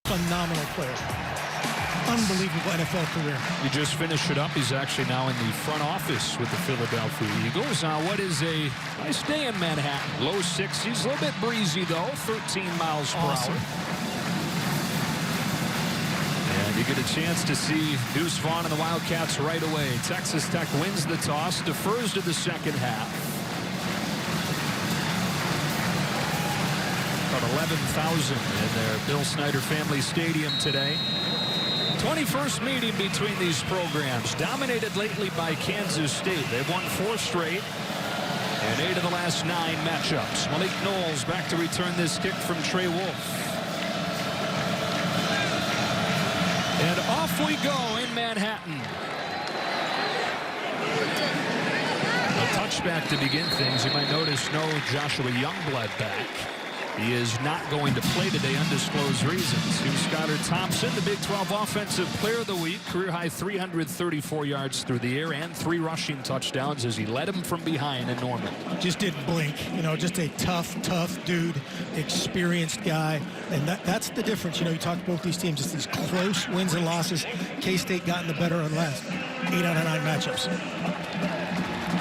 phenomenal player. Unbelievable NFL career. You just finish it up. He's actually now in the front office with the Philadelphia Eagles on what is a nice day in Manhattan. Low 60s, a little bit breezy though, 13 miles per hour. And you get a chance to see Deuce Vaughn and the Wildcats right away. Texas Tech wins the toss, defers to the second half. About 11,000 in their Bill Snyder Family Stadium today. 21st meeting between these programs, dominated lately by Kansas State. They've won 4 straight and 8 of the last 9 matchups. Malik Knowles back to return this kick from Trey Wolf. And off we go in Manhattan. A touchback to begin things. You might notice no Joshua Youngblood back. He is not going to play today, undisclosed reasons. Here's Skylar Thompson, the Big 12 Offensive Player of the Week. Career-high 334 yards through the air and 3 rushing touchdowns as he led him from behind in Norman. Just didn't blink. You know, just a tough dude, experienced guy. And that's the difference. You know, you talk to both these teams. It's these close wins and losses. K-State gotten the better on last 8 out of 9 matchups.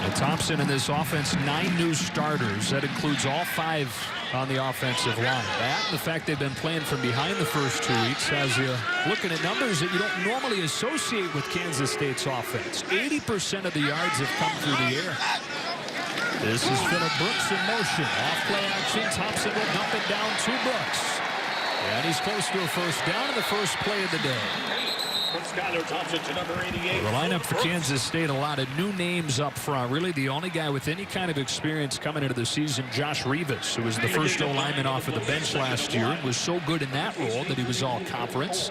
And Thompson in this offense, 9 new starters. That includes all 5 on the offensive line. That and the fact they've been playing from behind the first 2 weeks has you looking at numbers that you don't normally associate with Kansas State's offense. 80% of the yards have come through the air. This is Phillip Brooks in motion. Off play action. Thompson will dump it down to Brooks. And he's close to a first down in the first play of the day. Thompson to number 88. The lineup for Kansas State, a lot of new names up front. Really the only guy with any kind of experience coming into the season, Josh Rivas, who was the first O-lineman off of the bench last year and was so good in that role that he was all conference.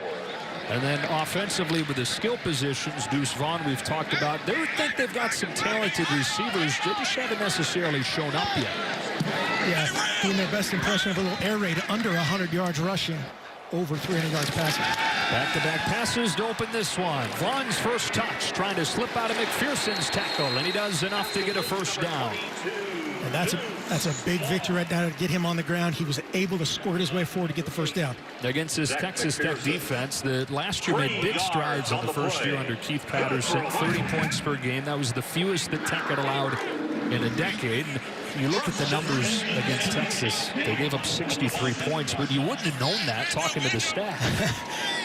And then offensively with the skill positions, Deuce Vaughn we've talked about. They think they've got some talented receivers. They just haven't necessarily shown up yet. Yeah, doing their best impression of a little air raid under 100 yards rushing, over 300 yards passing. Back-to-back passes to open this one. Vaughn's first touch, trying to slip out of McPherson's tackle, and he does enough to get a first down. And that's a big victory right now to get him on the ground. He was able to squirt his way forward to get the first down. Against this Texas Tech defense that last year made big strides in the first year under Keith Patterson, 30 points per game. That was the fewest that Tech had allowed in a decade. And you look at the numbers against Texas, they gave up 63 points, but you wouldn't have known that talking to the staff.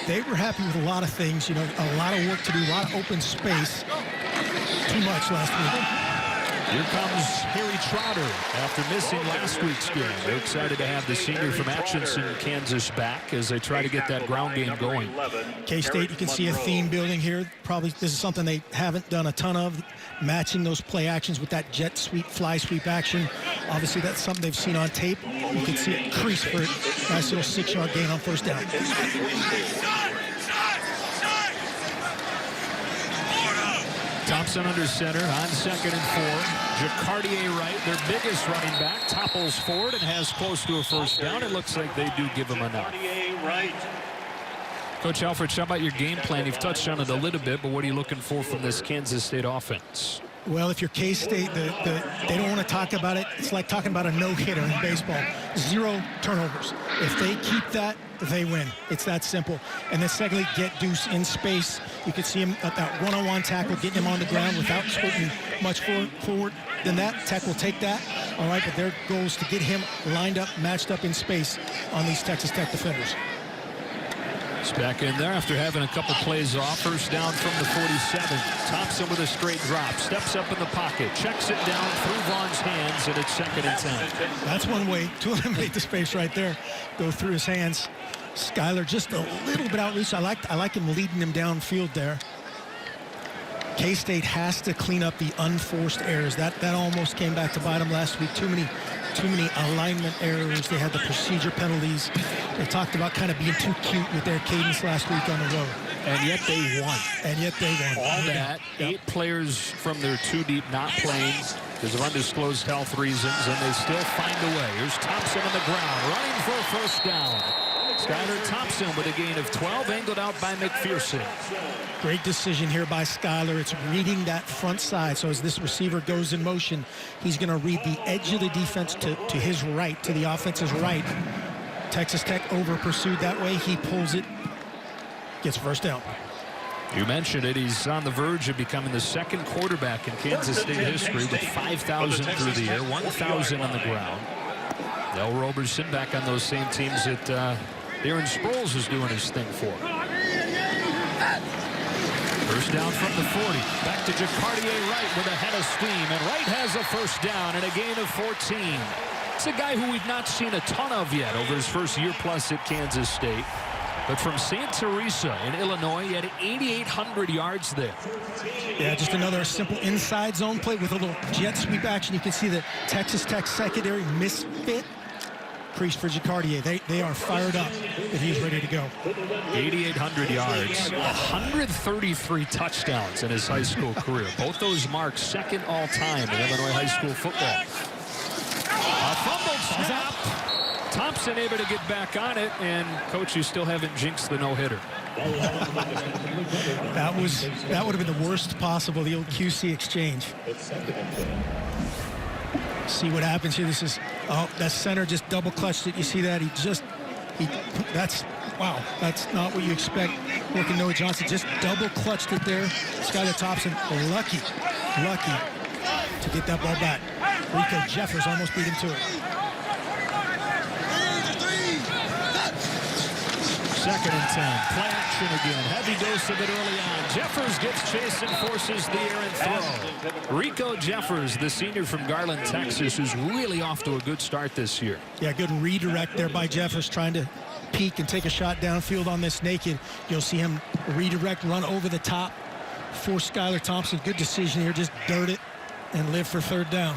They were happy with a lot of things, you know, a lot of work to do, a lot of open space. Too much last week. Here comes Harry Trotter after missing last week's game. They're excited to have the senior from Atchison, Kansas back as they try to get that ground game going. K-State, you can see a theme building here. Probably this is something they haven't done a ton of, matching those play actions with that jet sweep, fly sweep action. Obviously, that's something they've seen on tape. You can see it crease for a nice little 6-yard gain on first down. Thompson under center on 2nd and 4. Jacardier right, their biggest running back, topples forward and has close to a first down. It looks like they do give him enough. Coach Alfred, how about your game plan? You've touched on it a little bit, but what are you looking for from this Kansas State offense? Well, if you're K-State, they don't want to talk about it. It's like talking about a no-hitter in baseball. 0 turnovers. If they keep that, they win. It's that simple. And then secondly, get Deuce in space. You can see him at that one-on-one tackle, getting him on the ground without sprinting much forward. Then that Tech will take that. All right, but their goal is to get him lined up, matched up in space on these Texas Tech defenders. He's back in there after having a couple plays off. First down from the 47. Thompson with a straight drop. Steps up in the pocket. Checks it down through Vaughn's hands, and it's 2nd and 10. That's one way to eliminate the space right there. Go through his hands. Skylar just a little bit outreach. I like him leading him downfield there. K-State has to clean up the unforced errors. That almost came back to bite them last week. Too many alignment errors. They had the procedure penalties. They talked about kind of being too cute with their cadence last week on the road. And yet they won. All that. Yep. 8 players from their 2 deep not playing because of undisclosed health reasons, and they still find a way. Here's Thompson on the ground, running for a first down. Skylar Thompson with a gain of 12, angled out by McPherson. Great decision here by Skylar. It's reading that front side. So as this receiver goes in motion, he's going to read the edge of the defense to his right, to the offense's right. Texas Tech over pursued that way. He pulls it, gets first down. You mentioned it. He's on the verge of becoming the second quarterback in Kansas State history with 5,000 through the air, 1,000 on the ground. Del Roberson back on those same teams that Darren Sproles is doing his thing for. First down from the 40. Back to Jacardier Wright with a head of steam. And Wright has a first down and a gain of 14. It's a guy who we've not seen a ton of yet over his first year plus at Kansas State. But from St. Teresa in Illinois, he had 8,800 yards there. Yeah, just another simple inside zone play with a little jet sweep action. You can see the Texas Tech secondary misfit. Crease for Jacardier. They are fired up that he's ready to go. 8,800 yards, 133 touchdowns in his high school career. Both those marks second all time in Illinois high school football. A fumbled snap. Thompson able to get back on it, and coach, you still haven't jinxed the no-hitter. That would have been the worst possible, the old QC exchange. See what happens here. This is, oh, that center just double clutched it. You see that? That's, wow, that's not what you expect. Working Noah Johnson just double clutched it there. Skylar Thompson, lucky to get that ball back. Rico Jeffers almost beat him to it. Second and 10. Play action again. Heavy dose of it early on. Jeffers gets chased and forces the errant throw. Rico Jeffers, the senior from Garland, Texas, who's really off to a good start this year. Yeah, good redirect there by Jeffers, trying to peek and take a shot downfield on this naked. You'll see him redirect, run over the top for Skylar Thompson. Good decision here. Just dirt it and live for third down.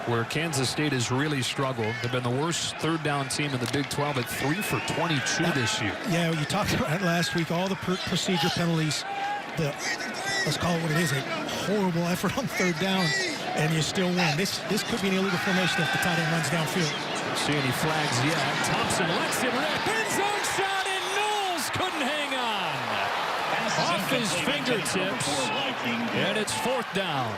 Where Kansas State has really struggled. They've been the worst third down team in the Big 12 at 3 for 22 this year. Yeah, you talked about it last week. All the procedure penalties. Let's call it what it is, a horrible effort on third down, and you still win. This could be an illegal formation if the tight end runs downfield. See any flags yet. Thompson lets him rip. End zone shot, and Knowles couldn't hang on. Off his fingertips, and it's fourth down.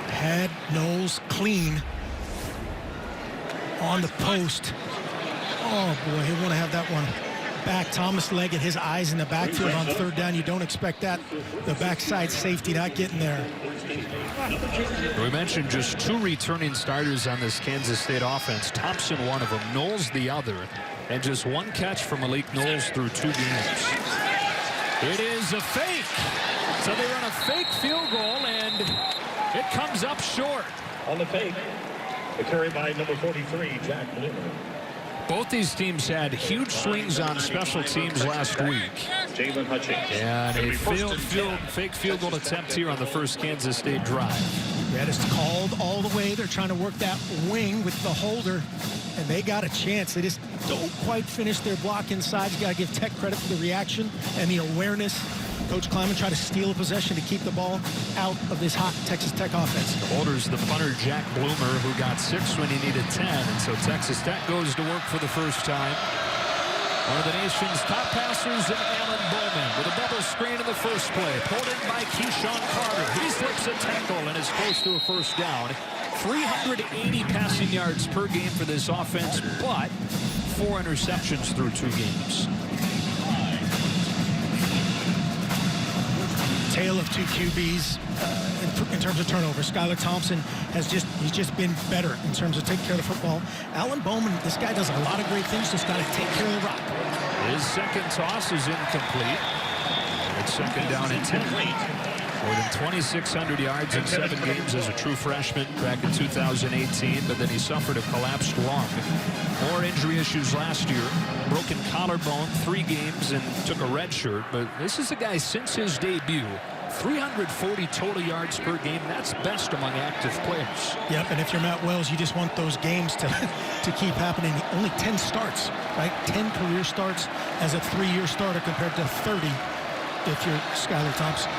Had Knowles clean on the post. Oh, boy, he'll want to have that one back. Thomas Leggett, his eyes in the backfield on third down. You don't expect that. The backside safety not getting there. We mentioned just 2 returning starters on this Kansas State offense. Thompson, one of them, Knowles the other, and just 1 catch from Malik Knowles through 2 games. It is a fake. So they run a fake field goal, and it comes up short. On the fake, the carry by number 43, Jack Bloomer. Both these teams had huge swings on special teams last week. Jalen Hutchings. And a fake field goal attempt here on the first Kansas State drive. That is called all the way. They're trying to work that wing with the holder, and they got a chance. They just don't quite finish their block inside. You got to give Tech credit for the reaction and the awareness. Coach Kleiman tried to steal a possession to keep the ball out of this hot Texas Tech offense. The holder's the punter, Jack Bloomer, who got 6 when he needed 10. And so Texas Tech goes to work for the first time. One of the nation's top passers in Alan Bowman with a double screen in the first play. Pulled in by Keyshawn Carter. He slips a tackle and is close to a first down. 380 passing yards per game for this offense, but 4 interceptions through 2 games. Tale of 2 QBs in terms of turnovers. Skylar Thompson he's just been better in terms of taking care of the football. Alan Bowman, this guy does a lot of great things, just got to take care of the rock. His second toss is incomplete. It's second down and 10. More than 2,600 yards in 7 games as a true freshman back in 2018, but then he suffered a collapsed lung. More injury issues last year. Broken collarbone, 3 games, and took a red shirt. But this is a guy since his debut, 340 total yards per game. That's best among active players. Yep, and if you're Matt Wells, you just want those games to keep happening. Only 10 starts, right? 10 career starts as a 3-year starter compared to 30 if you're Skylar Thompson.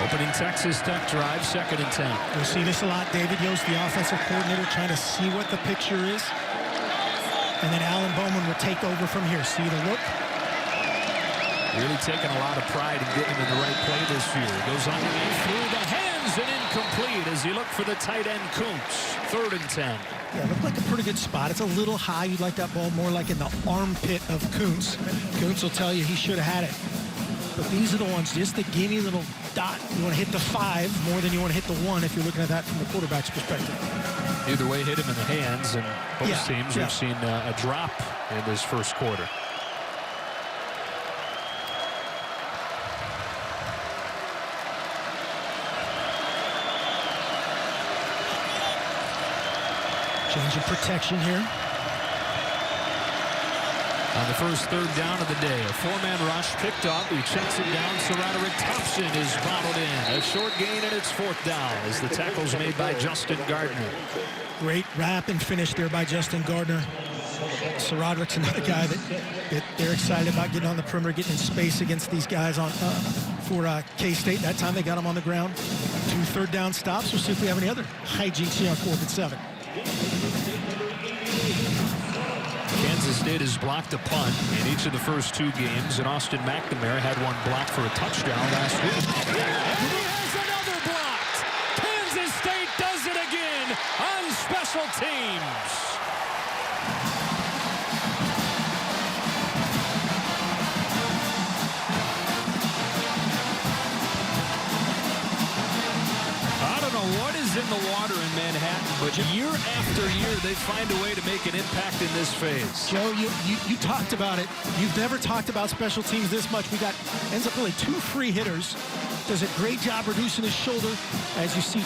Opening Texas Tech drive, second and 10. We'll see this a lot. David Yost, the offensive coordinator, trying to see what the picture is. And then Alan Bowman will take over from here. See the look? Really taking a lot of pride in getting him in the right play this year. Goes underneath through the hands throws and incomplete as he looked for the tight end Kuntz. 3rd and 10. Yeah, looked like a pretty good spot. It's a little high. You'd like that ball more like in the armpit of Kuntz. Kuntz will tell you he should have had it. But these are the ones, just the gimme little dot. You want to hit the 5 more than you want to hit the 1 if you're looking at that from the quarterback's perspective. Either way, hit him in the hands, and both teams have seen a drop in this first quarter. Change of protection here. On the first 3rd down of the day, a 4-man rush picked up. He checks it down. Roderick Thompson is bottled in. A short gain, and it's 4th down as the tackle's made by Justin Gardner. Great wrap and finish there by Justin Gardner. Roderick's another guy that they're excited about getting on the perimeter, getting in space against these guys on for K-State. That time they got him on the ground. 2 3rd down stops. We'll see if we have any other hijinks here on 4th and 7. Kansas State has blocked a punt in each of the first 2 games, and Austin McNamara had one blocked for a touchdown last week. He has another blocked. Kansas State does it again on special teams. I don't know what is in the water in Manhattan, but year after year they find a way to make an impact in this phase. Joe, you talked about it. You've never talked about special teams this much. We got ends up really 2 free hitters. Does a great job reducing his shoulder. As you see,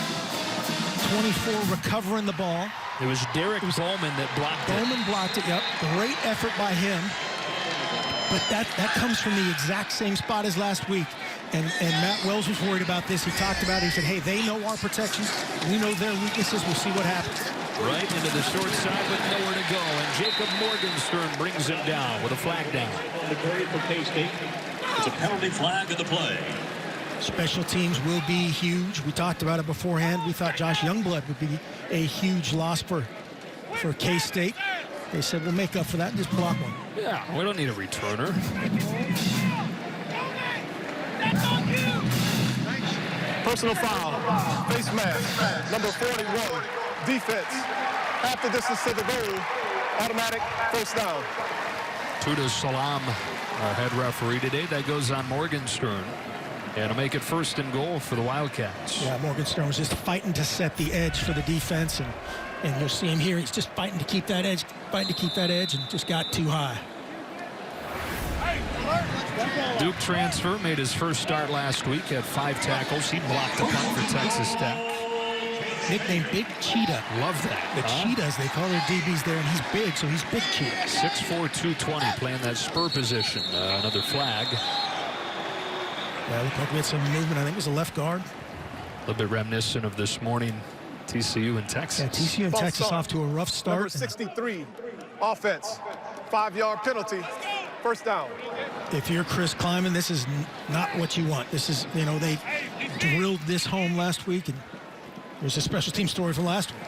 24 recovering the ball. It was Derek Bowman that blocked it. Bowman blocked it. Yep, great effort by him. But that comes from the exact same spot as last week. And Matt Wells was worried about this. He talked about it. He said, hey, they know our protections. We know their weaknesses. We'll see what happens. Right into the short side with nowhere to go. And Jacob Morgenstern brings him down with a flag down. The carry for K-State. It's a penalty flag at the play. Special teams will be huge. We talked about it beforehand. We thought Josh Youngblood would be a huge loss for K-State. They said, we'll make up for that and just block one. Yeah, we don't need a returner. Personal foul, face mask, number 41, defense. Half the distance to the goal, automatic first down. Tuda Salam, our head referee today. That goes on Morgenstern. And it'll make it 1st and goal for the Wildcats. Yeah, Morgenstern was just fighting to set the edge for the defense. And you'll see him here. He's just fighting to keep that edge, and just got too high. Duke transfer made his first start last week, had 5 tackles. He blocked a punt for Texas Tech. Nicknamed Big Cheetah. Love that. The Cheetahs, they call their DBs there, and he's big, so he's Big Cheetah. 6'4", 220, playing that spur position. Another flag. Yeah, looked like we had some movement. I think it was a left guard. A little bit reminiscent of this morning, TCU and Texas. Yeah, TCU and Texas off to a rough start. Number 63, offense, 5-yard penalty, first down. If you're Chris Kleiman, this is not what you want. This is, they drilled this home last week, and there's a special team story from last week.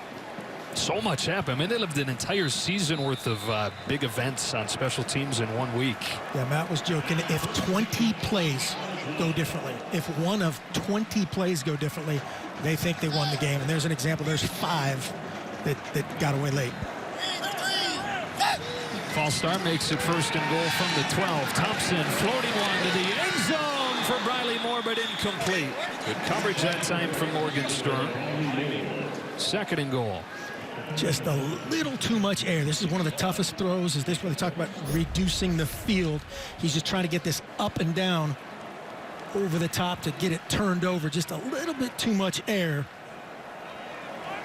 So much happened. I mean, they lived an entire season worth of big events on special teams in 1 week. Yeah, Matt was joking. If 20 plays go differently, if one of 20 plays go differently, they think they won the game. And there's an example. There's 5 that got away late. False start makes it 1st and goal from the 12. Thompson floating one to the end zone for Briley Moore, but incomplete. Good coverage that time from Morgenstern. 2nd and goal. Just a little too much air. This is one of the toughest throws. Is this where they talk about reducing the field? He's just trying to get this up and down over the top to get it turned over. Just a little bit too much air.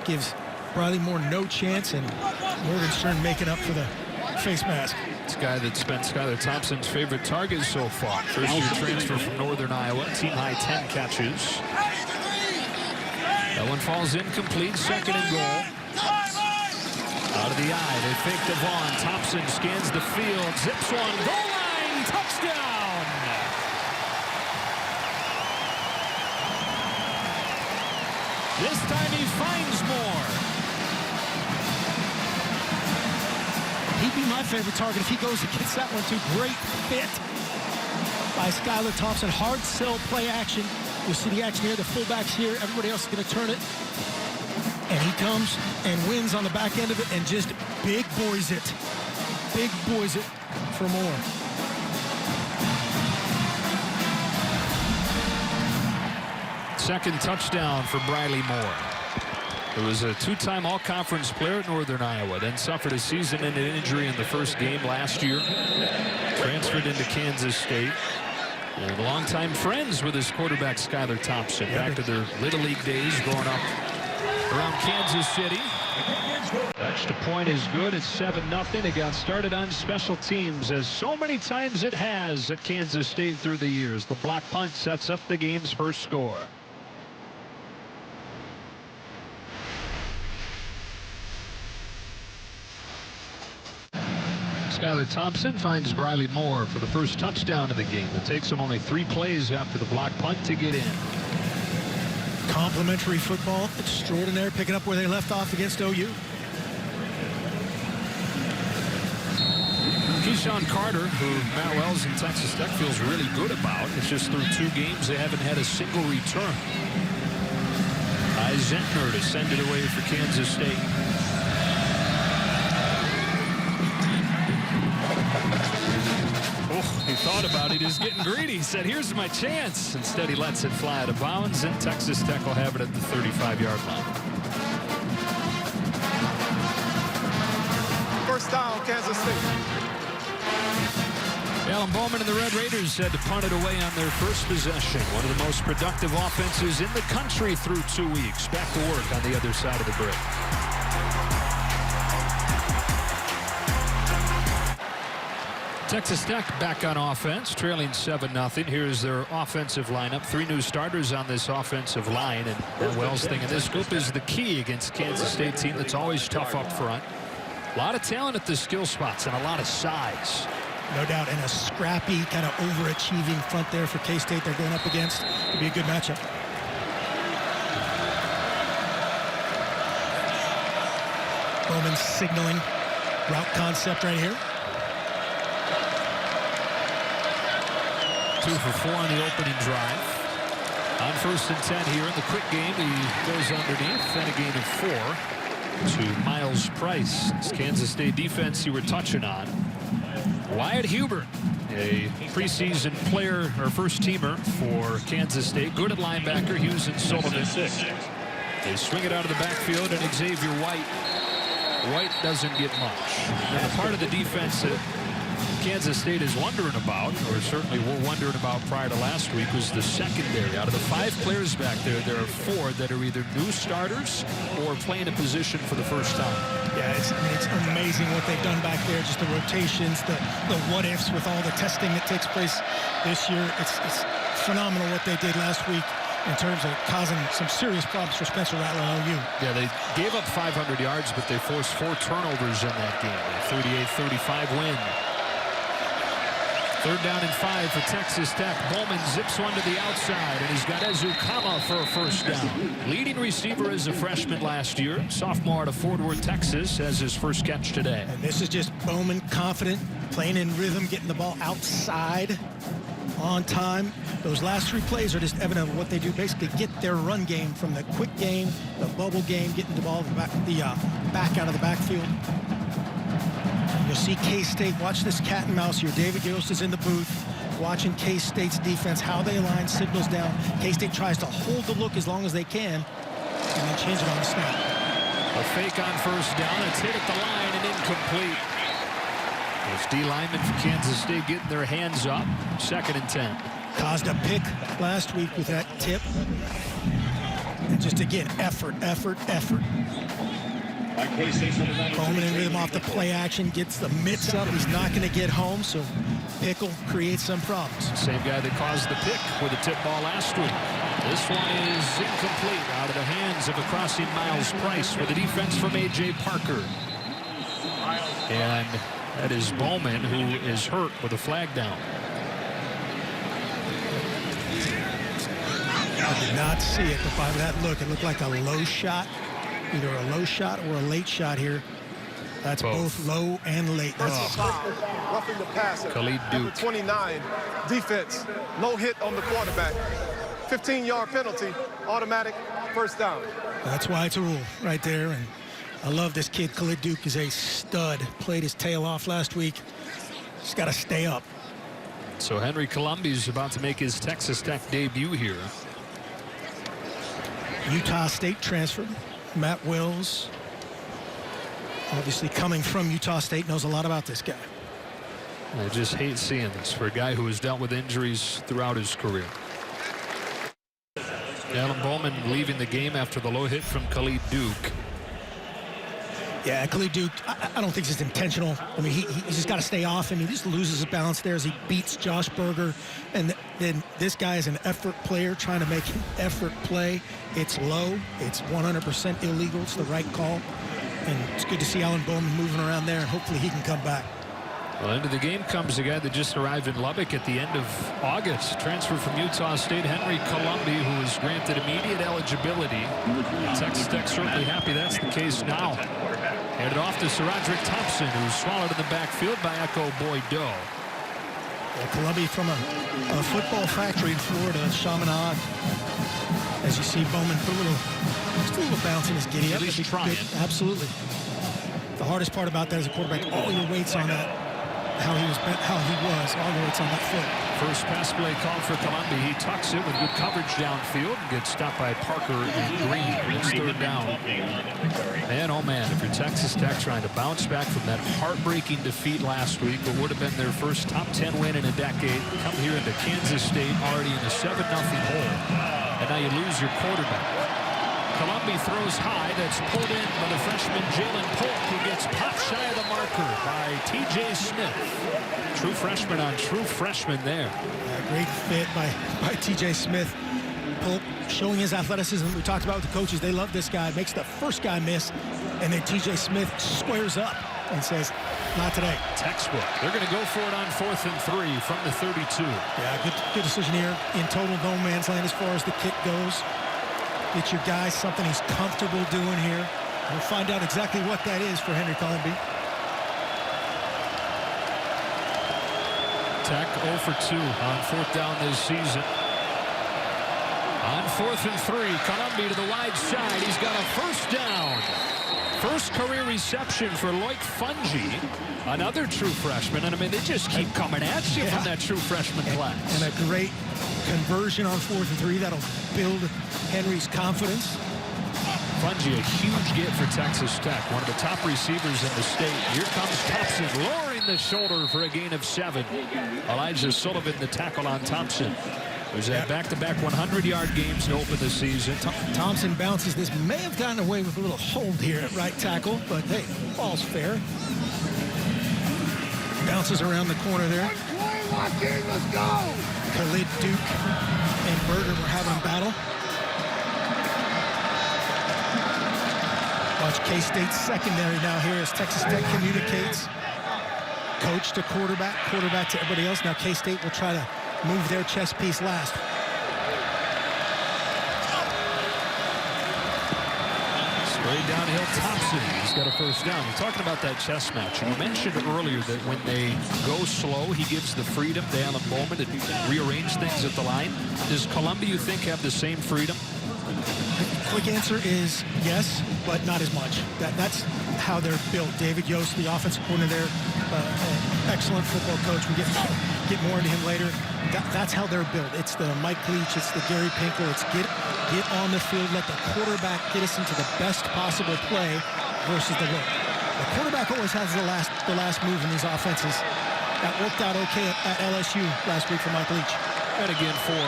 Gives Briley Moore no chance, and Morgenstern making up for the face mask. This guy that's been Skylar Thompson's favorite target so far. First-year transfer from Northern Iowa. Team-high 10 catches. That one falls incomplete. 2nd and goal. Out of the eye, they fake to Vaughn. Thompson scans the field, zips one, goal line, touchdown! This time he finds more. He'd be my favorite target if he goes and gets that one too. Great fit by Skylar Thompson. Hard sell play action. You'll see the action here. The fullback's here. Everybody else is going to turn it. And he comes and wins on the back end of it and just big boys it. Big boys it for more. Second touchdown for Briley Moore, who was a two-time all-conference player at Northern Iowa, then suffered a season-ending injury in the first game last year, transferred into Kansas State, and longtime friends with his quarterback Skylar Thompson, back to their Little League days growing up around Kansas City. Extra point is good. It's 7-0. It got started on special teams, as so many times it has at Kansas State through the years. The block punt sets up the game's first score. Skylar Thompson finds Briley Moore for the first touchdown of the game. It takes him only 3 plays after the block punt to get in. Complimentary football extraordinary, picking up where they left off against OU. Keyshawn Carter, who Matt Wells in Texas Tech feels really good about. It's just through 2 games they haven't had a single return. Zentner to send it away for Kansas State. Oh, he thought about it. He was getting greedy. He said, here's my chance. Instead, he lets it fly out of bounds, and Texas Tech will have it at the 35-yard line. First down, Kansas State. Alan Bowman and the Red Raiders had to punt it away on their first possession. One of the most productive offenses in the country through 2 weeks. Back to work on the other side of the break. Texas Tech back on offense, trailing 7-0. Here's their offensive lineup. 3 new starters on this offensive line. And the Wells thing in this group is the key against Kansas State team that's always tough up front. A lot of talent at the skill spots and a lot of size. No doubt, and a scrappy, kind of overachieving front there for K-State they're going up against. It'll be a good matchup. Bowman signaling route concept right here. 2 for 4 on the opening drive. On 1st and 10 here in the quick game, he goes underneath, and a gain of 4 to Miles Price. It's Kansas State defense you were touching on. Wyatt Hubert, a preseason player or first-teamer for Kansas State. Good at linebacker, Hughes and Sullivan. They swing it out of the backfield, and Xavier White doesn't get much. And a part of the defense that Kansas State is wondering about, or certainly were wondering about prior to last week, was the secondary. Out of the 5 players back there, there are 4 that are either new starters or playing a position for the first time. Yeah, it's amazing what they've done back there. Just the rotations, the what-ifs with all the testing that takes place this year. It's phenomenal what they did last week in terms of causing some serious problems for Spencer Rattler and OU. Yeah, they gave up 500 yards, but they forced 4 turnovers in that game. A 38-35 win. 3rd down and 5 for Texas Tech. Bowman zips one to the outside, and he's got Ezukama for a first down. Leading receiver as a freshman last year. Sophomore out of Fort Worth, Texas, has his first catch today. And this is just Bowman confident, playing in rhythm, getting the ball outside on time. Those last 3 plays are just evident of what they do. Basically get their run game from the quick game, the bubble game, getting the ball back out of the backfield. You'll see K-State, watch this cat and mouse here. David Yost is in the booth watching K-State's defense, how they align signals down. K-State tries to hold the look as long as they can and then change it on the snap. A fake on first down. It's hit at the line and incomplete. It's D linemen for Kansas State getting their hands up. 2nd and 10. Caused a pick last week with that tip. And just again, effort. Bowman in rhythm off the play action, gets the mitts up. He's not going to get home, so Pickle creates some problems. Same guy that caused the pick with a tip ball last week. This one is incomplete, out of the hands of a crossing Miles Price with a defense from A.J. Parker. And that is Bowman, who is hurt with a flag down. I did not see it, but by that look, it looked like a low shot. Either a low shot or a late shot here. That's both low and late. That's Roughing the passer. Khalid Number Duke. 29, defense. Low hit on the quarterback. 15-yard penalty, automatic first down. That's why it's a rule right there. And I love this kid. Khalid Duke is a stud. Played his tail off last week. Just got to stay up. So Henry Colombi's about to make his Texas Tech debut here. Utah State transfer. Matt Wills, obviously coming from Utah State, knows a lot about this guy. I just hate seeing this for a guy who has dealt with injuries throughout his career. Alan Bowman leaving the game after the low hit from Khalid Duke. Yeah, Khalid Duke, I don't think it's intentional. I mean, he's just got to stay off him. He just loses his balance there as he beats Josh Berger. And then this guy is an effort player trying to make an effort play. It's low. It's 100% illegal. It's the right call. And it's good to see Alan Bowman moving around there, and hopefully he can come back. Well, into the game comes a guy that just arrived in Lubbock at the end of August. Transfer from Utah State, Henry Colombi, who was granted immediate eligibility. Texas Tech certainly happy that's the case now. Handed off to Sir Roderick Thompson, who's swallowed in the backfield by Echo Boyd-Doe. Well, Colombi from a football factory in Florida, Chaminade. As you see, Bowman put just a little bounce in his giddy up. At least trying. Absolutely. The hardest part about that as a quarterback, all your weight's on that. How he was, all the weight's on that foot. First pass play called for Colombi. He tucks it with good coverage downfield and gets stopped by Parker and Green. It's third down. Man, oh man, if you're Texas Tech trying to bounce back from that heartbreaking defeat last week, what would have been their first top 10 win in a decade, come here into Kansas State already in a 7-0 hole, and now you lose your quarterback. Colombi throws high. That's pulled in by the freshman Jalen Polk, who gets popped shy of the marker by T.J. Smith. True freshman on true freshman there. Great fit by T.J. Smith. Polk showing his athleticism. We talked about with the coaches. They love this guy. Makes the first guy miss. And then T.J. Smith squares up and says, not today. Textbook. They're going to go for it on 4th and 3 from the 32. Yeah, good decision here. In total no man's land as far as the kick goes. Get your guy something he's comfortable doing here. We'll find out exactly what that is for Henry Colombi. Tech 0 for 2 on 4th down this season. On 4th and 3, Colombi to the wide side. He's got a first down. First career reception for Loic Fungi, another true freshman. And I mean, they just keep coming at you from that true freshman class. And a great conversion on 4th and 3. That'll build Henry's confidence. Fungi, a huge get for Texas Tech, one of the top receivers in the state. Here comes Thompson, lowering the shoulder for a gain of 7. Elijah Sullivan, the tackle on Thompson. There's that back-to-back 100-yard games to open the season. Thompson bounces. This may have gotten away with a little hold here at right tackle, but hey, ball's fair. Bounces around the corner there. Let's go! Khalid Duke and Berger were having a battle. Watch K-State's secondary now here as Texas Tech communicates. Coach to quarterback, quarterback to everybody else. Now K-State will try to move their chess piece last. Straight downhill, Thompson. He's got a first down. We're talking about that chess match. And you mentioned earlier that when they go slow, he gives the freedom to Alan Bowman to rearrange things at the line. Does Colombi, you think, have the same freedom? Quick answer is yes, but not as much. That's how they're built. David Yost, the offensive coordinator there, excellent football coach. We get more into him later. That's how they're built. It's the Mike Leach, it's the Gary Pinkel. It's get on the field, let the quarterback get us into the best possible play versus the work. The quarterback always has the last move in these offenses. That worked out okay at LSU last week for Mike Leach. And again for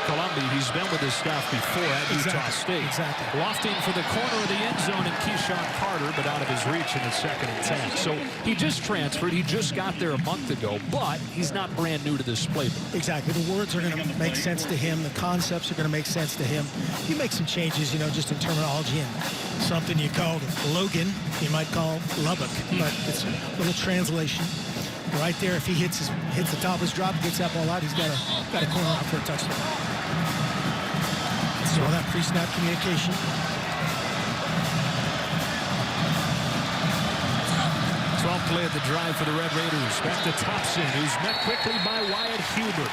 Colombi, he's been with his staff before at Utah State. Exactly. Lofting for the corner of the end zone and Keyshawn Carter, but out of his reach in it's 2nd and 10. So he just transferred. He just got there a month ago, but he's not brand new to this playbook. Exactly. The words are going to make sense to him. The concepts are going to make sense to him. You make some changes, just in terminology and something you called Logan, you might call Lubbock, but it's a little translation. Right there, if he hits the top of his drop, gets that ball out, he's got a corner out for a touchdown. So that pre-snap communication. 12th play of the drive for the Red Raiders. Back to Thompson, who's met quickly by Wyatt Hubert.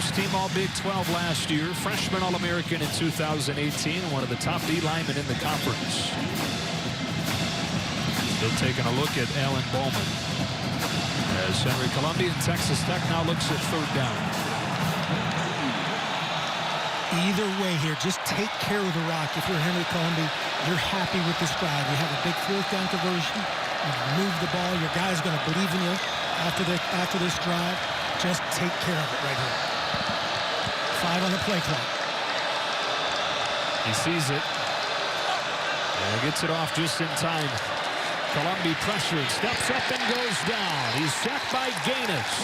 First team All Big 12 last year. Freshman All-American in 2018. One of the top D linemen in the conference. Still taking a look at Alan Bowman. As Henry Columbia and Texas Tech now looks at third down. Either way here, just take care of the rock. If you're Henry Columbia, you're happy with this drive. You have a big fourth down conversion. You've moved the ball. Your guy's going to believe in you after this drive. Just take care of it right here. 5 on the play clock. He sees it. And gets it off just in time. Columbia pressured, steps up and goes down. He's sacked by Gaines.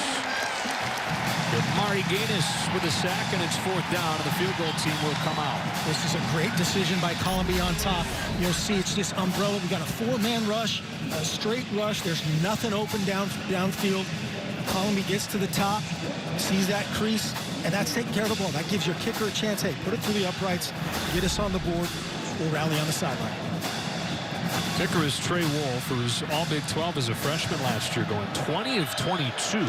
Mari Gaines with a sack, and it's fourth down, and the field goal team will come out. This is a great decision by Columbia on top. You'll see it's just umbrella. We got a 4-man rush, a straight rush. There's nothing open downfield. Columbia gets to the top, sees that crease, and that's taking care of the ball. That gives your kicker a chance. Hey, put it through the uprights, get us on the board. We'll rally on the sideline. Kicker is Trey Wolf, who was All Big 12 as a freshman last year, going 20 of 22. 0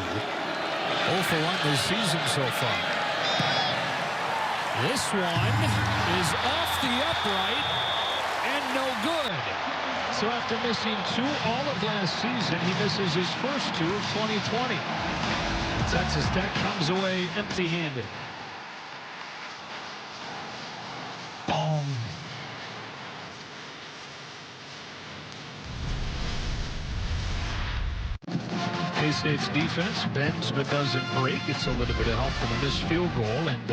for 1 this season so far. This one is off the upright and no good. So after missing 2 all of last season, he misses his first 2 of 2020. Texas Tech comes away empty-handed. Boom. K-State's defense bends but doesn't break. It's a little bit of help from a missed field goal, and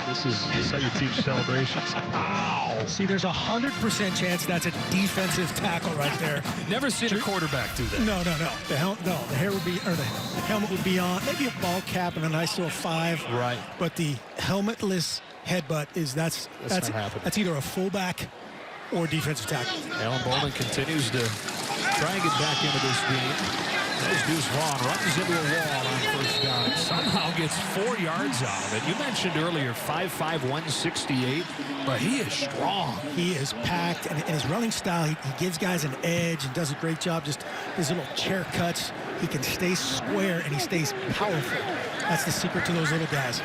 this is how you teach celebrations. Ow! See, there's a 100% chance that's a defensive tackle right there. Never seen a quarterback do that. No. The hair would be, or the helmet would be on. Maybe a ball cap and a nice little 5. Right. But the helmetless headbutt that's not happening. That's either a fullback or defensive tackle. Alan Bowman continues to try and get back into this game. There's Deuce Vaughn, runs into a wall on first down. Somehow gets 4 yards out of it. You mentioned earlier 5'5", 168, but he is strong. He is packed, and in his running style, he gives guys an edge and does a great job. Just his little chair cuts. He can stay square, and he stays powerful. That's the secret to those little guys.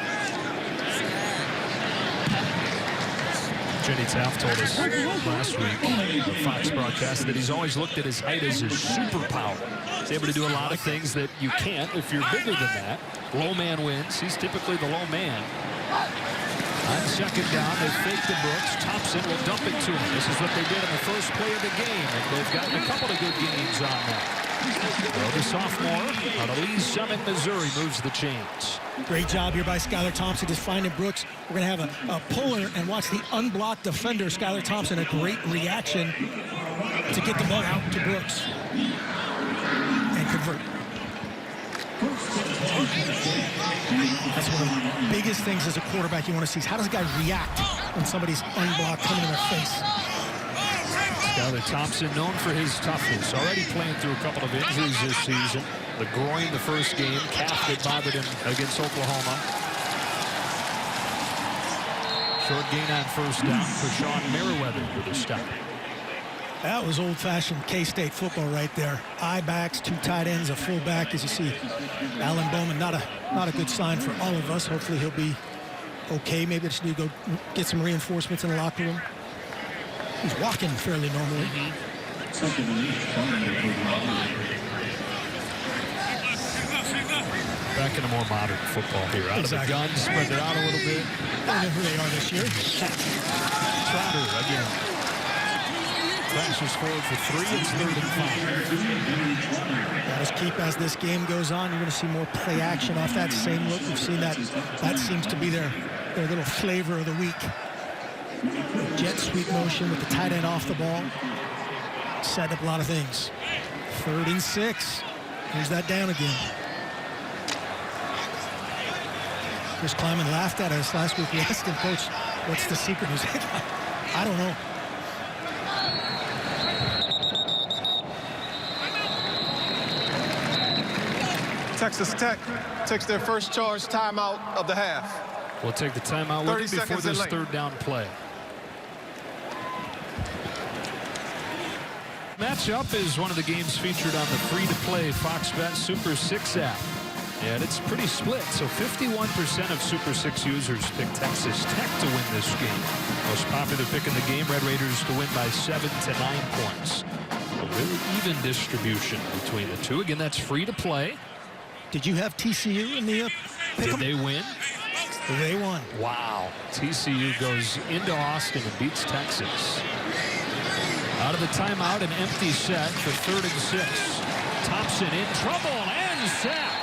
Jenny Taft told us last week on the Fox broadcast that he's always looked at his height as his superpower. He's able to do a lot of things that you can't if you're bigger than that. Low man wins. He's typically the low man. On second down, they fake to Brooks. Thompson will dump it to him. This is what they did in the first play of the game, and they've gotten a couple of good games on that. Well, the sophomore out of Lee's Summit, Missouri, moves the chains. Great job here by Skylar Thompson, just finding Brooks. We're going to have a puller and watch the unblocked defender, Skylar Thompson, a great reaction to get the ball out to Brooks and convert. That's one of the biggest things as a quarterback you want to see is how does a guy react when somebody's unblocked coming in their face. Skylar Thompson, known for his toughness, already playing through a couple of injuries this season. The groin the first game, calf that bothered him against Oklahoma. Short gain on first down for Sean Merriweather with a stop. That was old-fashioned K-State football right there. I-backs, 2 tight ends, a fullback. As you see, Alan Bowman, not a good sign for all of us. Hopefully he'll be okay. Maybe just need to go get some reinforcements in the locker room. He's walking fairly normally. Back in a more modern football here. Out of the gun, spread it out a little bit. I don't know who they are this year. Trotter again. Crashes forward for 3. It's 3rd and 5. Just keep as this game goes on. You're going to see more play action off that same look. We've seen that. That seems to be their little flavor of the week. Jet sweep motion with the tight end off the ball. Set up a lot of things. 3rd and 6. Here's that down again. Chris Kleiman laughed at us last week. We asked him, Coach, what's the secret? He said, I don't know. Texas Tech takes their first charge timeout of the half. We'll take the timeout with it before this 3rd down play. Matchup is one of the games featured on the free-to-play Fox Bet Super 6 app. Yeah, and it's pretty split. So 51% of Super 6 users pick Texas Tech to win this game. Most popular pick in the game, Red Raiders to win by 7 to 9 points. A really even distribution between the two. Again, that's free to play. Did you have TCU in the pick 'em? Did they win? They won. Wow. TCU goes into Austin and beats Texas. Out of the timeout, an empty set for 3rd and 6. Thompson in trouble and sacked.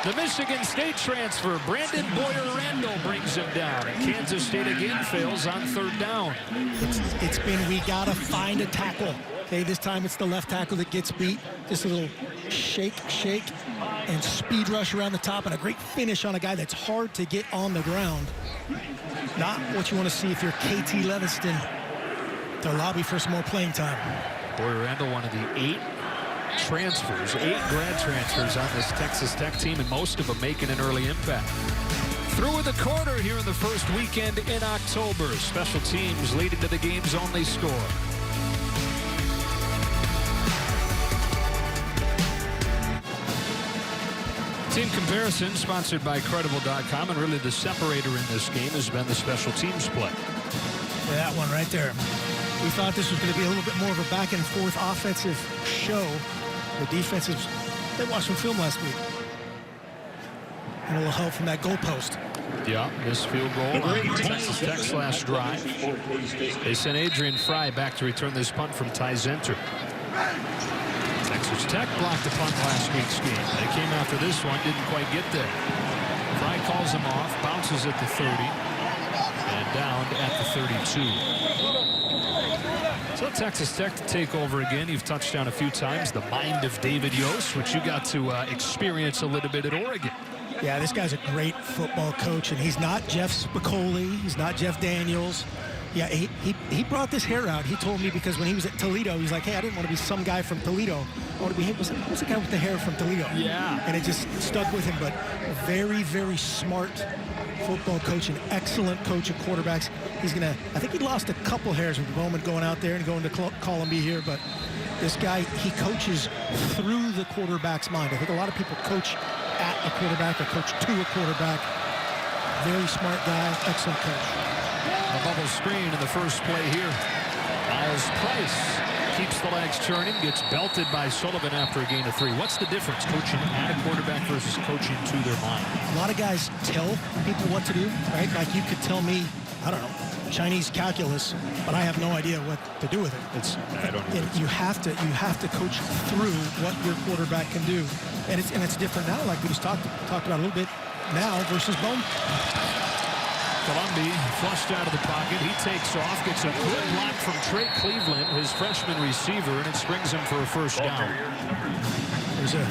The Michigan State transfer, Brandon Boyer-Randall, brings him down. And Kansas State again fails on 3rd down. It's been, we got to find a tackle. Okay, this time it's the left tackle that gets beat. Just a little shake, and speed rush around the top, and a great finish on a guy that's hard to get on the ground. Not what you want to see if you're KT Leviston to lobby for some more playing time. Boyer-Randall, one of the 8 transfers, 8 grad transfers on this Texas Tech team, and most of them making an early impact. Through with the quarter here in the first weekend in October. Special teams leading to the game's only score. Team comparison sponsored by Credible.com, and really the separator in this game has been the special teams play. That one right there. We thought this was going to be a little bit more of a back and forth offensive show. The defenses, they watched some film last week. And a little help from that goalpost. Yeah, this field goal on Texas Tech's last drive. They sent Adrian Fry back to return this punt from Ty Zenter. Texas Tech blocked the punt last week's game. They came after this one, didn't quite get there. Fry calls him off, bounces at the 30, and down at the 32. So Texas Tech to take over again. You've touched on a few times the mind of David Yost, which you got to experience a little bit at Oregon. Yeah, this guy's a great football coach, and he's not Jeff Spicoli. He's not Jeff Daniels. Yeah, he brought this hair out. He told me because when he was at Toledo, he's like, hey, I didn't want to be some guy from Toledo. I want to be, hey, who's the guy with the hair from Toledo? Yeah. And it just stuck with him. But very, very smart football coach, an excellent coach of quarterbacks. He's going to, I think he lost a couple hairs with Bowman going out there and going to Columbia here. But this guy, he coaches through the quarterback's mind. I think a lot of people coach at a quarterback or coach to a quarterback. Very smart guy, excellent coach. A bubble screen in the first play here. Miles Price keeps the legs churning, gets belted by Sullivan after a gain of 3. What's the difference coaching at a quarterback versus coaching to their mind? A lot of guys tell people what to do, right? Like you could tell me, I don't know, Chinese calculus, but I have no idea what to do with it. I don't know. You have to coach through what your quarterback can do, and it's different now. Like we just talked about a little bit now versus Bowman. Columbia flushed out of the pocket. He takes off, gets a good block from Trey Cleveland, his freshman receiver, and it springs him for a first down. There's an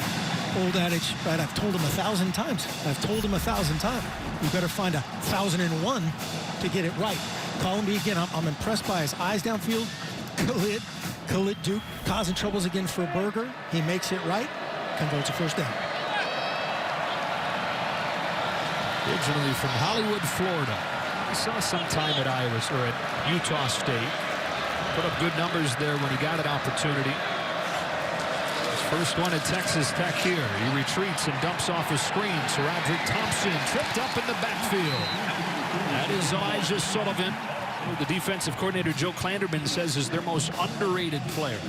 old adage, right? I've told him 1,000 times. You better find 1,001 to get it right. Columbia again. I'm impressed by his eyes downfield. Khalid Duke causing troubles again for Berger. He makes it right, converts a first down. Originally from Hollywood, Florida. He saw some time at Utah State. Put up good numbers there when he got an opportunity. His first one at Texas Tech here. He retreats and dumps off a screen. So Roderick Thompson tripped up in the backfield. That is Elijah Sullivan, who the defensive coordinator Joe Klanderman says is their most underrated player.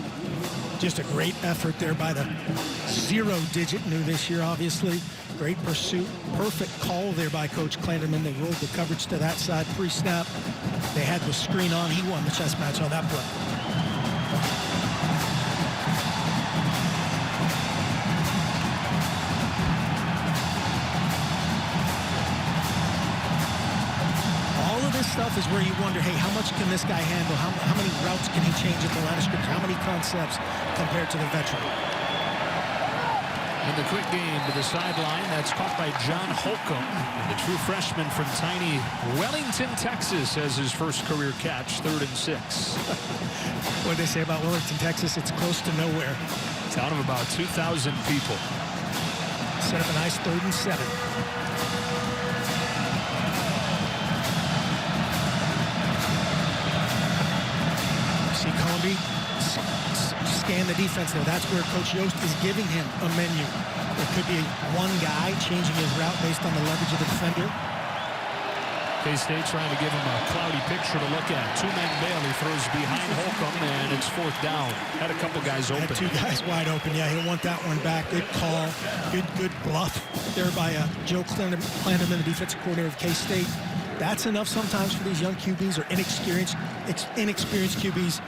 Just a great effort there by the 0-digit, new this year, obviously. Great pursuit. Perfect call there by Coach Klanderman. They rolled the coverage to that side pre-snap. They had the screen on. He won the chess match on that play. All of this stuff is where you wonder, hey, how much can this guy handle? How many routes can he change at the line of scrimmage? How many concepts compared to the veteran? And the quick game to the sideline. That's caught by John Holcomb. And the true freshman from tiny Wellington, Texas, has his first career catch, 3rd and 6. What did they say about Wellington, Texas? It's close to nowhere. Town of about 2,000 people. Set up a nice 3rd and 7. See Columbia scan the defense there. That's where Coach Yost is giving him a menu. It could be one guy changing his route based on the leverage of the defender. K-State trying to give him a cloudy picture to look at. Two-man bail. He throws behind Holcomb, and it's 4th down. Had a couple guys open. Had 2 guys wide open. Yeah, he'll want that one back. Good call. Good bluff there by Joe Klanderman, the defensive coordinator of K-State. That's enough sometimes for these young QBs or inexperienced QBs.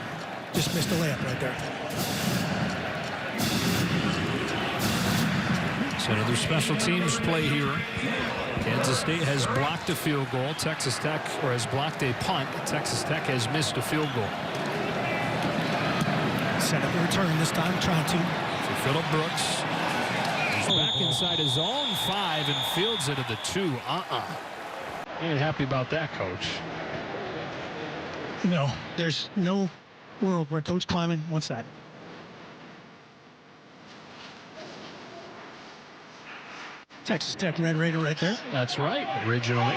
Just missed a layup right there. So another special teams play here. Kansas State has blocked a field goal. Texas Tech, or has blocked a punt. Texas Tech has missed a field goal. Set up a return this time, trying to. For Phillip Brooks. He's back inside his own 5 and fields it at the 2. Ain't happy about that, Coach. No, there's no world where Coach Kleiman wants that. Texas Tech Red Raider right there. That's right, originally.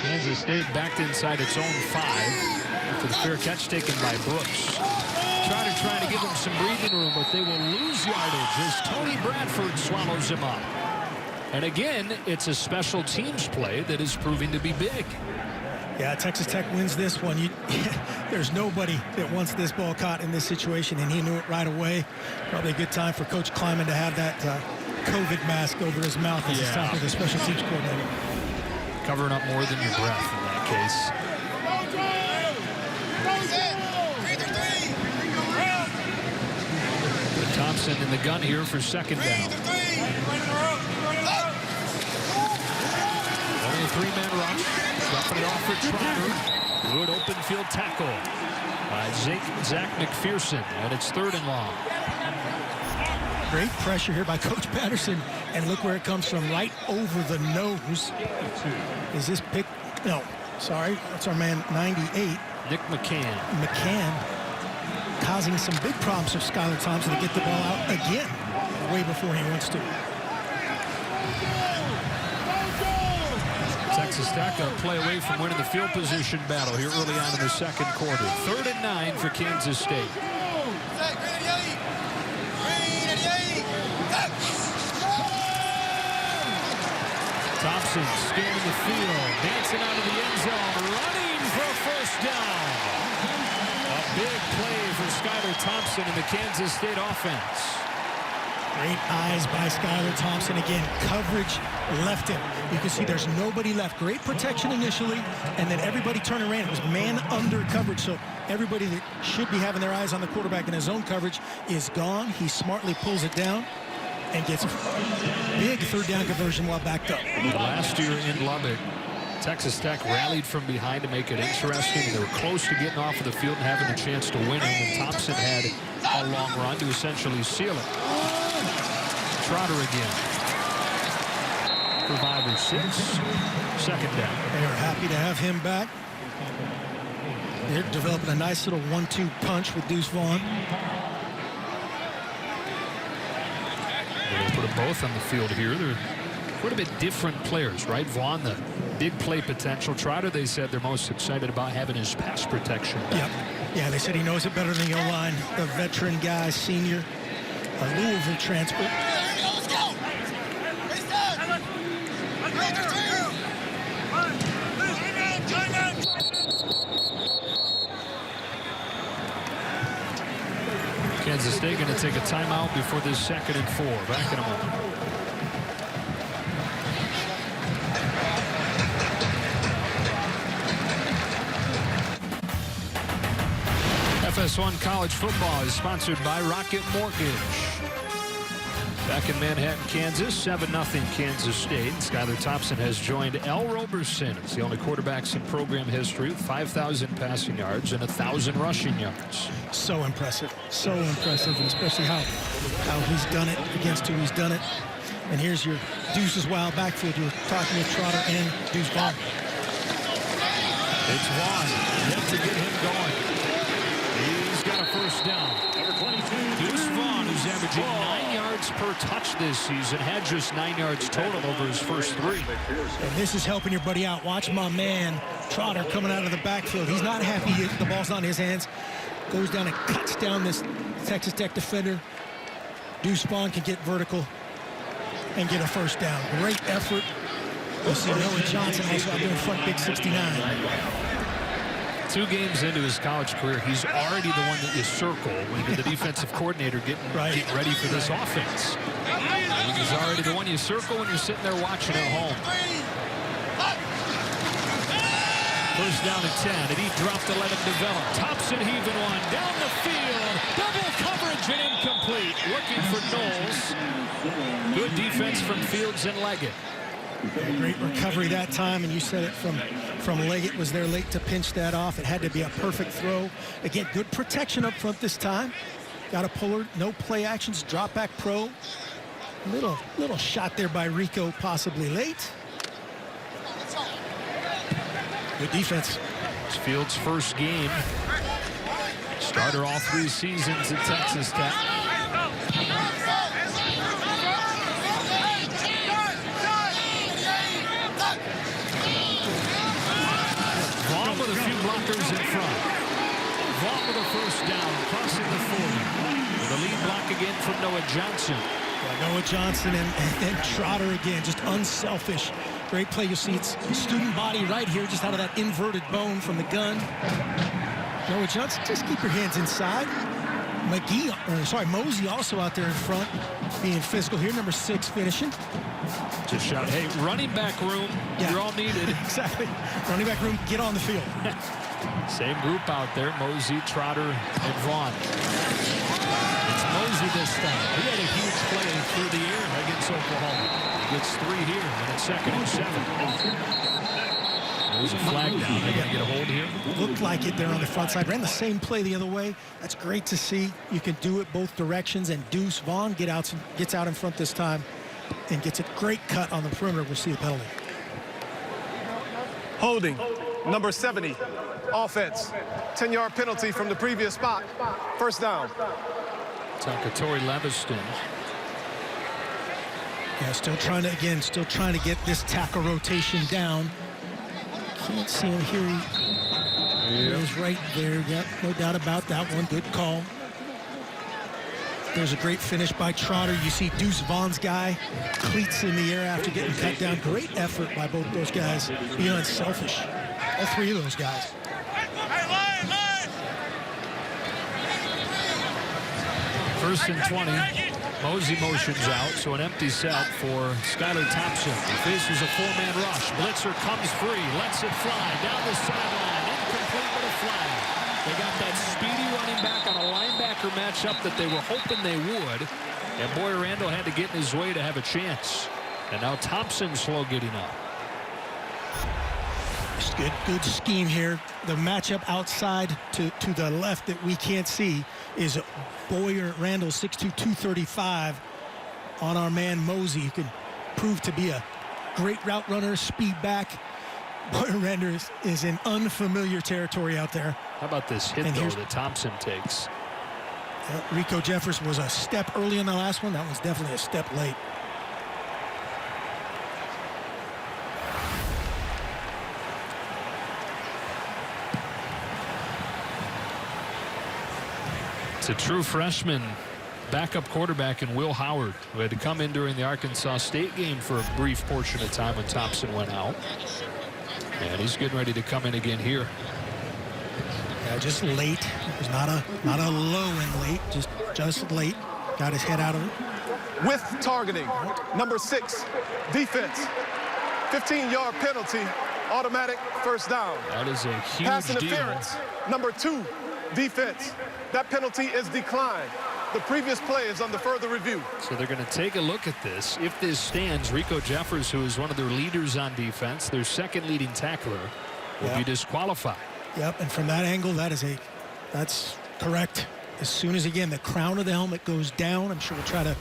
Kansas State backed inside its own 5 after the fair catch taken by Brooks. Trotter trying to give him some breathing room, but they will lose yardage as Tony Bradford swallows him up. And again, it's a special teams play that is proving to be big. Yeah, Texas Tech wins this one. There's nobody that wants this ball caught in this situation, and he knew it right away. Probably a good time for Coach Kleiman to have that COVID mask over his mouth as he's talking to the special teams coordinator. Covering up more than your breath in that case. But Thompson in the gun here for 2nd down. Only a 3-man rush. Dropping it off for Trotter. Good open field tackle by Zach McPherson, and it's 3rd and long. Great pressure here by Coach Patterson, and look where it comes from, right over the nose. Is this pick? No, sorry, that's our man 98. Nick McCann. McCann causing some big problems for Skylar Thompson to get the ball out again, way before he wants to. Texas Tech a play away from winning the field position battle here early on in the 2nd quarter. 3rd and 9 for Kansas State. Thompson scanning the field, dancing out of the end zone, running for a 1st down. A big play for Skylar Thompson in the Kansas State offense. Great eyes by Skylar Thompson. Again, coverage left him. You can see there's nobody left. Great protection initially, and then everybody turned around. It was man under coverage, so everybody that should be having their eyes on the quarterback in his own coverage is gone. He smartly pulls it down and gets a big 3rd down conversion while backed up. Last year in Lubbock, Texas Tech rallied from behind to make it interesting. They were close to getting off of the field and having a chance to win it, and Thompson had a long run to essentially seal it. Trotter again. For 5 or 6. 2nd down. They are happy to have him back. They're developing a nice little 1-2 punch with Deuce Vaughn. They put them both on the field here. They're quite a bit different players, right? Vaughn, the big play potential. Trotter, they said they're most excited about having his pass protection back. Yep. Yeah, they said he knows it better than the O-line. A veteran guy, senior, a Louisville transfer. Kansas State going to take a timeout before this 2nd and 4. Back in a moment. FS1 College Football is sponsored by Rocket Mortgage. Back in Manhattan, Kansas, 7-0 Kansas State. Skylar Thompson has joined Al Roberson. It's the only quarterbacks in program history with 5,000 passing yards and 1,000 rushing yards. So impressive, and especially how he's done it against who he's done it. And here's your Deuce's wild backfield. You're talking with Trotter and Deuce Vaughn. It's Vaughn, yet to get him going. He's got a 1st down. Number 22. Deuce Vaughn, who's averaging 9 yards per touch this season, had just 9 yards total over his first 3. And this is helping your buddy out. Watch my man, Trotter, coming out of the backfield. He's not happy the ball's not in his hands. Goes down and cuts down this Texas Tech defender. Deuce Vaughn can get vertical and get a first down. Great effort. You see Noah Johnson also out there in front, big 69. 2 games into his college career, he's already the one that you circle when you're the defensive coordinator getting ready for this offense. He's already the one you circle when you're sitting there watching at home. First down at 10, and he dropped to let him develop. Thompson heaving one down the field. Double coverage and incomplete. Looking for Knowles. Good defense from Fields and Leggett. A great recovery that time, and you said it from Leggett was there late to pinch that off. It had to be a perfect throw. Again, good protection up front this time. Got a puller, no play actions, drop back pro. Little shot there by Rico, possibly late. Good defense. It's Fields' first game. Starter all 3 seasons at Texas Tech. Vaughn with a few blockers in front. Vaughn with a first down, crossing the 40. The lead block again from Noah Johnson. Noah Johnson and Trotter again, just unselfish. Great play. You'll see it's student body right here, just out of that inverted bone from the gun. Noah Johnson, just keep your hands inside. Mosey also out there in front, being physical here. Number 6 finishing. Just shout, hey, running back room, you're all needed. Exactly. Running back room, get on the field. Same group out there, Mosey, Trotter, and Vaughn. It's Mosey this time. He had a huge play through the air against Oklahoma. He gets 3 here, and it's 2nd and 7. There's a flag down. They got to get a hold here. Looked like it there on the front side. Ran the same play the other way. That's great to see. You can do it both directions, and Deuce Vaughn gets out in front this time and gets a great cut on the perimeter. We'll see the penalty. Holding, number 70, offense. 10-yard penalty from the previous spot. First down. Takatory Leviston. Yeah, still trying to get this tackle rotation down. Can't see him here. He is right there. Yep, no doubt about that one. Good call. There's a great finish by Trotter. You see Deuce Vaughn's guy, cleats in the air after getting cut down. Great effort by both those guys, being unselfish. All 3 of those guys. First and 20. Mosey motions out, so an empty set for Skylar Thompson. He faces a 4-man rush. Blitzer comes free, lets it fly down the sideline. Incomplete with a flag. They got that speedy running back on a linebacker matchup that they were hoping they would. And Boyer Randall had to get in his way to have a chance. And now Thompson slow getting up. Just good scheme here. The matchup outside to the left that we can't see is Boyer Randall, 6'2", 235 on our man Mosey, who can prove to be a great route runner, speed back. Boyer Randall is in unfamiliar territory out there. How about this hit, though, that Thompson takes? Rico Jeffers was a step early on the last one. That was definitely a step late. It's a true freshman backup quarterback in Will Howard, who had to come in during the Arkansas State game for a brief portion of time when Thompson went out. And he's getting ready to come in again here. Yeah, just late. It was not a low and late, just late. Got his head out of it. With targeting, number 6, defense. 15-yard penalty, automatic first down. That is a huge Pass deal. interference, number 2, defense. That penalty is declined. The previous play is under further review. So they're going to take a look at this. If this stands, Rico Jeffers, who is one of their leaders on defense, their second leading tackler, will be disqualified. Yep, and from that angle, that's correct. As soon as, again, the crown of the helmet goes down, I'm sure we'll try to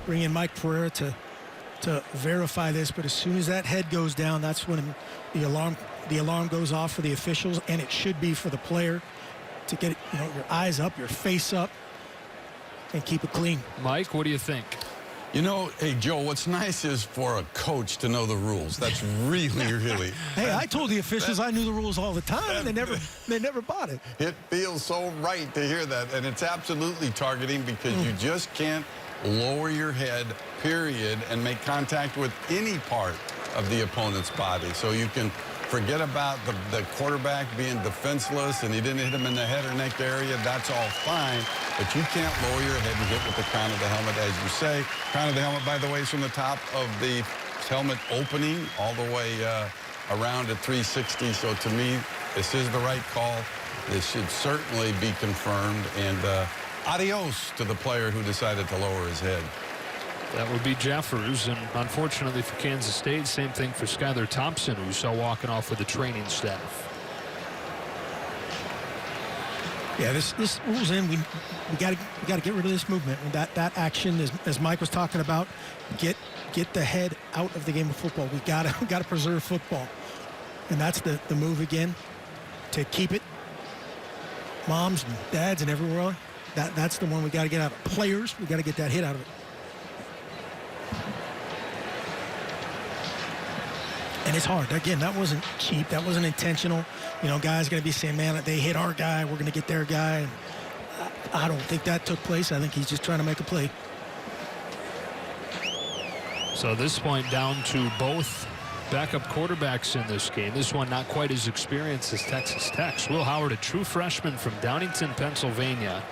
bring in Mike Pereira to verify this, but as soon as that head goes down, that's when the alarm goes off for the officials, and it should be for the player to get your eyes up, your face up, and keep it clean. Mike, what do you think? Hey, Joe, what's nice is for a coach to know the rules. That's really. Hey, I told the officials I knew the rules all the time, and they never bought it. It feels so right to hear that, and it's absolutely targeting because you just can't lower your head, period, and make contact with any part of the opponent's body. So you can forget about the quarterback being defenseless and he didn't hit him in the head or neck area. That's all fine, but you can't lower your head and hit with the crown of the helmet, as you say. Crown of the helmet, by the way, is from the top of the helmet opening all the way around at 360. So to me, this is the right call. This should certainly be confirmed. And adios to the player who decided to lower his head. That would be Jeffers, and unfortunately for Kansas State, same thing for Skylar Thompson, who saw walking off with the training staff. Yeah, this rules in. We got to get rid of this movement. That action, as Mike was talking about, get the head out of the game of football. We got to preserve football, and that's the move again to keep it. Moms and dads and everywhere. That's the one we got to get out of. Players, we got to get that hit out of it. And it's hard. Again, that wasn't cheap. That wasn't intentional. You know, guys going to be saying, man, they hit our guy. We're going to get their guy. And I don't think that took place. I think he's just trying to make a play. So at this point, down to both backup quarterbacks in this game. This one not quite as experienced as Texas Tech's. Will Howard, a true freshman from Downingtown, Pennsylvania,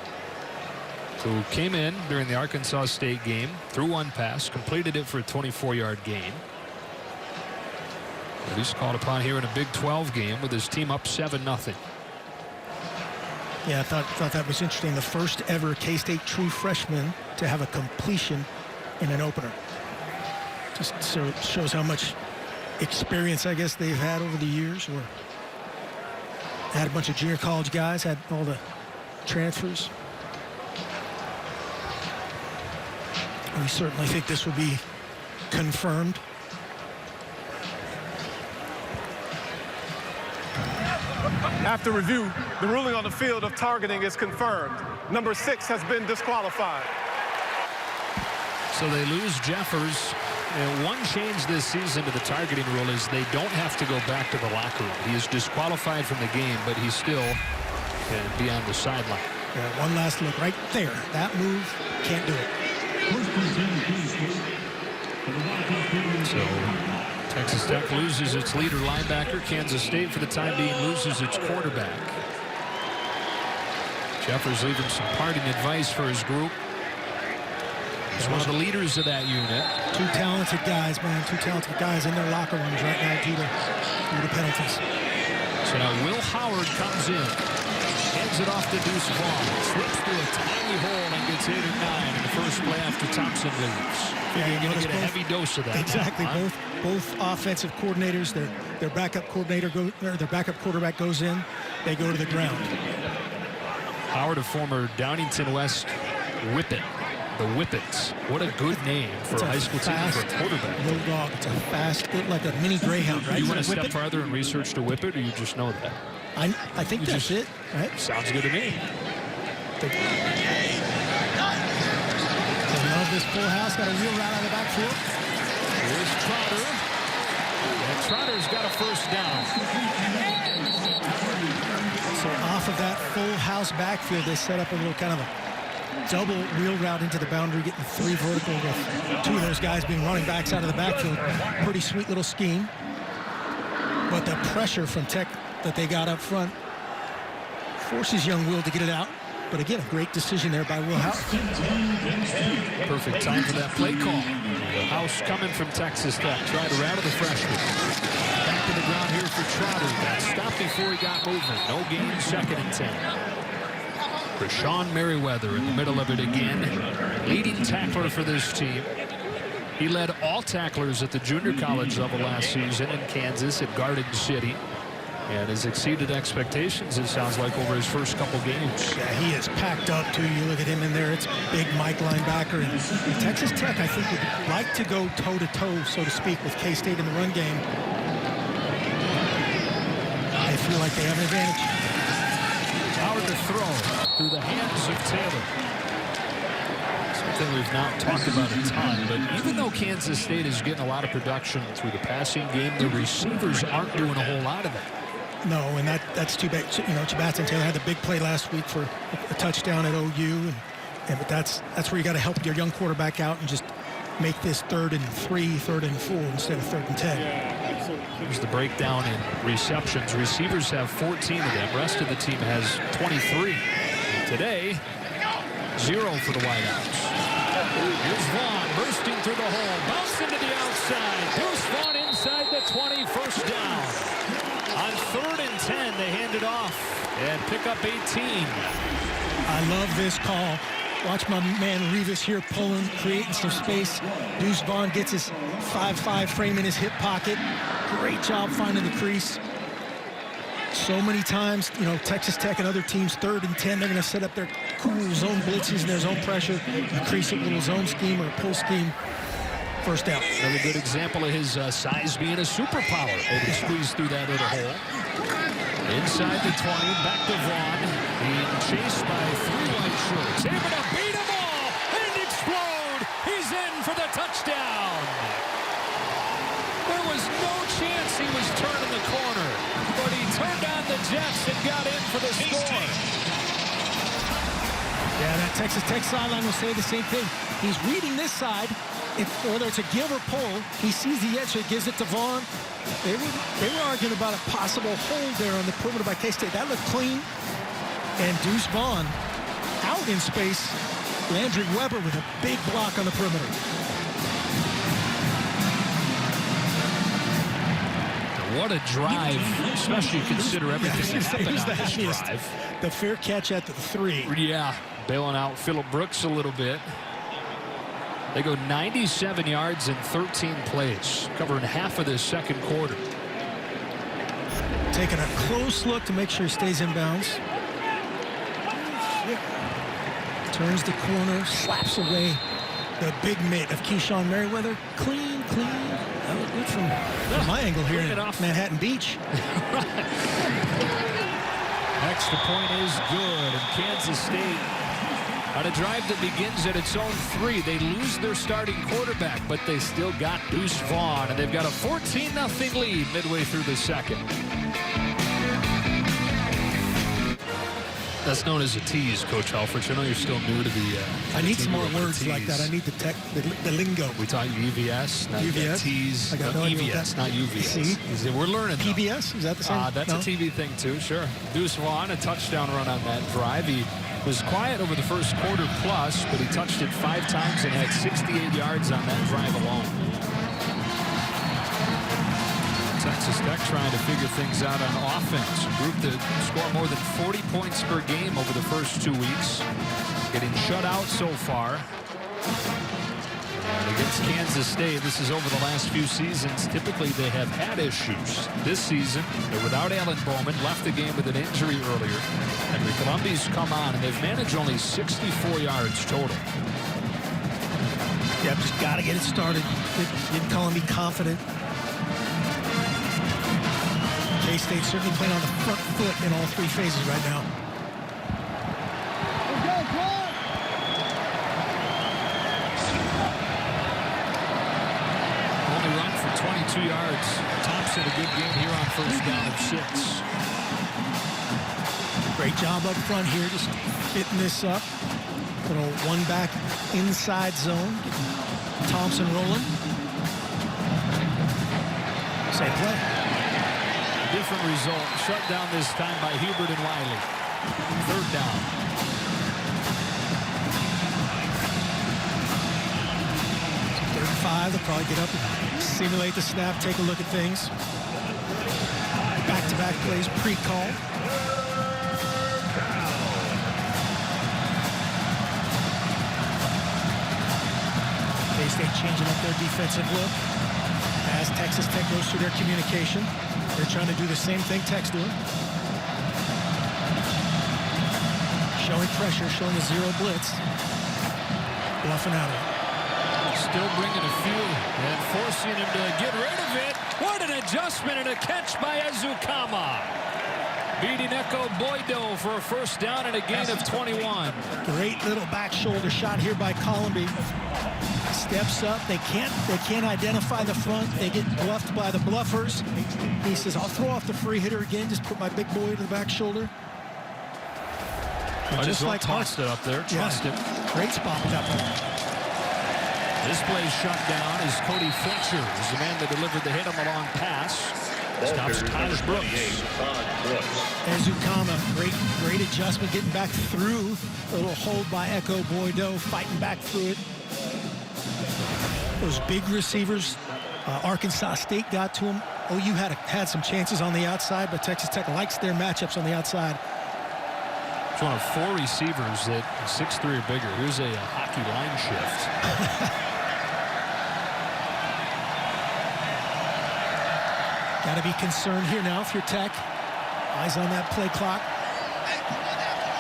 who came in during the Arkansas State game, threw one pass, completed it for a 24-yard gain. But he's called upon here in a Big 12 game with his team up 7-0. Yeah, I thought that was interesting. The first ever K-State true freshman to have a completion in an opener. Just so shows how much experience, I guess, they've had over the years. Or had a bunch of junior college guys, had all the transfers. We certainly think this will be confirmed. After review, the ruling on the field of targeting is confirmed. Number 6 has been disqualified. So they lose Jeffers. And one change this season to the targeting rule is they don't have to go back to the locker room. He is disqualified from the game, but he still can be on the sideline. Yeah, one last look right there. That move, can't do it. So Texas Tech loses its leader linebacker. Kansas State, for the time being, loses its quarterback. Jeffers leaving some parting advice for his group. He's one of the leaders of that unit. Two talented guys, man. Two talented guys in their locker rooms right now due to penalties. So now Will Howard comes in, hands it off to Deuce Vaughn, slips through a tiny hole and gets 8 or 9 in the first play after Thompson leaves. Yeah, you're going to get a heavy dose of that. Exactly. Now, huh? Both offensive coordinators, their backup their backup quarterback goes in, they go to the ground. Howard, a former Downingtown West Whippet. The Whippets. What a good name for a high school team for a quarterback. Little dog. It's a fast, like a mini greyhound, right? You want to step farther and research the Whippet, or you just know that? I think that's it, right? Sounds good to me. I love this full house. Got a wheel right out of the backfield. Here's Trotter. And Trotter's got a first down. So off of that full house backfield, they set up a little kind of a double wheel route into the boundary, getting 3 vertical with 2 of those guys being running backs out of the backfield. Pretty sweet little scheme. But the pressure from Tech that they got up front forces young Will to get it out. But again, a great decision there by Will House. Perfect time for that play call. The house coming from Texas Tech. Try to rattle the freshman. Back to the ground here for Trotter. That stopped before he got moving. No gain, 2nd and 10. Rashawn Merriweather in the middle of it again. Leading tackler for this team. He led all tacklers at the junior college level last season in Kansas at Garden City. And has exceeded expectations, it sounds like, over his first couple games. Yeah, he is packed up, too. You look at him in there. It's big Mike linebacker. And Texas Tech, I think, would like to go toe-to-toe, so to speak, with K-State in the run game. I feel like they have an advantage. Howard to throw through the hands of Taylor. Something we've not talked about a ton, but even though Kansas State is getting a lot of production through the passing game, the receivers aren't doing a whole lot of that. No, and that's too bad. You know, Chabats and Taylor had the big play last week for a touchdown at OU, but that's where you got to help your young quarterback out and just make this 3rd and 3, 3rd and 4 instead of 3rd and 10. Here's the breakdown in receptions. Receivers have 14 of them. Rest of the team has 23. Today, 0 for the wideouts. Here's Vaughn bursting through the hole. Bounce into the outside. Deuce Vaughn inside the 20. First down. On 3rd and 10, they hand it off and pick up 18. I love this call. Watch my man Revis here pulling, creating some space. Deuce Vaughn gets his 5'5" frame in his hip pocket. Great job finding the crease. So many times, you know, Texas Tech and other teams, 3rd and 10, they're going to set up their cool zone blitzes and their zone pressure. You crease it, little zone scheme or a pull scheme. First down. Another good example of his size being a superpower. Able to squeeze through that little hole. Inside the 20, back to Vaughn. Being chased by 3 white shirts. Able to beat them all and explode. He's in for the touchdown. There was no chance he was turning the corner, but he turned on the jets and got in for the score. Yeah, that Texas Tech sideline will say the same thing. He's reading this side. Whether it's a give or pull, he sees the edge, so he gives it to Vaughn. They were arguing about a possible hold there on the perimeter by K-State. That looked clean. And Deuce Vaughn out in space. Landry Weber with a big block on the perimeter. What a drive, especially consider everything that happened on this drive. The fair catch at the 3. Yeah, bailing out Phillip Brooks a little bit. They go 97 yards in 13 plays, covering half of this second quarter. Taking a close look to make sure he stays in bounds. Turns the corner, slaps away the big mitt of Keyshawn Merriweather. Clean. That was good from my angle here in Manhattan Beach. Extra point is good, and Kansas State on a drive that begins at its own 3. They lose their starting quarterback, but they still got Deuce Vaughn, and they've got a 14-0 lead midway through the second. That's known as a tease, Coach Helfrich. I know you're still new to the I need some more words like that. I need the lingo. We taught you UVS, not UVS? tease. I got no idea EVS, not UVS. See? We're learning. PBS? Is that the same? That's a TV thing, too, sure. Deuce Vaughn, a touchdown run on that drive. He was quiet over the first quarter plus, but he touched it 5 times and had 68 yards on that drive alone. Texas Tech trying to figure things out on offense. A group that scored more than 40 points per game over the first 2 weeks. Getting shut out so far. And against Kansas State, this is over the last few seasons. Typically, they have had issues. This season, they're without Alan Bowman. Left the game with an injury earlier. And the Columbians come on, and they've managed only 64 yards total. Yeah, just got to get it started. Get Columbia confident. K-State certainly playing on the front foot in all 3 phases right now. Only run for 22 yards. Thompson, a good game here on first down of 6. Great job up front here, just fitting this up. Little one back inside zone. Thompson rolling. Same play. Different result. Shut down this time by Hubert and Wiley. 3rd down. Third and 5. They'll probably get up and simulate the snap, take a look at things. Back-to-back plays pre-called. K-State changing up their defensive look as Texas Tech goes through their communication. They're trying to do the same thing Tech's doing. Showing pressure, showing a 0 blitz. Bluffing out of it. Still bringing a few and forcing him to get rid of it. What an adjustment and a catch by Azukama. Beating Echo Boydo for a first down and a gain of 21. Great little back shoulder shot here by Columbia. Steps up. They can't identify the front. They get bluffed by the bluffers. He says, I'll throw off the free hitter again. Just put my big boy to the back shoulder. I just like tossed it up there. Trust it. Great spot with that ball. This play shut down as Cody Fletcher is the man that delivered the hit on the long pass. Stops Taj Brooks. Ezukama, great adjustment, getting back through. A little hold by Echo Boydo, fighting back through it. Those big receivers, Arkansas State got to him. OU had some chances on the outside, but Texas Tech likes their matchups on the outside. It's one of 4 receivers that 6'3" or bigger. Here's a hockey line shift. Got to be concerned here now if you're Tech. Eyes on that play clock.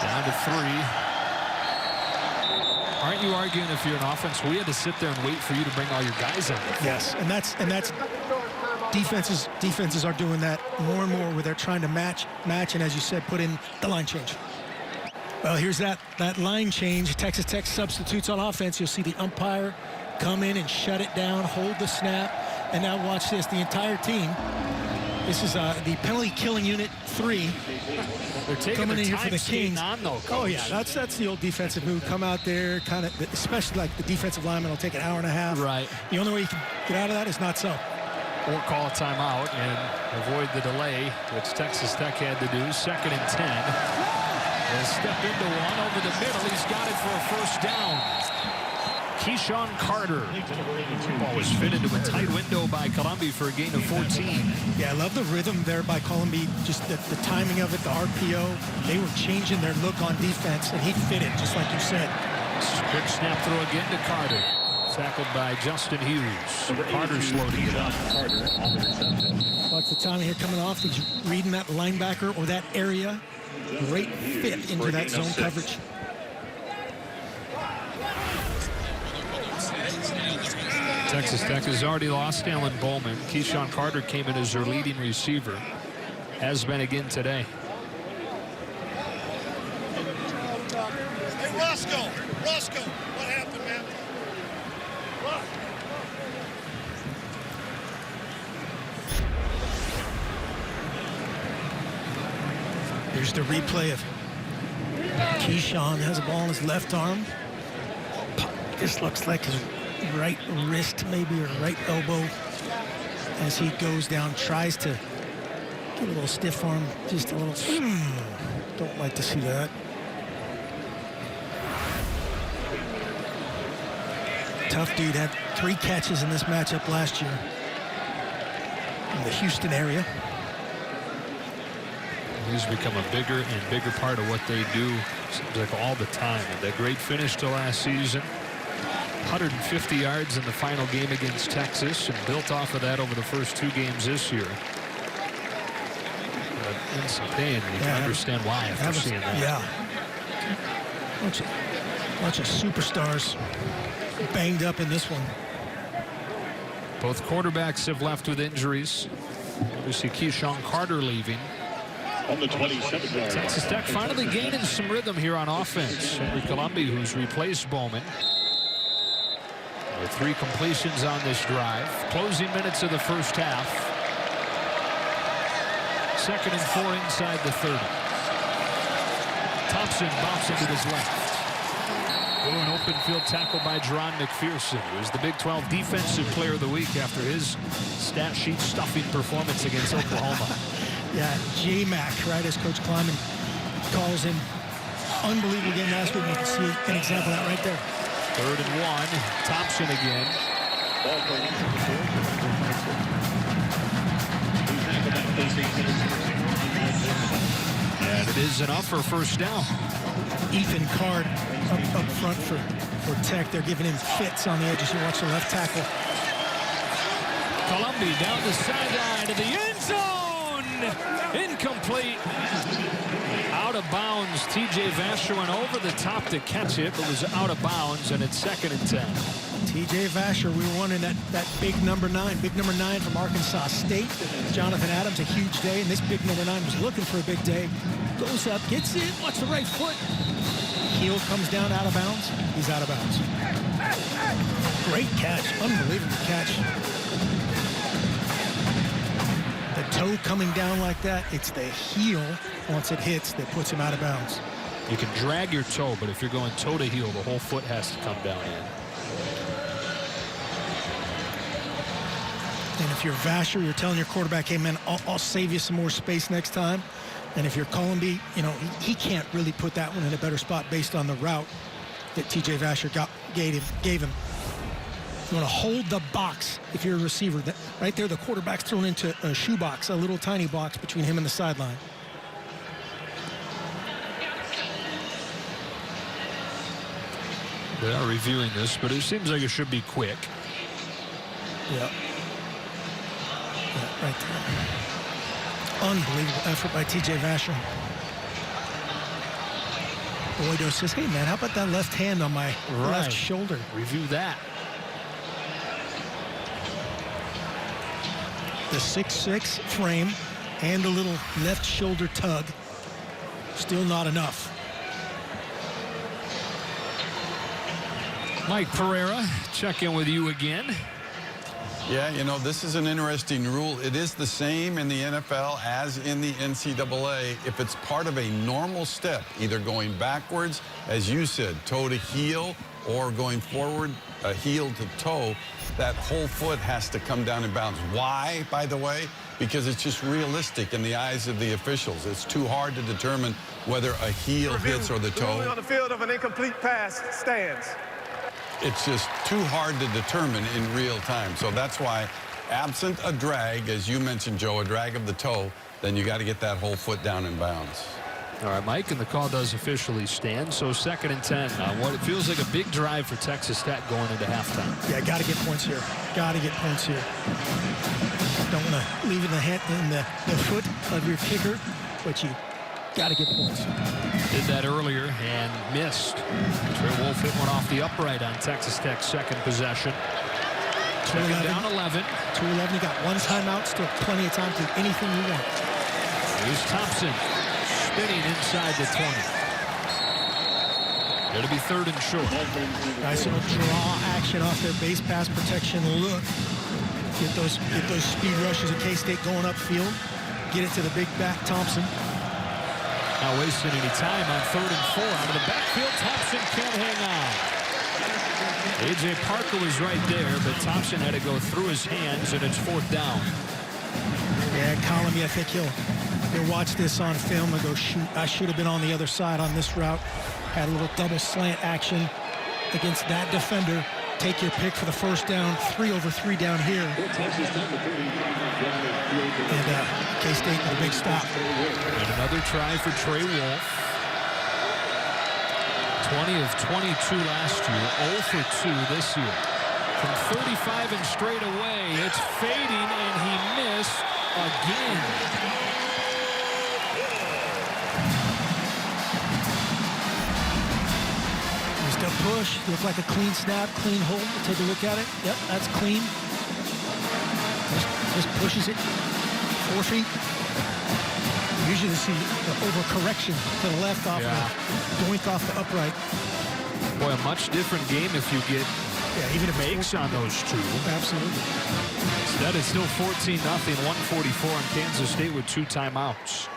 Down to 3. Aren't you arguing if you're an offense, we had to sit there and wait for you to bring all your guys on? Yes, and that's defenses are doing that more and more where they're trying to match, and as you said, put in the line change. Well, here's that line change. Texas Tech substitutes on offense. You'll see the umpire come in and shut it down, hold the snap, and now watch this. The entire team. This is the penalty killing unit 3. They're taking coming their in here time for the Kings. On, though, oh yeah, that's the old defensive move. Come out there, kind of, especially like the defensive lineman will take an hour and a half. Right. The only way you can get out of that is not so. Or call a timeout and avoid the delay, which Texas Tech had to do. 2nd and 10. They'll step into one over the middle. He's got it for a first down. Keyshawn Carter. Ball was fit into a tight window by Columbia for a gain of 14. Yeah, I love the rhythm there by Columbia. Just the timing of it, the RPO. They were changing their look on defense, and he fit it, just like you said. Quick snap throw again to Carter. Tackled by Justin Hughes. Carter's loading it up. Watch the timing here coming off. He's reading that linebacker or that area. Great fit into that zone coverage. Texas Tech has already lost Alan Bowman. Keyshawn Carter came in as their leading receiver. Has been again today. Hey, Roscoe, what happened, man? Here's the replay of Keyshawn has a ball in his left arm. This looks like his right wrist, maybe, or right elbow, as he goes down, tries to get a little stiff arm, just a little. Don't like to see that. Tough dude, had 3 catches in this matchup last year in the Houston area. He's become a bigger and bigger part of what they do, seems like all the time. And that great finish to last season. 150 yards in the final game against Texas, and built off of that over the first 2 games this year. But in some pain, you can understand why after seeing that. Yeah. Bunch of superstars banged up in this one. Both quarterbacks have left with injuries. We see Keyshawn Carter leaving. On the 27-yard Texas Tech finally gaining some rhythm here on offense. Henry Columbia, who's replaced Bowman. With 3 completions on this drive. Closing minutes of the first half. 2nd and 4 inside the 30. Thompson bouncing to his left. An open field tackle by Jerron McPherson, who is the Big 12 Defensive Player of the Week after his stat sheet stuffing performance against Oklahoma. Yeah, J-Mac, right, as Coach Kleiman calls him. Unbelievable game last week. You can see an example of that right there. 3rd and 1. Thompson again. And it is enough for first down. Ethan Card up front for Tech. They're giving him fits on the edges. You watch the left tackle. Columbia down the sideline to the end zone. Incomplete. Out of bounds. TJ Vasher went over the top to catch it, but was out of bounds, and it's 2nd and 10. TJ Vasher, we were wondering that big number 9 from Arkansas State. Jonathan Adams, a huge day, and this big number 9 was looking for a big day. Goes up, gets in, watch the right foot. Heel comes down out of bounds. He's out of bounds. Great catch, unbelievable catch. The toe coming down like that, it's the heel, once it hits, that puts him out of bounds. You can drag your toe, but if you're going toe to heel, the whole foot has to come down in. And if you're Vasher, you're telling your quarterback, hey, man, I'll save you some more space next time. And if you're Columby, you know, he can't really put that one in a better spot based on the route that T.J. Vasher gave him. You want to hold the box if you're a receiver. Right there, the quarterback's thrown into a shoebox, a little tiny box between him and the sideline. They are reviewing this, but it seems like it should be quick. Yep. Yeah, right there. Unbelievable effort by T.J. Vasher. Boydo says, hey, man, how about that left hand on my left shoulder? Review that. The 6'6" frame and a little left shoulder tug. Still not enough. Mike Pereira, check in with you again. Yeah, you know, this is an interesting rule. It is the same in the NFL as in the NCAA. If it's part of a normal step, either going backwards, as you said, toe to heel, or going forward, heel to toe, that whole foot has to come down in bounds. Why, by the way? Because it's just realistic in the eyes of the officials. It's too hard to determine whether a heel hits or the toe. Ruling on the field of an incomplete pass stands. It's just too hard to determine in real time. So that's why, absent a drag, as you mentioned, Joe, a drag of the toe, then you got to get that whole foot down in bounds. All right, Mike, and the call does officially stand. So 2nd and 10 on what it feels like a big drive for Texas Tech going into halftime. Yeah, got to get points here. Got to get points here. Don't want to leave it in the foot of your kicker, but you got to get points. Did that earlier and missed. Trey Wolf hit one off the upright on Texas Tech's second possession. Second down 11. 2-11. You got one timeout. Still plenty of time to do anything you want. Here's Thompson spinning inside the 20. It'll be 3rd and short. Nice little draw action off their base pass protection look. Get those speed rushes of K-State going upfield. Get it to the big back Thompson. Not wasting any time on 3rd and 4. Out of the backfield, Thompson can't hang on. A.J. Parker was right there, but Thompson had to go through his hands, and it's 4th down. Yeah, Columby, I think he'll watch this on film and go, shoot, I should have been on the other side on this route. Had a little double slant action against that defender. Take your pick for the first down. 3 over 3 down here. And K-State with a big stop. And another try for Trey Wolf. 20 of 22 last year. 0 for 2 this year. From 35 and straight away, it's fading, and he missed again. Just a push. Looked like a clean snap, clean hold. Take a look at it. Yep, that's clean. Just pushes it 4 feet. Usually see the overcorrection to the left off the doink off the upright. Boy, a much different game if you get even if makes on those two. Absolutely. Instead, it's still 14-0, 1:44 on Kansas State with 2 timeouts.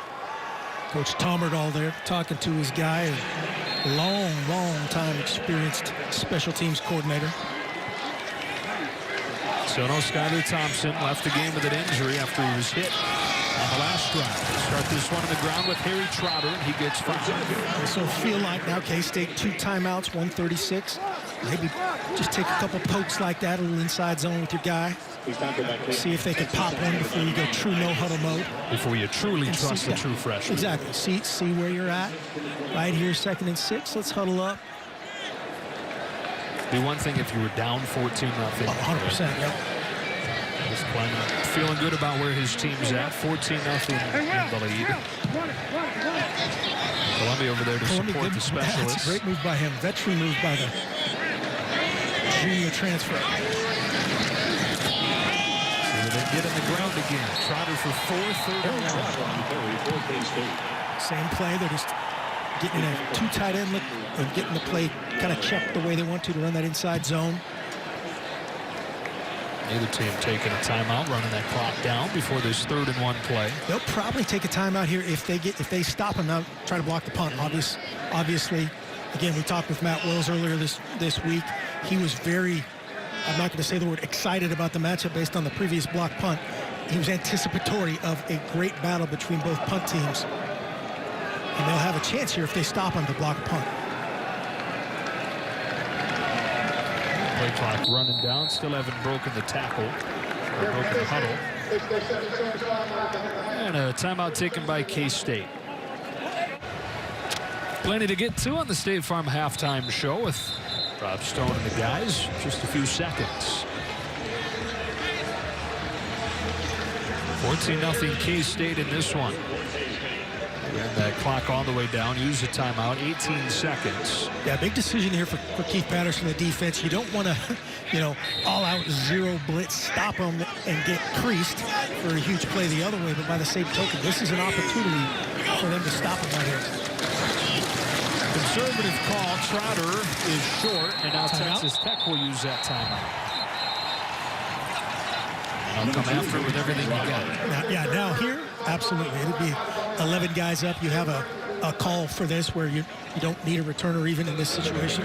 Coach Tommerdahl there talking to his guy. Long time experienced special teams coordinator. So no Skylar Thompson left the game with an injury after he was hit on the last drive. They start this one on the ground with Harry Trotter, and he gets 5. So feel like now K-State 2 timeouts, 1:36. Maybe just take a couple pokes like that, a little inside zone with your guy. See if they can pop one before you go true no-huddle mode. Before you truly trust the true freshman. Exactly. See where you're at. Right here, 2nd and 6. Let's huddle up. Be one thing if you were down 14-0. 100%, yeah. Just playing, feeling good about where his team's at. 14-0 in the lead. Columbia over there to support the specialists. That's a great move by him. Veteran move by the junior transfer. They get in the ground again. Trotter for 4, 3rd and 1. Same play. They're just getting a 2 tight end look and getting the play kind of checked the way they want to run that inside zone. Neither team taking a timeout, running that clock down before this 3rd and 1 play. They'll probably take a timeout here if they stop him now, try to block the punt. Obviously, again, we talked with Matt Wills earlier this week. He was very, I'm not going to say the word excited about the matchup based on the previous block punt. He was anticipatory of a great battle between both punt teams. And they'll have a chance here if they stop him to block a punt. Play clock running down. Still haven't broken the tackle. Or broken the huddle. And a timeout taken by K-State. Plenty to get to on the State Farm halftime show with Rob Stone and the guys. Just a few seconds. 14-0 K-State in this one. And that clock all the way down. Use a timeout. 18 seconds. Yeah, big decision here for Keith Patterson, the defense. You don't want to, all-out zero blitz, stop them and get creased for a huge play the other way. But by the same token, this is an opportunity for them to stop him right here. Conservative call. Trotter is short, and now Texas Tech will use that timeout. And I'll come after it with everything you got. Now here, absolutely. It'll be 11 guys up. You have a call for this where you don't need a returner even in this situation.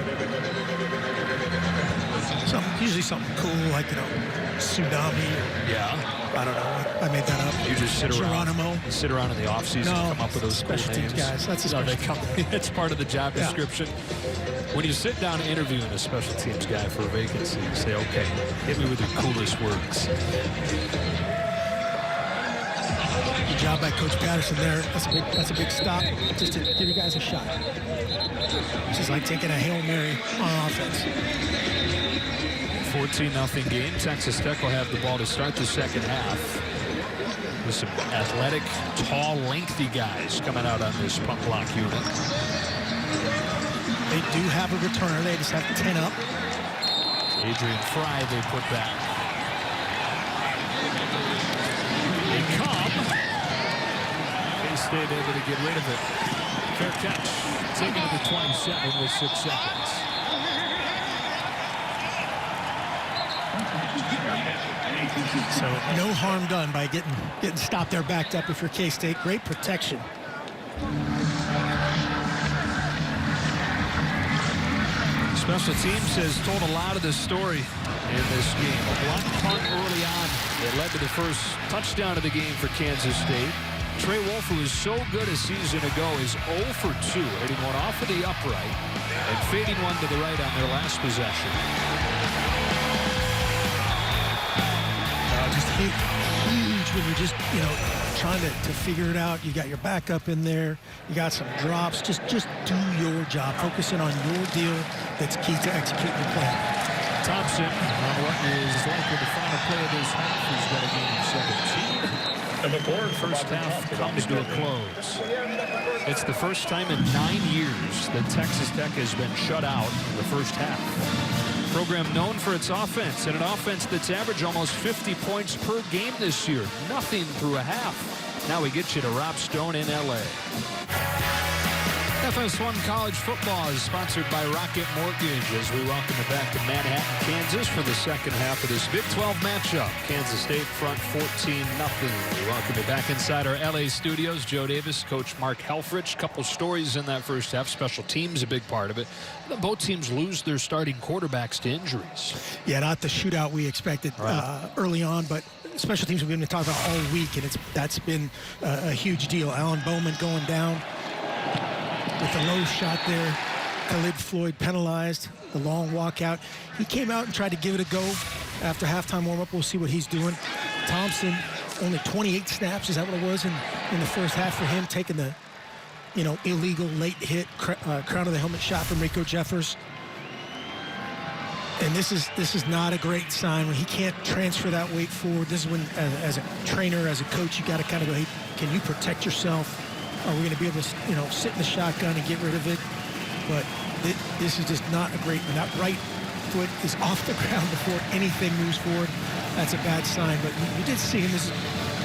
Usually something cool like, tsunami. Yeah. I don't know. I made that up. You just sit around. Geronimo. You sit around in the offseason and come up with those cool special teams names. guys. That's a special team. It's part of the job description. When you sit down interviewing a special teams guy for a vacancy, you say, okay, hit me with your coolest words. Good job by Coach Patterson there. That's a big stop just to give you guys a shot. It's just like taking a Hail Mary on offense. 14-0 game. Texas Tech will have the ball to start the second half. With some athletic, tall, lengthy guys coming out on this punt block unit. They do have a returner. They just have 10 up. Adrian Fry they put back. They come. K-State able to get rid of it. Fair catch. Taken to the 27 with 6 seconds. So no harm done by getting stopped there, backed up if you're K-State. Great protection. Special teams has told a lot of the story in this game. A block punt early on that led to the first touchdown of the game for Kansas State. Trey Wolf, who was so good a season ago, is 0 for 2, hitting one off of the upright and fading one to the right on their last possession. Just huge when you're just, trying to figure it out. You got your backup in there. You got some drops. Just do your job. Focusing on your deal. That's key to executing your plan. Thompson, on what is likely the final play of this half, he's got a game of 17. Number 4, First half comes to a close. It's the first time in 9 years that Texas Tech has been shut out in the first half. Program known for its offense, and an offense that's averaged almost 50 points per game this year. Nothing through a half. Now we get you to Rob Stone in L.A. FS1 College Football is sponsored by Rocket Mortgage as we welcome you back to Manhattan, Kansas for the second half of this Big 12 matchup. Kansas State front 14-0. We welcome you back inside our LA studios. Joe Davis, Coach Mark Helfrich. Couple stories in that first half. Special teams a big part of it. Both teams lose their starting quarterbacks to injuries. Yeah, not the shootout we expected early on, but special teams we've been talking about all week, and that's been a huge deal. Alan Bowman going down with the low shot there. Khalid Floyd penalized, the long walkout. He came out and tried to give it a go after halftime warm-up. We'll see what he's doing. Thompson, only 28 snaps. Is that what it was in the first half for him, taking the illegal late hit, crown of the helmet shot from Rico Jeffers. And this is not a great sign when he can't transfer that weight forward. This is when, as a trainer, as a coach, you got to kind of go, hey, can you protect yourself? Are we going to be able to, sit in the shotgun and get rid of it? But this is just not a great. When that right foot is off the ground before anything moves forward, that's a bad sign. But you did see him. This is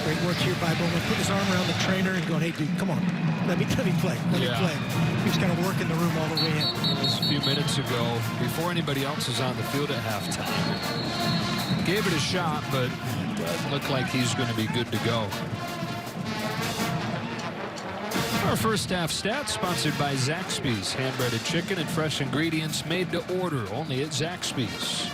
great work here by Bowman. Put his arm around the trainer and going, hey, dude, come on. Let me play. Let me play. He was kind of working the room all the way in. Just a few minutes ago, before anybody else was on the field at halftime, Gave it a shot, but it doesn't look like he's going to be good to go. Our first half stats sponsored by Zaxby's. Hand-breaded chicken and fresh ingredients made to order only at Zaxby's.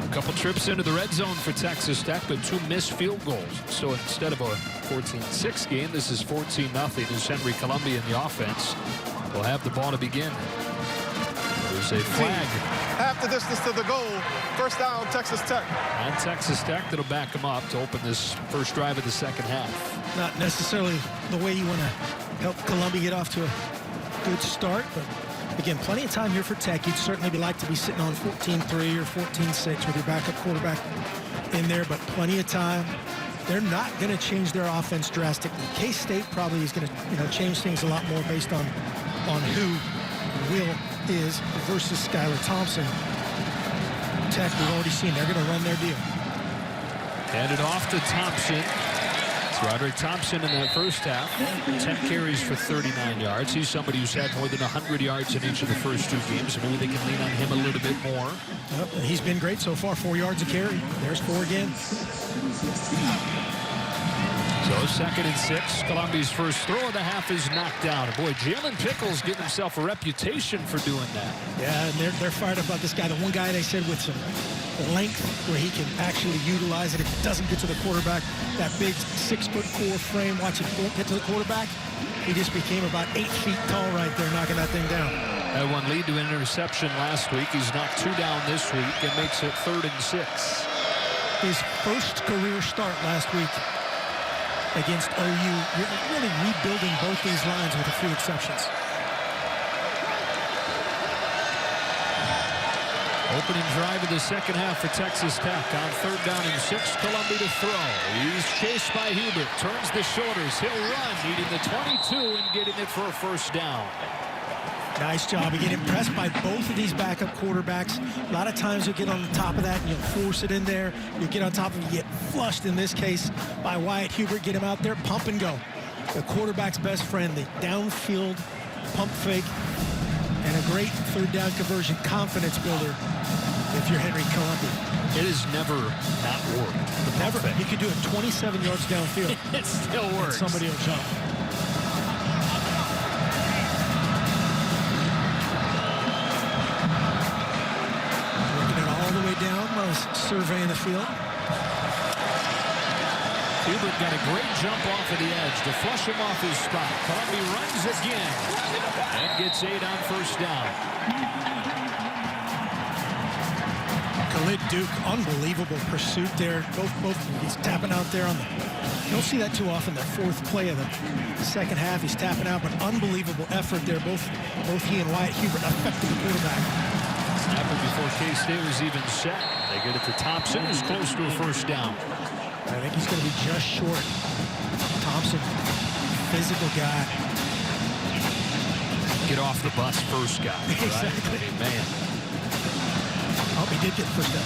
A couple trips into the red zone for Texas Tech, but 2 missed field goals. So instead of a 14-6 game, this is 14-0 as Henry Columbia in the offense will have the ball to begin. There's a flag. Half the distance to the goal. First down, Texas Tech. And Texas Tech that'll back them up to open this first drive of the second half. Not necessarily the way you want to help Columbia get off to a good start, but again, plenty of time here for Tech. You'd certainly like to be sitting on 14-3 or 14-6 with your backup quarterback in there, but plenty of time. They're not going to change their offense drastically. K-State probably is going to change things a lot more based on who Will is versus Skylar Thompson. Tech, we've already seen they're going to run their deal. Handed off to Thompson. It's Roderick Thompson in the first half. 10 carries for 39 yards. He's somebody who's had more than 100 yards in each of the first 2 games. Maybe they can lean on him a little bit more. Yep, he's been great so far. 4 yards a carry. There's 4 again. So 2nd and 6. Columbia's first throw of the half is knocked down. And boy, Jalen Pickles getting himself a reputation for doing that. Yeah, and they're fired up about this guy. The one guy they said with some length where he can actually utilize it if it doesn't get to the quarterback. That big 6'4" frame, watch it won't get to the quarterback. He just became about 8 feet tall right there, knocking that thing down. Had one lead to an interception last week. He's knocked 2 down this week and makes it 3rd and 6. His first career start last week against OU, really rebuilding both these lines with a few exceptions. Opening drive of the second half for Texas Tech on 3rd down and 6. Columbia to throw. He's chased by Hubert. Turns the shoulders. He'll run, needing the 22 and getting it for a first down. Nice job. You get impressed by both of these backup quarterbacks. A lot of times you'll get on the top of that and you'll force it in there. You get on top of it, you get flushed in this case by Wyatt Hubert. Get him out there, pump and go. The quarterback's best friend, the downfield pump fake, and a great 3rd down conversion confidence builder if you're Henry Columbia. It has never not worked. Never. You could do it 27 yards downfield. It still works. Somebody will jump. Surveying the field. Hubert got a great jump off of the edge to flush him off his spot. Columbia runs again and gets 8 on first down. Khalid Duke, unbelievable pursuit there. Both he's tapping out there on the. You don't see that too often. The 4th play of the second half, he's tapping out, but unbelievable effort there. Both he and Wyatt Hubert affected the quarterback. Happened before K-State was even set. They get it to Thompson, who's close to a first down. I think he's going to be just short. Thompson, physical guy. Get off the bus first guy. Right? Exactly. I mean, man. Oh, he did get pushed up.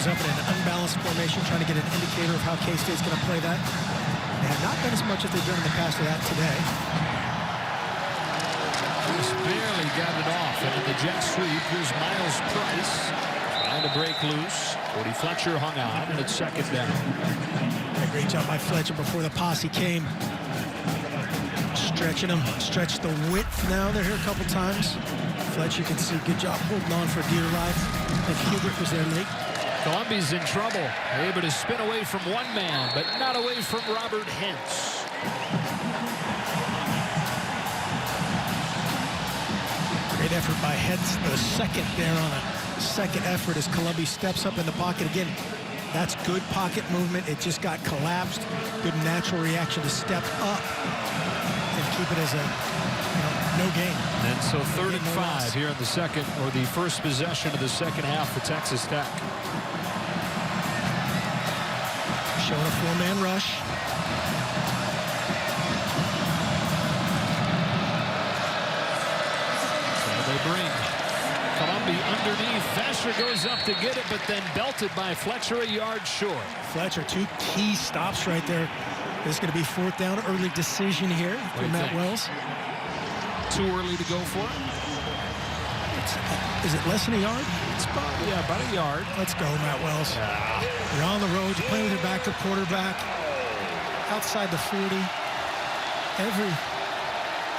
Up in an unbalanced formation, trying to get an indicator of how K-State's going to play that. They have not done as much as they've done in the past of that today. Just barely got it off, and in the jet sweep, here's Miles Price trying to break loose. Cody Fletcher hung on, and it's 2nd down. A great job by Fletcher before the posse came. Stretching him, stretch the width now. They're here a couple times. Fletcher, you can see, good job holding on for dear life. If Hubert was there late. Columbia's in trouble. Able to spin away from one man, but not away from Robert Hentz. Great effort by Hentz. The second there on a second effort as Columbia steps up in the pocket. Again, that's good pocket movement. It just got collapsed. Good natural reaction to step up and keep it as a no gain. And so 3rd and 5 here in the second, or the first possession of the second half for Texas Tech. Showing a 4-man rush. So they bring Columbia underneath. Vasher goes up to get it, but then belted by Fletcher a yard short. Fletcher, 2 key stops right there. This is going to be 4th down, early decision here for Matt Wells. Too early to go for it? Is it less than a yard? It's about a yard. Let's go, Matt Wells. You're on the road. You're playing with your backup quarterback. Outside the 40.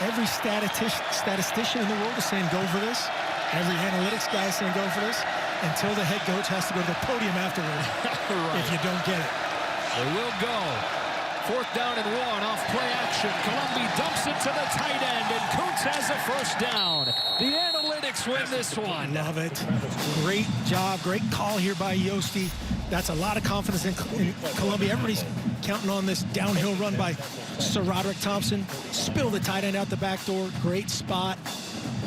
Every statistician in the world is saying go for this. Every analytics guy is saying go for this. Until the head coach has to go to the podium afterward if you don't get it. They will go. 4th down and 1 off play action. Columbia dumps it to the tight end, and Kuntz has a 1st down. The analytics win this one. Love it. Great job. Great call here by Yosti. That's a lot of confidence in Columbia. Everybody's counting on this downhill run by Sir Roderick Thompson. Spill the tight end out the back door. Great spot.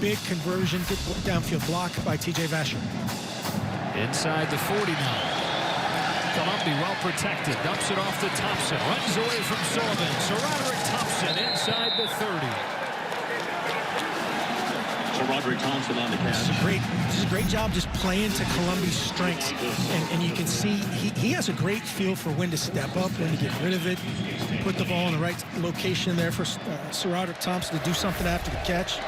Big conversion. Good downfield block by TJ Vasher. Inside the 40 now. Columbia well protected. Dumps it off to Thompson. Runs away from Sullivan. Sir Roderick Thompson inside the 30. So Roderick Thompson on the catch. This is a great job just playing to Columbia's strengths. And you can see he has a great feel for when to step up, when to get rid of it, put the ball in the right location there for Sir Roderick Thompson to do something after the catch.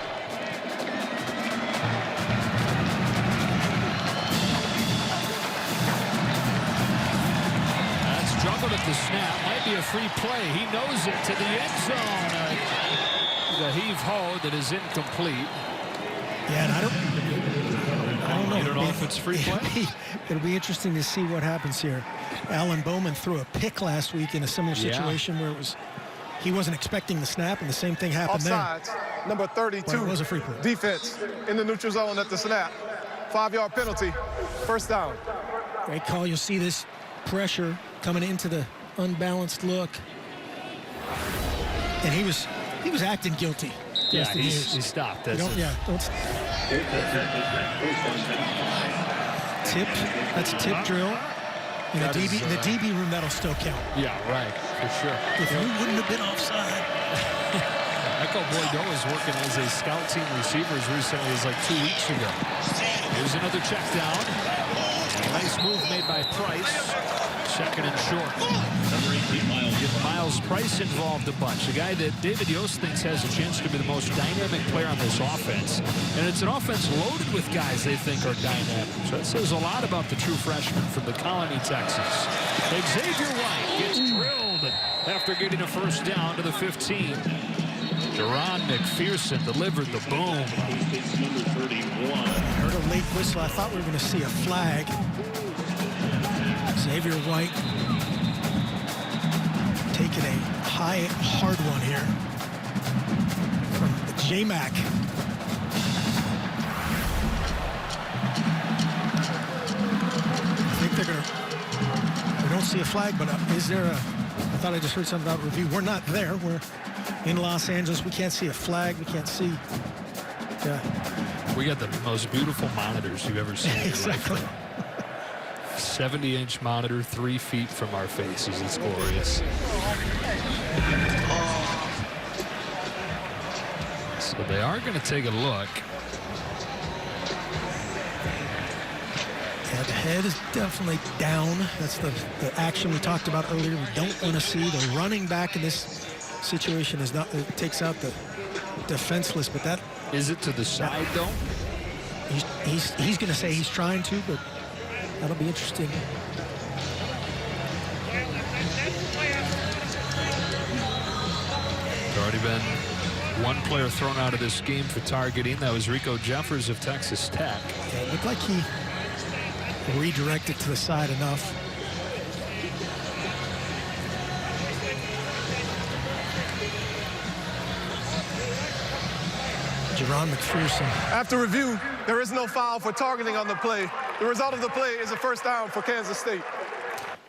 Juggled at the snap. Might be a free play. He knows it to the end zone. The heave-ho that is incomplete. Yeah, and I don't know. You don't know if it's free play? It'll be interesting to see what happens here. Alan Bowman threw a pick last week in a similar situation where he wasn't expecting the snap, and the same thing happened Offsides, there. number 32. But it was a free play. Defense in the neutral zone at the snap. 5-yard penalty. 1st down. Great call. You'll see this pressure coming into the unbalanced look. And he was acting guilty. Yeah, he stopped. Don't tip. That's a tip drill. In the DB room, that'll still count. Yeah, right, for sure. If you wouldn't have been offside. Michael Boydo was working as a scout team receivers recently. It was like 2 weeks ago. Here's another check down. Nice move made by Price. 2nd and short. Number 18, Miles. Get Miles Price involved a bunch. A guy that David Yost thinks has a chance to be the most dynamic player on this offense. And it's an offense loaded with guys they think are dynamic. So that says a lot about the true freshman from the Colony, Texas. Xavier White gets drilled after getting a 1st down to the 15. Deron McPherson delivered the boom. Number 31. Heard a late whistle. I thought we were going to see a flag. Xavier White taking a hard one here from J-Mac. I think they're going to... We don't see a flag, but is there a... I thought I just heard something about review. We're not there. We're in Los Angeles. We can't see a flag. We can't see... We got the most beautiful monitors you've ever seen. Exactly. 70-inch monitor 3 feet from our faces. It's glorious. So they are going to take a look. Yeah, the head is definitely down. That's the action we talked about earlier. We don't want to see the running back in this situation. Is not, it takes out the defenseless, but that... Is it to the side, though? He's going to say he's trying to, but that'll be interesting. There's already been one player thrown out of this game for targeting. That was Rico Jeffers of Texas Tech. Yeah, it looked like he redirected to the side enough. Deron McPherson. After review, there is no foul for targeting on the play. The result of the play is a 1st down for Kansas State.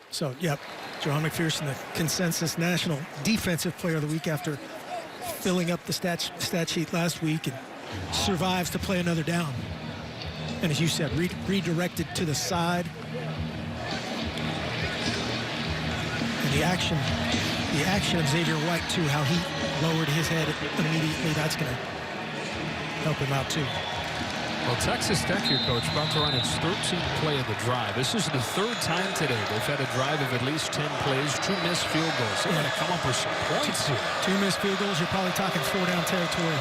So, yep, Deron McPherson, the consensus national defensive player of the week after filling up the stat sheet last week and survives to play another down. And as you said, redirected to the side. And the action of Xavier White, too, how he lowered his head immediately, that's going to help him out, too. Well, Texas Tech here, Coach, about to run its 13th play of the drive. This is the third time today they've had a drive of at least 10 plays, 2 missed field goals. They're going to come up with some points here. 2 missed field goals, you're probably talking 4-down territory.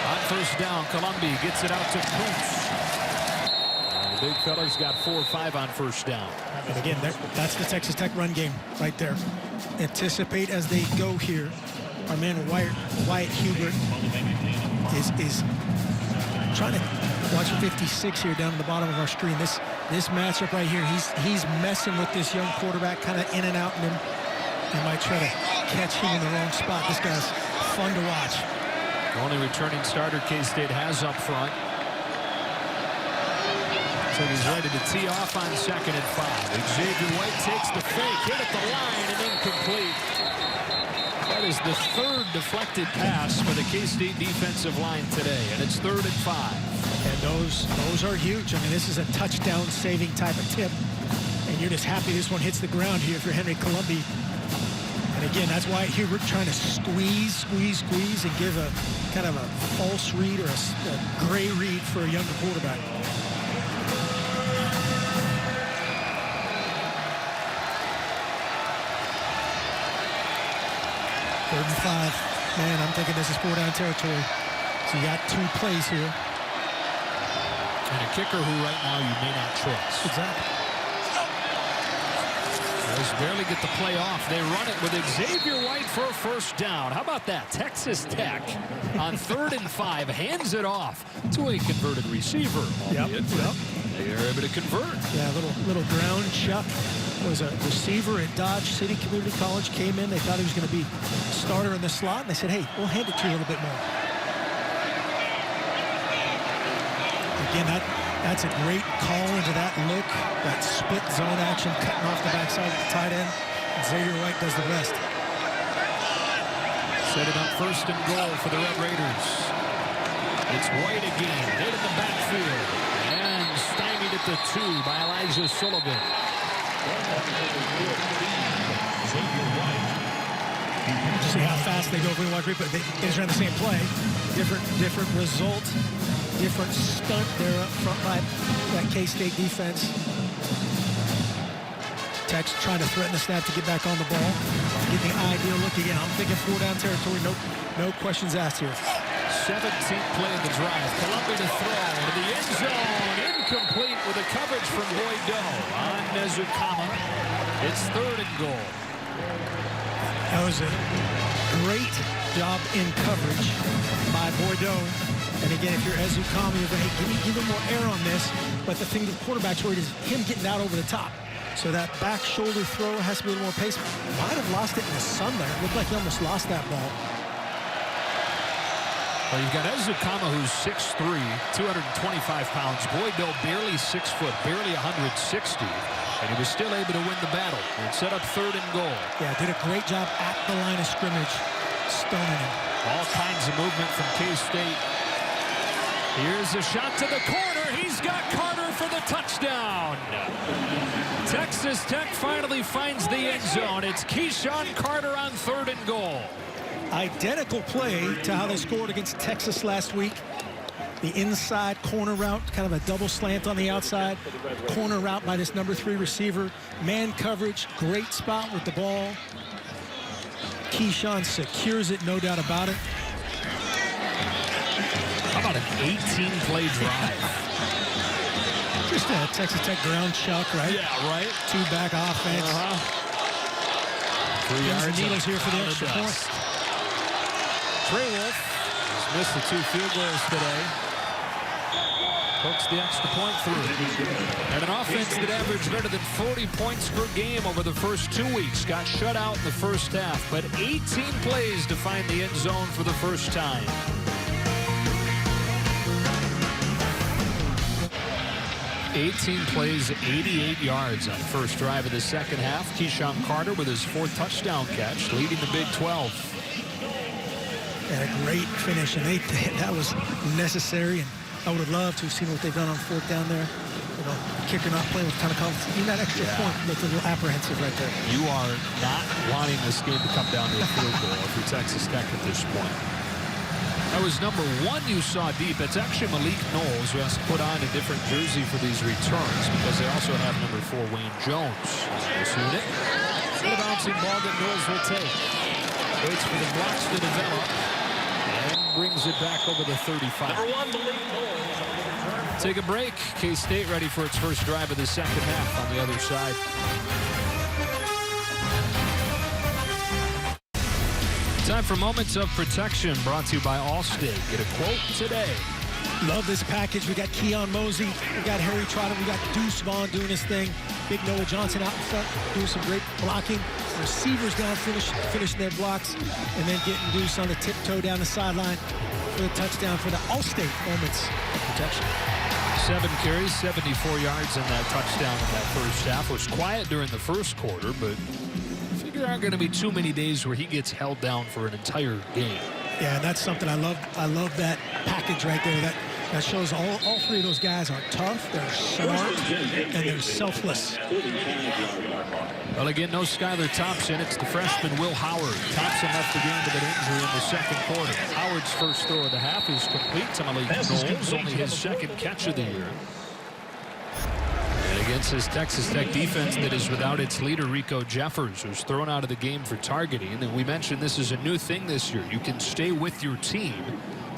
On first down, Columbia gets it out to Deuce. And the big fella's got 4 or 5 on first down. And again, that's the Texas Tech run game right there. Anticipate as they go here. Our man Wyatt Hubert is trying to watch 56 here down at the bottom of our screen. This matchup right here, he's messing with this young quarterback, kind of in and out, and he might try to catch him in the wrong spot. This guy's fun to watch. The only returning starter K-State has up front. So he's ready to tee off on 2nd and 5. Xavier White takes the fake, hit at the line, and incomplete. That is the 3rd deflected pass for the K-State defensive line today, and it's 3rd and 5. And those are huge. I mean, this is a touchdown-saving type of tip, and you're just happy this one hits the ground here for Henry Columbia. And again, that's why Hubert trying to squeeze, and give a kind of a false read or a gray read for a younger quarterback. Third and 5. Man, I'm thinking this is 4-down territory. So you got 2 plays here. And a kicker who right now you may not trust. Exactly. Just barely get the play off. They run it with Xavier White for a first down. How about that? Texas Tech on 3rd and 5 hands it off to a converted receiver. Yep. They are able to convert. Yeah, little ground chuck. Was a receiver at Dodge City Community College, came in, they thought he was going to be starter in the slot, and they said, hey, we'll hand it to you a little bit more. Again, that's a great call into that look, that split zone action, cutting off the backside of the tight end. Xavier White does the rest. Set it up 1st and goal for the Red Raiders. It's White again, hit in the backfield, and stymied at the 2 by Elijah Sullivan. See how fast they go if we watch replay. They just ran the same play. Different result, different stunt there up front by that K-State defense. Tech's trying to threaten the snap to get back on the ball. Get the ideal look again. I'm thinking 4-down territory. No questions asked here. 17th play of the drive. Columbia to throw to the end zone. Incomplete with a coverage from Boydo on Nezukama. It's 3rd and goal. That was a great job in coverage by Boydo. And again, if you're Ezukama, you're going, hey, give me more air on this. But the thing the quarterback's worried is him getting out over the top. So that back shoulder throw has to be a little more pace. Might have lost it in the sun there. It looked like he almost lost that ball. Well, you've got Ezukama, who's 6'3", 225 pounds. Boydo barely 6 foot, barely 160. And he was still able to win the battle and set up 3rd and goal. Yeah, did a great job at the line of scrimmage, stoning him. All kinds of movement from K-State. Here's a shot to the corner. He's got Carter for the touchdown. Texas Tech finally finds the end zone. It's Keyshawn Carter on 3rd and goal. Identical play to how they scored against Texas last week. The inside corner route, kind of a double slant on the outside. Corner route by this number 3 receiver. Man coverage, great spot with the ball. Keyshawn secures it, no doubt about it. How about an 18-play drive? Just a Texas Tech ground chuck, right? Yeah, right. 2-back offense. 3 yards needles here for the extra point. Trey Wolf has missed the 2 field goals today. Hooks the extra point through. And an offense that averaged better than 40 points per game over the first 2 weeks. Got shut out in the first half, but 18 plays to find the end zone for the first time. $18 plays, 88 yards on first drive of the second half. Keyshawn Carter with his 4th touchdown catch, leading the Big 12. And a great finish, and that was necessary. And I would have loved to have seen what they've done on 4th down there. You know, kicker not playing with kind of confidence. Even that extra point looked a little apprehensive right there. You are not wanting this game to come down to a field goal if you're Texas Tech at this point. That was number 1 you saw deep. It's actually Malik Knowles, who has to put on a different jersey for these returns because they also have number 4, Wayne Jones. This unit. The bouncing ball that Knowles will take. Waits for the blocks to develop and brings it back over the 35. Number 1, Malik Knowles. Take a break. K-State ready for its first drive of the second half on the other side. Time for Moments of Protection, brought to you by Allstate. Get a quote today. Love this package. We got Keon Mosey, we got Harry Trotter, we got Deuce Vaughn doing his thing. Big Noah Johnson out in front doing some great blocking. Receivers down finishing their blocks, and then getting Deuce on the tiptoe down the sideline for the touchdown for the Allstate Moments of Protection. 7 carries, 74 yards, and that touchdown in that first half. Was quiet during the first quarter, but there aren't going to be too many days where he gets held down for an entire game. Yeah, and that's something I love. I love that package right there. That shows all 3 of those guys are tough, they're smart, and they're selfless. Well, again, no Skylar Thompson. It's the freshman Will Howard. Thompson left the game with an injury in the second quarter. Howard's first throw of the half is complete to Malik Knowles, only his second catch of the year. And against this Texas Tech defense that is without its leader, Rico Jeffers, who's thrown out of the game for targeting. And we mentioned this is a new thing this year. You can stay with your team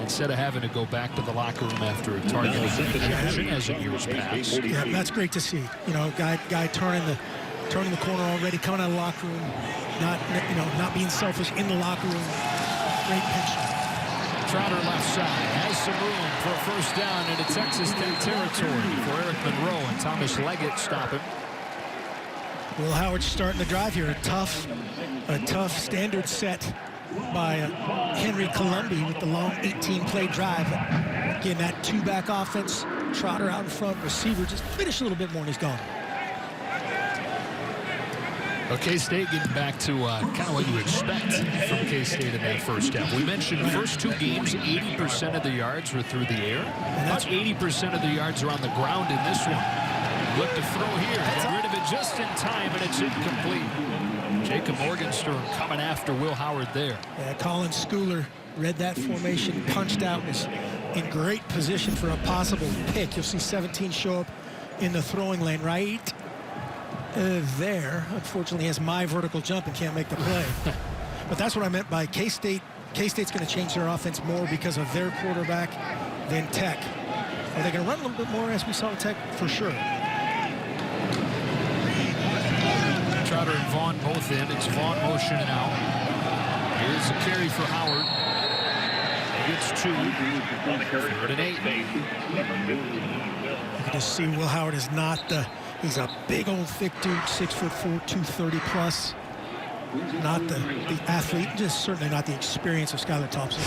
instead of having to go back to the locker room after a targeting rejection, as in years past. Yeah, that's great to see. You know, guy turning the corner already, coming out of the locker room, not being selfish in the locker room. Great pitch. Trotter left side has some room for a first down into Texas Tech territory for Eric Monroe, and Thomas Leggett stopping. Will Howard starting the drive here. A tough standard set by Henry Columbi with the long 18-play drive. Again, that 2-back offense. Trotter out in front, receiver just finish a little bit more and he's gone. Well, K-State getting back to kind of what you expect from K-State in that first half. We mentioned the first 2 games, 80% of the yards were through the air. About 80% of the yards are on the ground in this one. Look to throw here. Get rid of it just in time, and it's incomplete. Jacob Morgenstern coming after Will Howard there. Yeah, Colin Schooler read that formation, punched out, was in great position for a possible pick. You'll see 17 show up in the throwing lane right there. Unfortunately, has my vertical jump and can't make the play. But that's what I meant by K-State. K-State's going to change their offense more because of their quarterback than Tech. Are they going to run a little bit more as we saw with Tech? For sure. Trotter and Vaughn both in. It's Vaughn motioning out. Here's a carry for Howard. He gets 2. 3rd and 8. You can just see Will Howard is not the... He's a big old thick dude, 6'4", 230 plus. Not the athlete, just certainly not the experience of Skylar Thompson.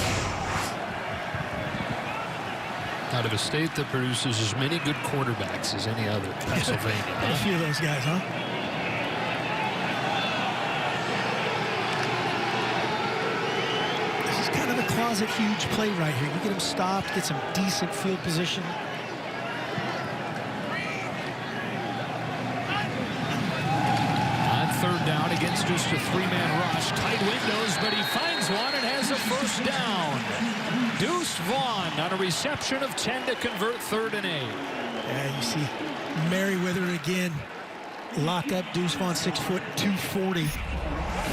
Out of a state that produces as many good quarterbacks as any other, Pennsylvania. A few of those guys, huh? This is kind of a closet huge play right here. You get him stopped, get some decent field position. Third down against just a 3-man rush. Tight windows, but he finds one and has a first down. Deuce Vaughn on a reception of 10 to convert 3rd and 8. Yeah, you see Merriweather again. Lock up Deuce Vaughn, 6', 240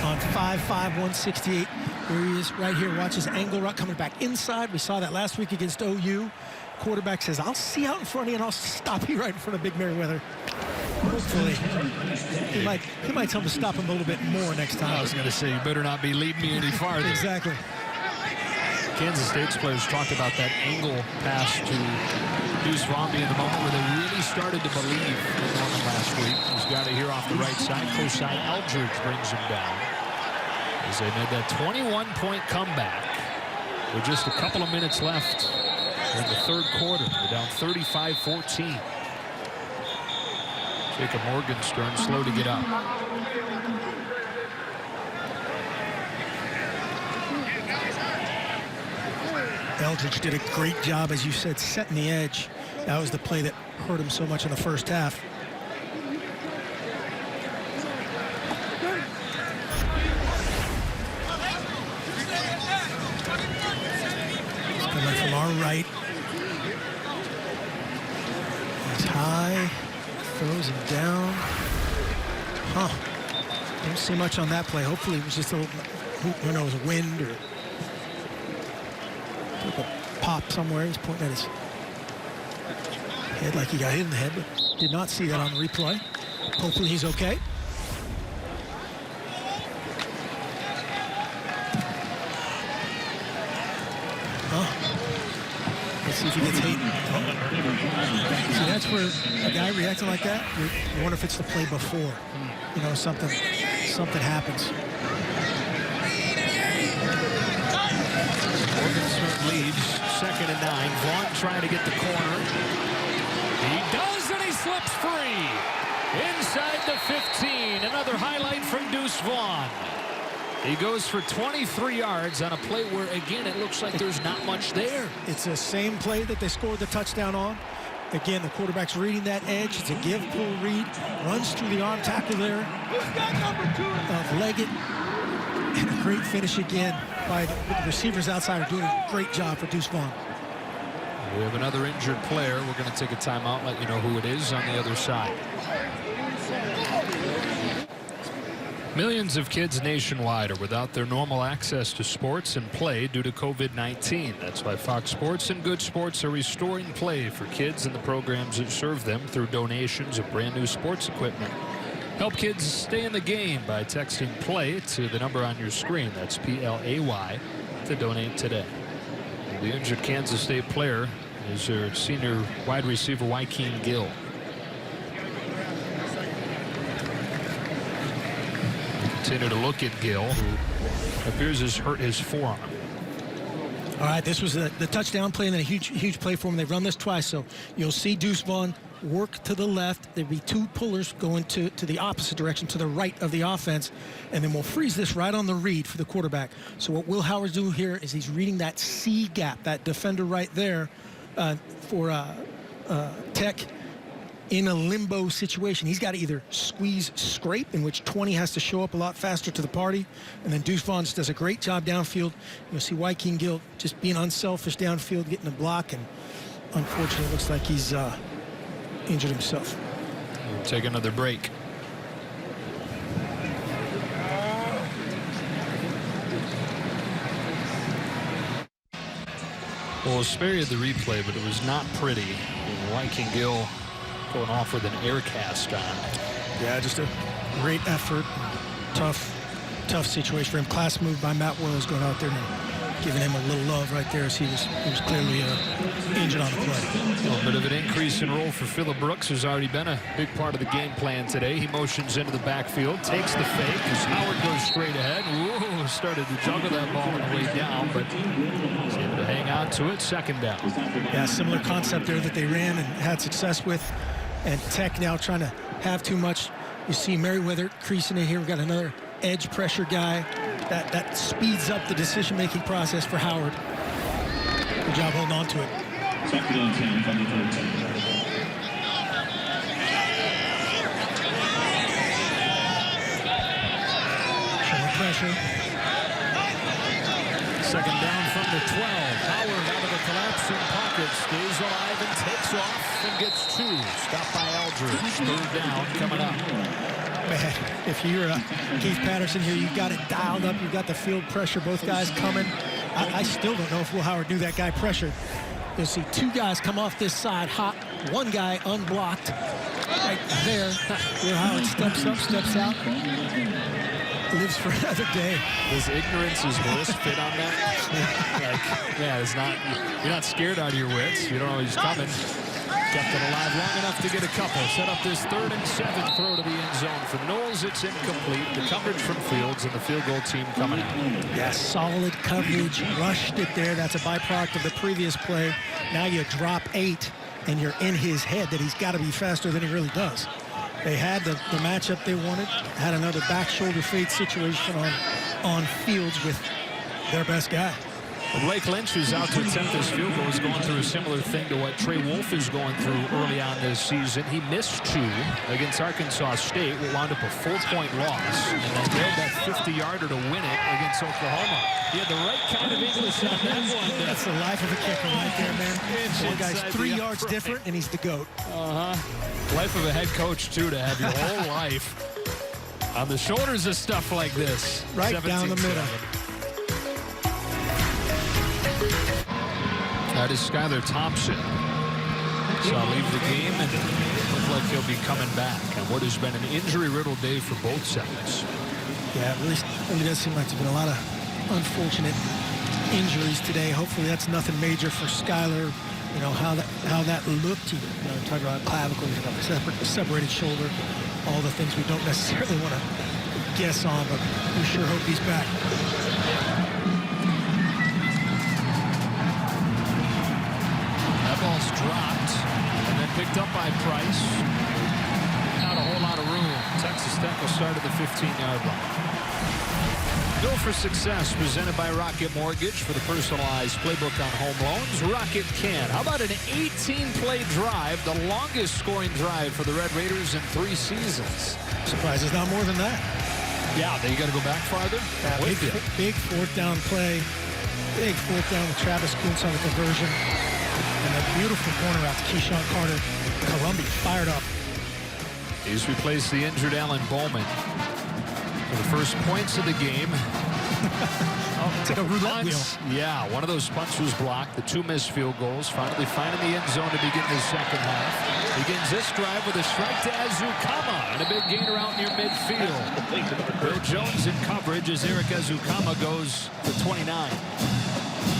on 5'5", 168. There he is right here. Watch his angle route coming back inside. We saw that last week against OU. Quarterback says, I'll see out in front of you and I'll stop you right in front of Big Merriweather. Hopefully, he might tell him to stop him a little bit more next time. I was going to say, you better not be leading me any farther. Exactly. Kansas State's players talked about that angle pass to Deuce Vaughn being the moment where they really started to believe in Norman last week. He's got it here off the right side. Kosai Eldridge brings him down as they made that 21-point comeback with just a couple of minutes left in the 3rd quarter. They're down 35-14. Jacob Morgenstern slow to get up. Eldridge did a great job, as you said, setting the edge. That was the play that hurt him so much in the first half. far right. He's high, throws him down. Don't see much on that play. Hopefully it was just a little, who knows, wind or a pop somewhere. He's pointing at his head like he got hit in the head, but did not see that on the replay. Hopefully he's okay. Let's see if he gets hit. See, that's where a guy reacting like that, you wonder if it's the play before. You know, something happens. Morgan leads, 2nd and 9. Vaughn trying to get the corner. He does, and he slips free. Inside the 15. Another highlight from Deuce Vaughn. He goes for 23 yards on a play where, again, it looks like there's not much there. It's the same play that they scored the touchdown on. Again, the quarterback's reading that edge. It's a give-pull read. Runs through the arm tackle there of Leggett. And a great finish again by the receivers outside are doing a great job for Deuce Vaughn. We have another injured player. We're going to take a timeout, let you know who it is on the other side. Millions of kids nationwide are without their normal access to sports and play due to COVID-19. That's why Fox Sports and Good Sports are restoring play for kids and the programs that serve them through donations of brand new sports equipment. Help kids stay in the game by texting PLAY to the number on your screen. That's PLAY to donate today. The injured Kansas State player is their senior wide receiver, Joaquin Gill. Continue to look at Gill, who appears has hurt his forearm. All right, this was the touchdown play and then a huge play for him. They've run this twice, so you'll see Deuce Vaughn work to the left. There'll be two pullers going to the opposite direction, to the right of the offense, and then we'll freeze this right on the read for the quarterback. So what Will Howard's doing here is he's reading that C gap, that defender right there for Tech in a limbo situation. He's got to either squeeze scrape, in which 20 has to show up a lot faster to the party, and then Deuce Vaughn just does a great job downfield. You'll see Joaquin Gill just being unselfish downfield, getting a block, and unfortunately it looks like he's injured himself. We'll take another break. We'll spare you the replay, but it was not pretty. Joaquin Gill going off with an air cast on. Yeah, just a great effort. Tough situation for him. Class move by Matt Wells, going out there and giving him a little love right there, as he was clearly injured on the play. A little bit of an increase in role for Phillip Brooks, who's already been a big part of the game plan today. He motions into the backfield, takes the fake as Howard goes straight ahead. Whoa, started to juggle that ball on the way down, but was able to hang on to it. 2nd down. Yeah, similar concept there that they ran and had success with. And Tech now trying to have too much. You see Merriweather creasing in here. We've got another edge pressure guy. That speeds up the decision-making process for Howard. Good job holding on to it. 2nd and 10 from the 13. Showing pressure. 2nd down from the 12. Howard out of the collapsing pocket, stays alive and takes off and gets 2. Stopped by Aldridge. 3rd down coming up. Man, if you're Keith Patterson here, you've got it dialed up. You've got the field pressure, both guys coming. I still don't know if Will Howard knew that guy pressured. You'll see 2 guys come off this side hot. 1 guy unblocked right there. Will Howard steps up, steps out. Lives for another day. Does ignorance is bliss fit on that? Yeah, it's not. You're not scared out of your wits. You don't know he's coming. Kept it alive long enough to get a couple. Set up this 3rd and 7 throw to the end zone. For Knowles, it's incomplete. The coverage from Fields and the field goal team coming out. Yeah, solid coverage. Rushed it there. That's a byproduct of the previous play. Now you drop 8, and you're in his head that he's got to be faster than he really does. They had the matchup they wanted. Had another back shoulder fade situation on Fields with their best guy. Blake Lynch, who's out to attempt this field goal, is going through a similar thing to what Trey Wolf is going through early on this season. He missed 2 against Arkansas State, will wound up a 4-point loss, and then nailed that 50-yarder to win it against Oklahoma. He had the right kind of English on that one. That's the life of a kicker right there, man. One guy's 3 yards different, and he's the GOAT. Life of a head coach, too, to have your whole life on the shoulders of stuff like this. Right down the middle. That is Skylar Thompson. So I'll leave the game, and look like he'll be coming back on what has been an injury-riddled day for both sides. Yeah, it really does seem like there's been a lot of unfortunate injuries today. Hopefully that's nothing major for Skylar. You know, how that looked. You know, talking about clavicle, separated shoulder, all the things we don't necessarily want to guess on, but we sure hope he's back. Ball's dropped and then picked up by Price. Not a whole lot of room. Texas Tech will start at the 15-yard line. Go for Success, presented by Rocket Mortgage for the personalized playbook on home loans. Rocket can. How about an 18-play drive, the longest scoring drive for the Red Raiders in 3 seasons? Surprised it's not more than that. Yeah, then you got to go back farther. Big 4th down play. Big 4th down with Travis Kuntz on the conversion. And a beautiful corner out to Keyshawn Carter. Columbia fired up. He's replaced the injured Alan Bowman for the first points of the game. It's like a roulette wheel. Yeah, one of those punts was blocked. The 2 missed field goals. Finally finding the end zone to begin the second half. Begins this drive with a strike to Azukama and a big gainer out near midfield. Bill Jones in coverage as Eric Azukama goes for 29.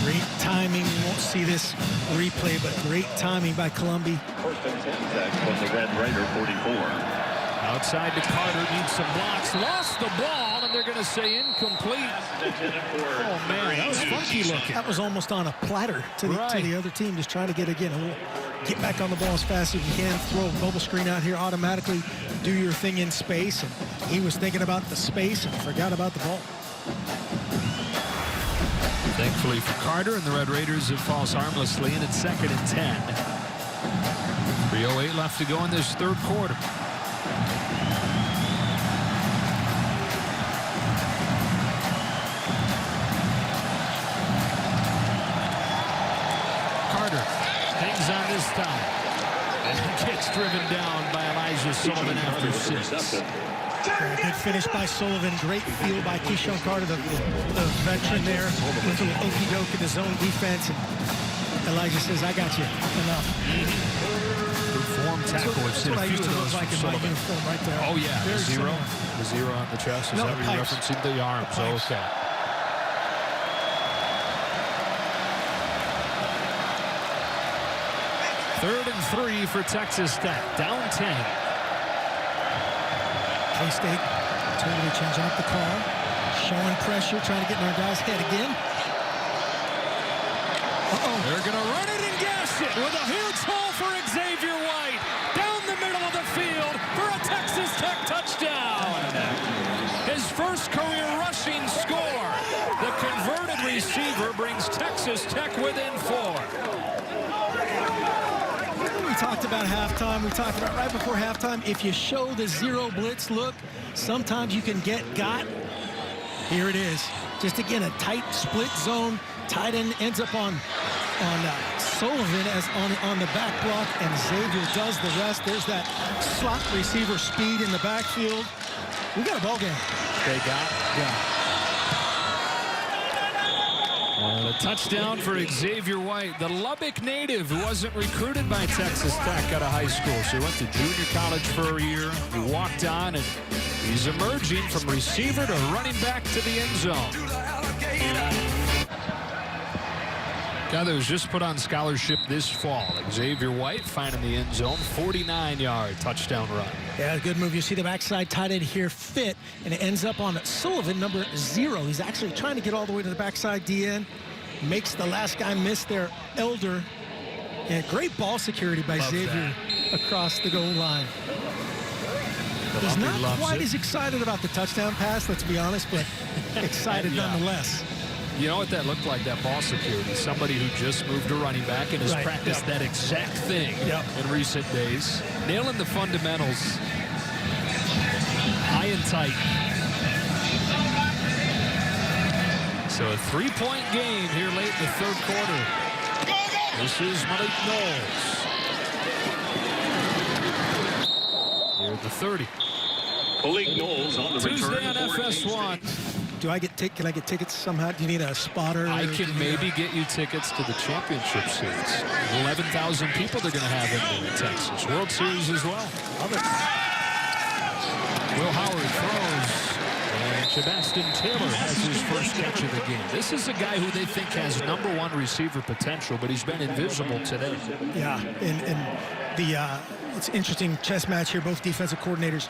Great timing. You won't see this replay, but great timing by Columbia. First and 10, Zach, from the Red Raider 44. Outside to Carter, needs some blocks. Lost the ball, and they're going to say incomplete. Oh, man, that was funky looking. That was almost on a platter to the other team, just trying to get get back on the ball as fast as you can, throw a bubble screen out here, automatically do your thing in space. And he was thinking about the space and forgot about the ball. Thankfully for Carter, and the Red Raiders, it falls harmlessly, and it's 2nd and 10. 3:08 left to go in this 3rd quarter. Carter hangs on this time and gets driven down by Elijah Sullivan after 6. Good finish by Sullivan. Great field by Keyshawn Carter, the veteran there, with a little okey-doke in the zone defense. And Elijah says, I got you. Enough. Form tackle. That's what I used to look like in my uniform right there. Oh, yeah. Very the zero. similar. The 0 on the chest. Is No, that what you're referencing? The arms. Okay. Third and 3 for Texas Tech. Down 10. K-State totally changing up the call. Showing pressure, trying to get in our guy's head again. They're going to run it and gas it with a huge hole for Xavier White. Down the middle of the field for a Texas Tech touchdown. His first career rushing score. The converted receiver brings Texas Tech within 4. We talked about halftime. We talked about right before halftime. If you show the zero blitz look, sometimes you can get got. Here it is. Just again, a tight split zone. Tight end ends up on Sullivan as on the back block, and Xavier does the rest. There's that slot receiver speed in the backfield. We got a ball game. They got. Yeah. A touchdown for Xavier White, the Lubbock native who wasn't recruited by Texas Tech out of high school. So he went to junior college for a year. He walked on, and he's emerging from receiver to running back to the end zone. Guy that was just put on scholarship this fall, Xavier White, finding the end zone, 49-yard touchdown run. Yeah, good move. You see the backside tight end here fit, and it ends up on Sullivan, number 0. He's actually trying to get all the way to the backside DN. Makes the last guy miss there, Elder. And great ball security by Xavier across the goal line. He's not quite as excited about the touchdown pass, let's be honest, but excited nonetheless. You know what that looked like, that ball security? Somebody who just moved to running back and has Right. practiced that exact thing in recent days. Nailing the fundamentals. High and tight. So a 3-point game here late in the third quarter. This is Malik Knowles. Here at the 30. Malik Knowles on the Tuesday return on for FS1. Can I get tickets somehow? Do you need a spotter? I can maybe get you tickets to the championship series. 11,000 people they're going to have in Texas. World Series as well. Love it. Will Howard throws. And Sebastian Taylor has his first catch of the game. This is a guy who they think has #1 receiver potential, but he's been invisible today. Yeah, and it's an interesting chess match here. Both defensive coordinators,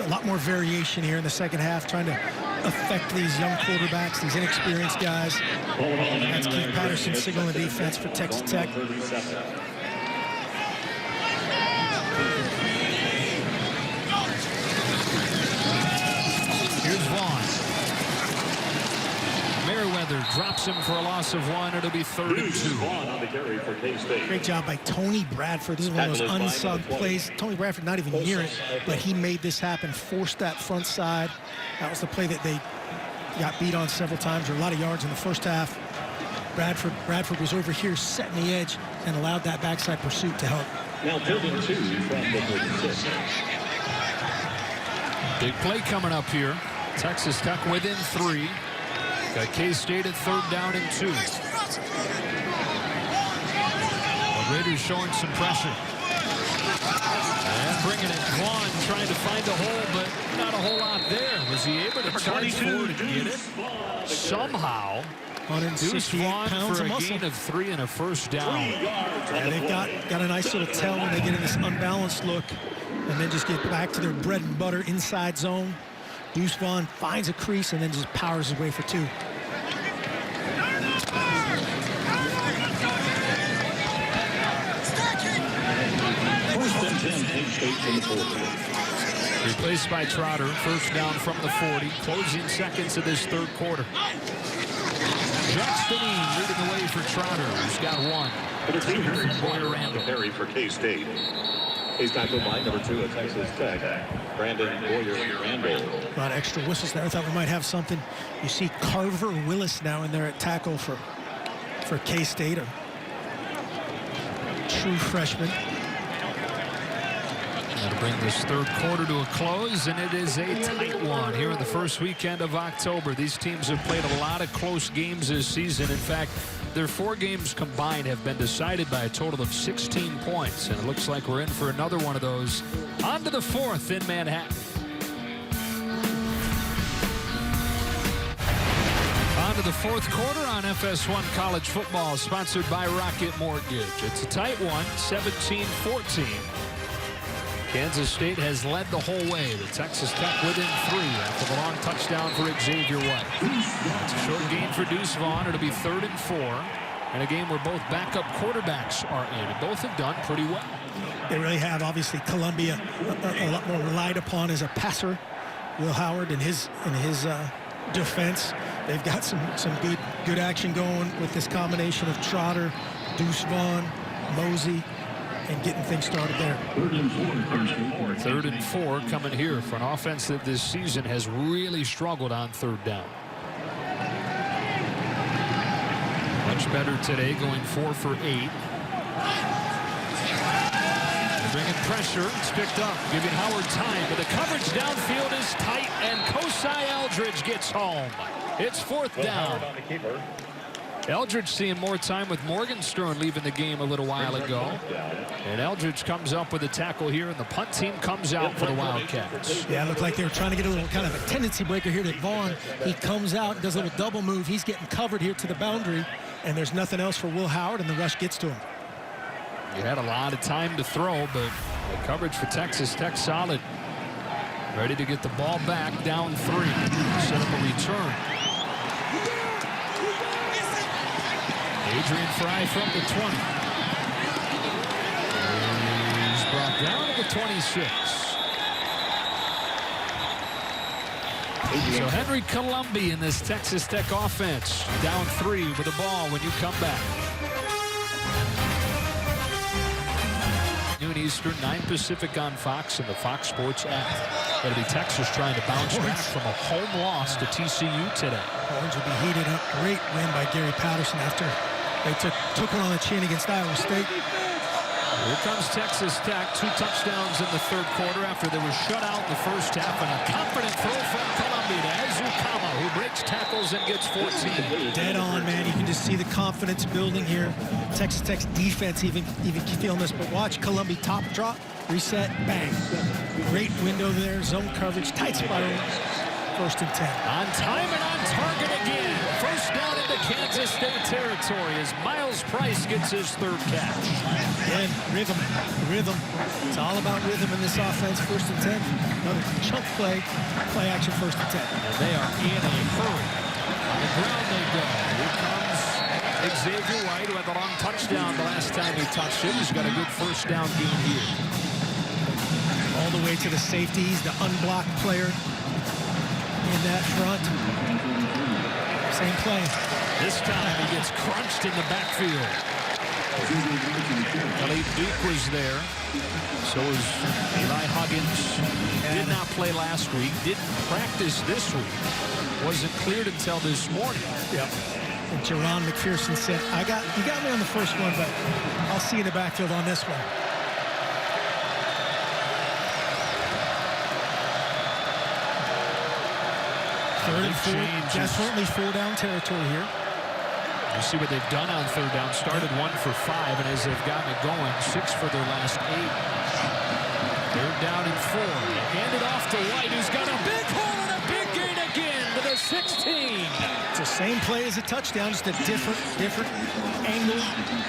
a lot more variation here in the second half, trying to affect these young quarterbacks, these inexperienced guys. That's Keith Patterson signaling the defense for Texas Tech. Here's Vaughn. Merriweather drops him for a loss of 1. It'll be 3rd and 2. Vaughn on the carry for K-State. Great job by Tony Bradford. This is one of those unsung plays. Tony Bradford not even near it, but he made this happen, forced that front side. That was the play that they got beat on several times. There were a lot of yards in the first half. Bradford was over here setting the edge and allowed that backside pursuit to help. Now 3rd and 2 from the 36. Big play coming up here. Texas Tech within 3. Got K-State at 3rd down and 2. The Raiders showing some pressure. And bringing it. Vaughn trying to find a hole, but not a whole lot there. Was he able to charge forward and get it? Somehow. Deuce 168 Vaughn pounds for of a muscle. gain of 3 and a first down. Yeah, they've got a nice little tell when they get in this unbalanced look and then just get back to their bread and butter inside zone. Deuce Vaughn finds a crease and then just powers his way for 2. Replaced by Trotter. First down from the 40. Closing seconds of this third quarter. Justin leading the way for Trotter, who's got 1. Boyer Randall carry for K-State. He's tackled by number 2 at Texas Tech, Brandon Boyer Randall. A lot of extra whistles there. I thought we might have something. You see Carver Willis now in there at tackle for K-State, a true freshman. That'll bring this third quarter to a close, and it is a tight one here in the first weekend of October. These teams have played a lot of close games this season. In fact, their 4 games combined have been decided by a total of 16 points, and it looks like we're in for another one of those. On to the 4th in Manhattan. On to the 4th quarter on FS1 College Football, sponsored by Rocket Mortgage. It's a tight one, 17-14. Kansas State has led the whole way. The Texas Tech within 3 after the long touchdown for Xavier White. It's a short gain for Deuce Vaughn. It'll be 3rd and 4. And a game where both backup quarterbacks are in. And both have done pretty well. They really have. Obviously, Columbia a lot more relied upon as a passer. Will Howard and his defense. They've got some good action going with this combination of Trotter, Deuce Vaughn, Mosey, and getting things started there. 3rd and 4 coming here for an offense that this season has really struggled on 3rd down. Much better today, going 4 for 8. They're bringing pressure. It's picked up, giving Howard time, but the coverage downfield is tight, and Kosai Eldridge gets home. It's 4th down. Eldridge seeing more time with Morgenstern leaving the game a little while ago. And Eldridge comes up with a tackle here, and the punt team comes out for the Wildcats. Yeah, it looked like they were trying to get a little kind of a tendency breaker here to Vaughn. He comes out and does a little double move. He's getting covered here to the boundary, and there's nothing else for Will Howard, and the rush gets to him. You had a lot of time to throw, but the coverage for Texas Tech solid. Ready to get the ball back, down 3. Set up a return. Adrian Fry from the 20. He's brought down to the 26. So Henry Colombi in this Texas Tech offense. Down 3 with the ball when you come back. Noon Eastern, 9 Pacific on Fox and the Fox Sports app. It'll be Texas trying to bounce back from a home loss to TCU today. Orange will be heated up. Great win by Gary Patterson after they took one on the chin against Iowa State. Here comes Texas Tech. 2 touchdowns in the third quarter after they were shut out in the first half. And a confident throw from Columbia to Azukama, who breaks tackles and gets 14. Dead on, man. You can just see the confidence building here. Texas Tech's defense even feeling this. But watch Columbia top drop, reset, bang. Great window there, zone coverage, tight spiral. 1st and 10. On time and on target again. First down into Kansas State territory as Miles Price gets his 3rd catch. And rhythm. It's all about rhythm in this offense. 1st and 10. Another chunk play action 1st and 10. And they are in a hurry. On the ground they go. Here comes Xavier White, who had the long touchdown the last time he touched it. He's got a good first down game here. All the way to the safeties, the unblocked player in that front. Same play. This time he gets crunched in the backfield. Ellie Duke was there. So was Eli Huggins. Did not play last week. Didn't practice this week. Wasn't cleared until this morning. Yep. And Jerron McPherson said, you got me on the first one, but I'll see you in the backfield on this one. Third and 4, definitely 4-down territory here. You see what they've done on 3rd down. Started 1 for 5, and as they've gotten it going, 6 for their last 8. 3rd down and 4. Hand it off to White, who's got a big hole and a big gain again to the 16. It's the same play as a touchdown, just a different angle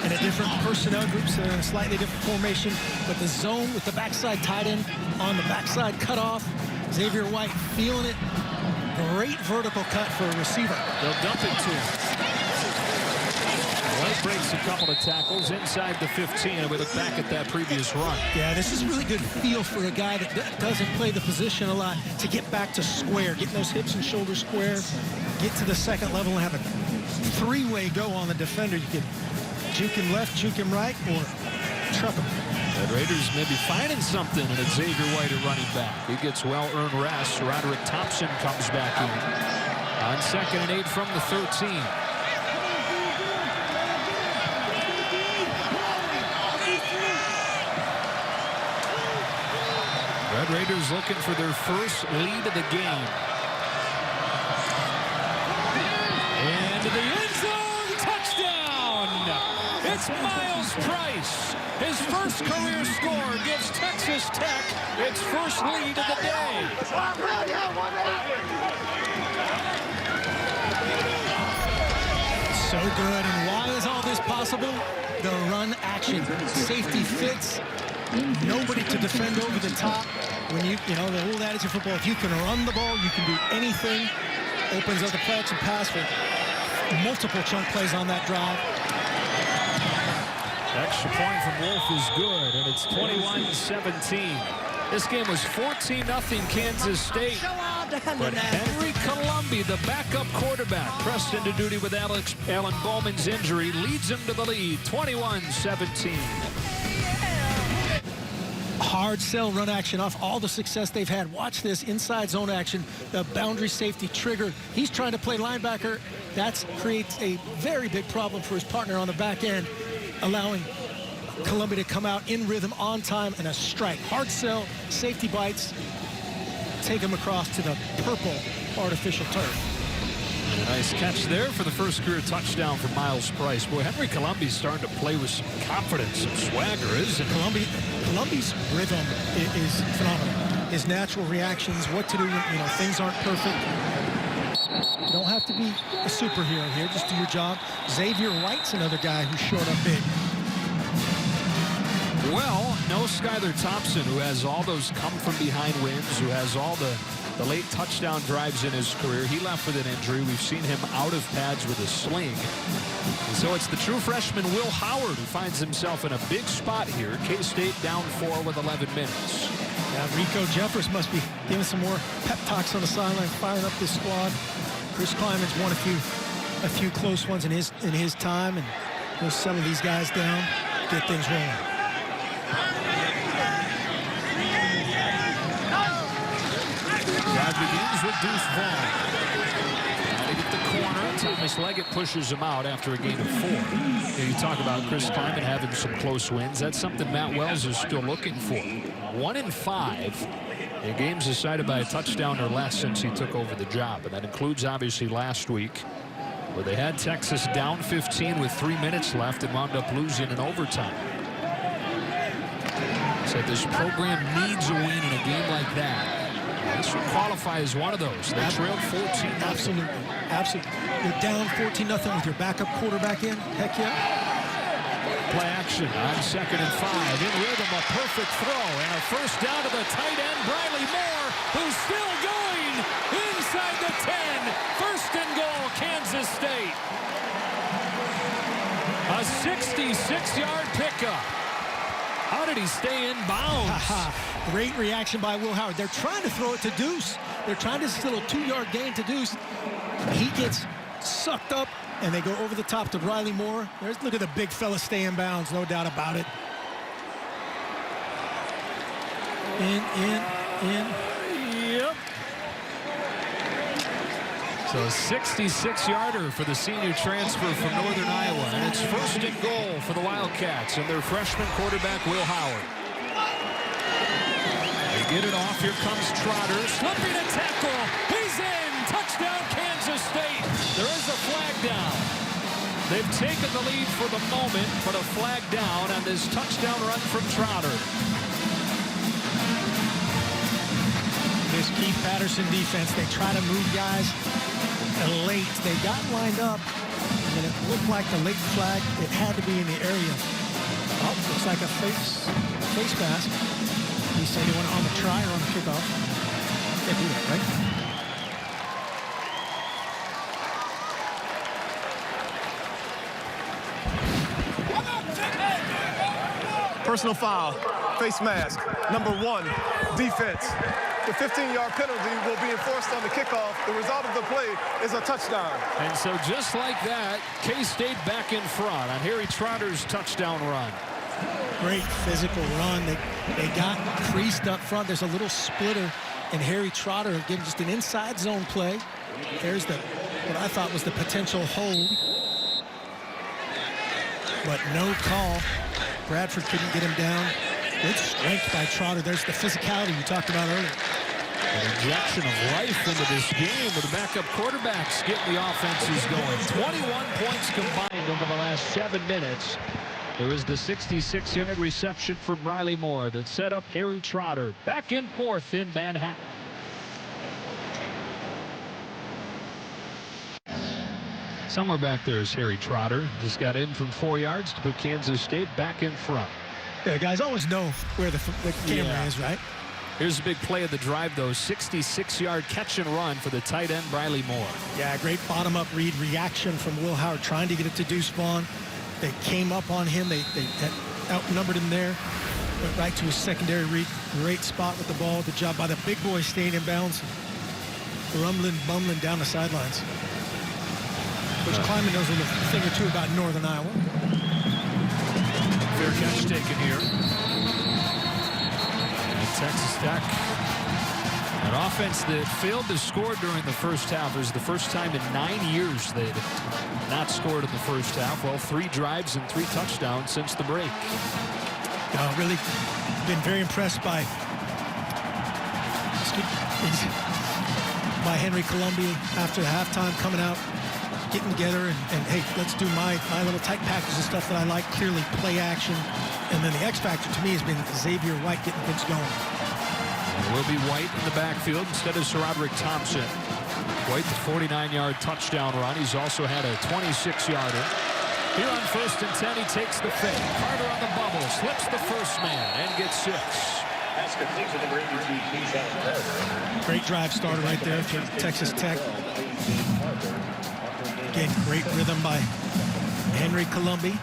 and a different personnel group, so they're in a slightly different formation. But the zone with the backside tight end on the backside cutoff. Xavier White feeling it. Great vertical cut for a receiver. They'll dump it to him. White breaks a couple of tackles inside the 15, and we look back at that previous run. Yeah, this is really good feel for a guy that doesn't play the position a lot to get back to square, getting those hips and shoulders square, get to the second level and have a 3-way go on the defender. You can juke him left, juke him right, or truck him. The Raiders may be finding something in Xavier White at running back. He gets well-earned rest. Roderick Thompson comes back in on 2nd and 8 from the 13. Red Raiders looking for their first lead of the game. Into the end zone, touchdown! It's Miles Price. His first career score gives Texas Tech its first lead of the day. So good, and why is all this possible? The run action. Safety fits. Nobody to defend over the top. When you know, the old adage of football, if you can run the ball, you can do anything. Opens up the play action pass for multiple chunk plays on that drive. Extra point from Wolf is good, and it's 21-17. This game was 14-0 Kansas State. But Henry Colombi, the backup quarterback, pressed into duty with Alan Bowman's injury, leads him to the lead, 21-17. Hard sell run action off all the success they've had. Watch this inside zone action, the boundary safety trigger. He's trying to play linebacker. That creates a very big problem for his partner on the back end, allowing Columbia to come out in rhythm on time and a strike. Hard sell, safety bites, take him across to the purple artificial turf. Nice catch there for the first career touchdown for Miles Price. Boy, Henry Colombi's starting to play with some confidence, some swagger, isn't he? Colombi's rhythm is phenomenal. His natural reactions, what to do when things aren't perfect. You don't have to be a superhero here, just do your job. Xavier White's another guy who showed up big. Well, no Skylar Thompson, who has all those come-from-behind wins, who has all the late touchdown drives in his career. He left with an injury. We've seen him out of pads with a sling. And so it's the true freshman Will Howard who finds himself in a big spot here. K-State down 4 with 11 minutes. Rico Jeffers must be giving some more pep talks on the sideline, firing up this squad. Chris Kleiman's won a few close ones in his time, and he'll settle these guys down, get things rolling. Drive begins with Deuce Vaughn. They get the corner. Thomas Leggett pushes him out after a gain of 4. You talk about Chris Kleiman having some close wins. That's something Matt Wells is still looking for. 1 in 5 in games decided by a touchdown or less since he took over the job. And that includes, obviously, last week, where they had Texas down 15 with 3 minutes left and wound up losing in overtime. Said this program needs a win in a game like that. This would qualify as one of those. They trailed 14. Absolutely. Absolutely. You're down 14-0 with your backup quarterback in. Heck yeah. Play action on 2nd and 5. In rhythm, a perfect throw. And a first down to the tight end, Briley Moore, who's still going inside the 10. 1st and goal, Kansas State. A 66-yard pickup. How did he stay in bounds? Great reaction by Will Howard. They're trying to throw it to Deuce. They're trying to little 2-yard gain to Deuce. He gets sucked up, and they go over the top to Riley Moore. Look at the big fella stay in bounds, no doubt about it. In. Yep. So a 66-yarder for the senior transfer from Northern Iowa. And it's 1st and goal for the Wildcats and their freshman quarterback, Will Howard. They get it off. Here comes Trotter. Slipping a tackle. He's in. Touchdown, Kansas State. There is a flag down. They've taken the lead for the moment, but a flag down on this touchdown run from Trotter. This Keith Patterson defense, they try to move guys late. They got lined up, and it looked like the late flag, it had to be in the area. Oh, looks like a face mask. He said he went on the try or on the kickoff. Can't do that, right? Personal foul, face mask, number 1, defense. The 15-yard penalty will be enforced on the kickoff. The result of the play is a touchdown. And so just like that, K-State back in front on Harry Trotter's touchdown run. Great physical run. They got creased up front. There's a little splitter, and Harry Trotter getting just an inside zone play. There's what I thought was the potential hold, but no call. Bradford couldn't get him down. Good strength by Trotter. There's the physicality you talked about earlier. An injection of life into this game with the backup quarterbacks getting the offenses going. 21 points combined over the last 7 minutes. There is the 66-yard reception from Riley Moore that set up Harry Trotter back and forth in Manhattan. Somewhere back there is Harry Trotter. Just got in from 4 yards to put Kansas State back in front. Yeah, guys always know where the camera is, right? Here's a big play of the drive, though. 66-yard catch and run for the tight end, Briley Moore. Yeah, great bottom-up read reaction from Will Howard trying to get it to Deuce Vaughn. They came up on him. They outnumbered him there. Went right to his secondary read. Great spot with the ball. Good job by the big boy staying in bounds. Rumbling, bumbling down the sidelines. Coach Kleiman knows a thing or two about Northern Iowa. Fair catch taken here. And Texas Tech, an offense that failed to score during the first half. It was the first time in 9 years they'd not scored in the first half. Well, 3 drives and 3 touchdowns since the break. Really been very impressed by Henry Columbia after the halftime, coming out, getting together, and hey, let's do my little tight package of stuff that I like. Clearly play action. And then the X factor to me has been Xavier White getting things going. It will be White in the backfield instead of Sir Roderick Thompson. White, the 49-yard touchdown run. He's also had a 26-yarder. Here on 1st and 10, he takes the fake. Carter on the bubble, slips the first man, and gets 6. Great drive starter right there for Texas Tech. Again, great rhythm by Henry Columbia.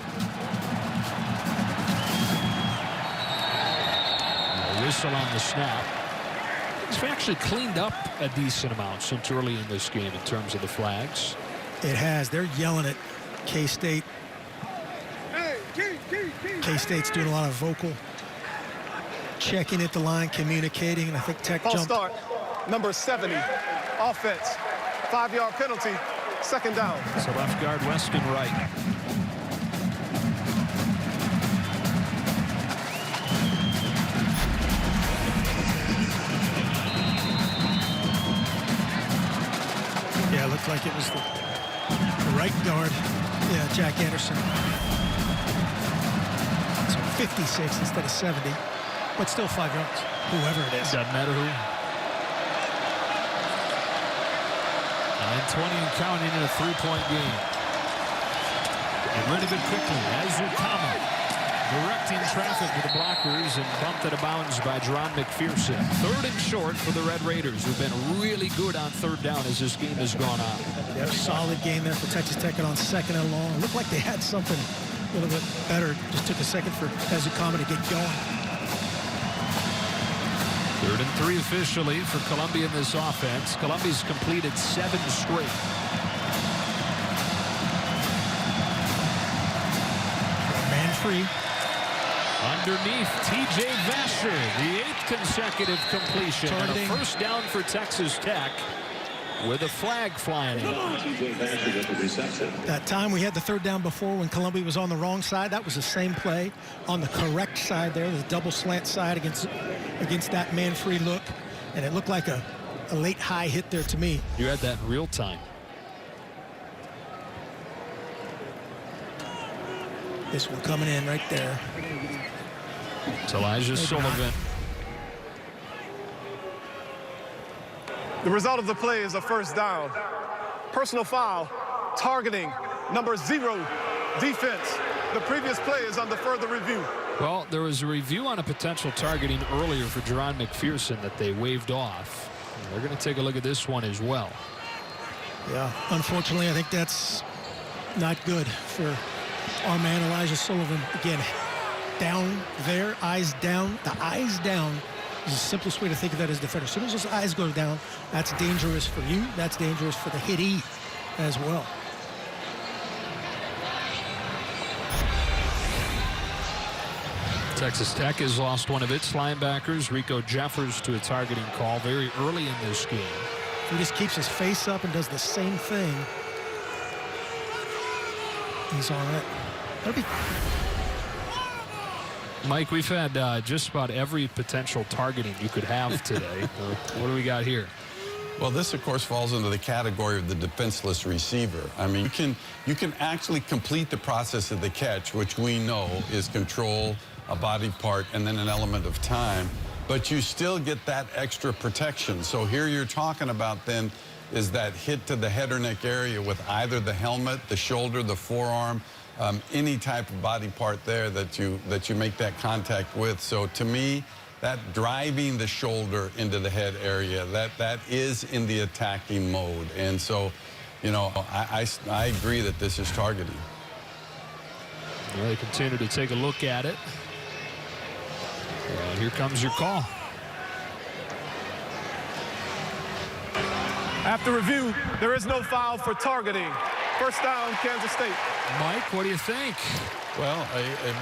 Whistle on the snap. It's actually cleaned up a decent amount since early in this game in terms of the flags. It has. They're yelling at K-State. K-State's doing a lot of vocal checking at the line, communicating, and I think Tech False jumped. start, number 70, offense, 5-yard penalty, second down. So left guard Weston Wright. Yeah, it looked like it was the right guard. Yeah, Jack Anderson. So 56 instead of 70, but still 5 yards, whoever it is. Doesn't matter who. 9:20 and counting in a 3-point game. Get rid of it quickly. Azukama directing traffic with the blockers and bumped out of bounds by Jerron McPherson. 3rd and short for the Red Raiders, who've been really good on 3rd down as this game has gone on. Yeah, solid game there for Texas Tech on 2nd and long. It looked like they had something a little bit better. Just took a second for Azukama to get going. 3rd and 3 officially for Columbia in this offense. Columbia's completed 7 straight. Man free. Underneath, T.J. Vasher, the 8th consecutive completion. And a 1st down for Texas Tech with a flag flying in. That time we had the 3rd down before when Columbia was on the wrong side. That was the same play on the correct side there, the double slant side against that man-free look. And it looked like a late high hit there to me. You had that in real time. This one coming in right there. It's Elijah Sullivan. The result of the play is a 1st down. Personal foul, targeting, number 0, defense. The previous play is under further review. Well, there was a review on a potential targeting earlier for Jerron McPherson that they waved off. They're going to take a look at this one as well. Yeah, unfortunately, I think that's not good for our man Elijah Sullivan. Again, down there, eyes down. The eyes down is the simplest way to think of that as a defender. As soon as those eyes go down, that's dangerous for you. That's dangerous for the hittee as well. Texas Tech has lost one of its linebackers, Rico Jeffers, to a targeting call very early in this game. If he just keeps his face up and does the same thing, he's all right. That'll be... Mike, we've had just about every potential targeting you could have today. What do we got here? Well, this, of course, falls into the category of the defenseless receiver. I mean, you can actually complete the process of the catch, which we know is control, a body part, and then an element of time. But you still get that extra protection. So here you're talking about then is that hit to the head or neck area with either the helmet, the shoulder, the forearm, any type of body part there that you make that contact with. So to me, that driving the shoulder into the head area, that is in the attacking mode. And so, you know, I agree that this is targeting. Well, they continue to take a look at it. Here comes your call. After review, there is no foul for targeting. 1st down, Kansas State. Mike, what do you think? Well,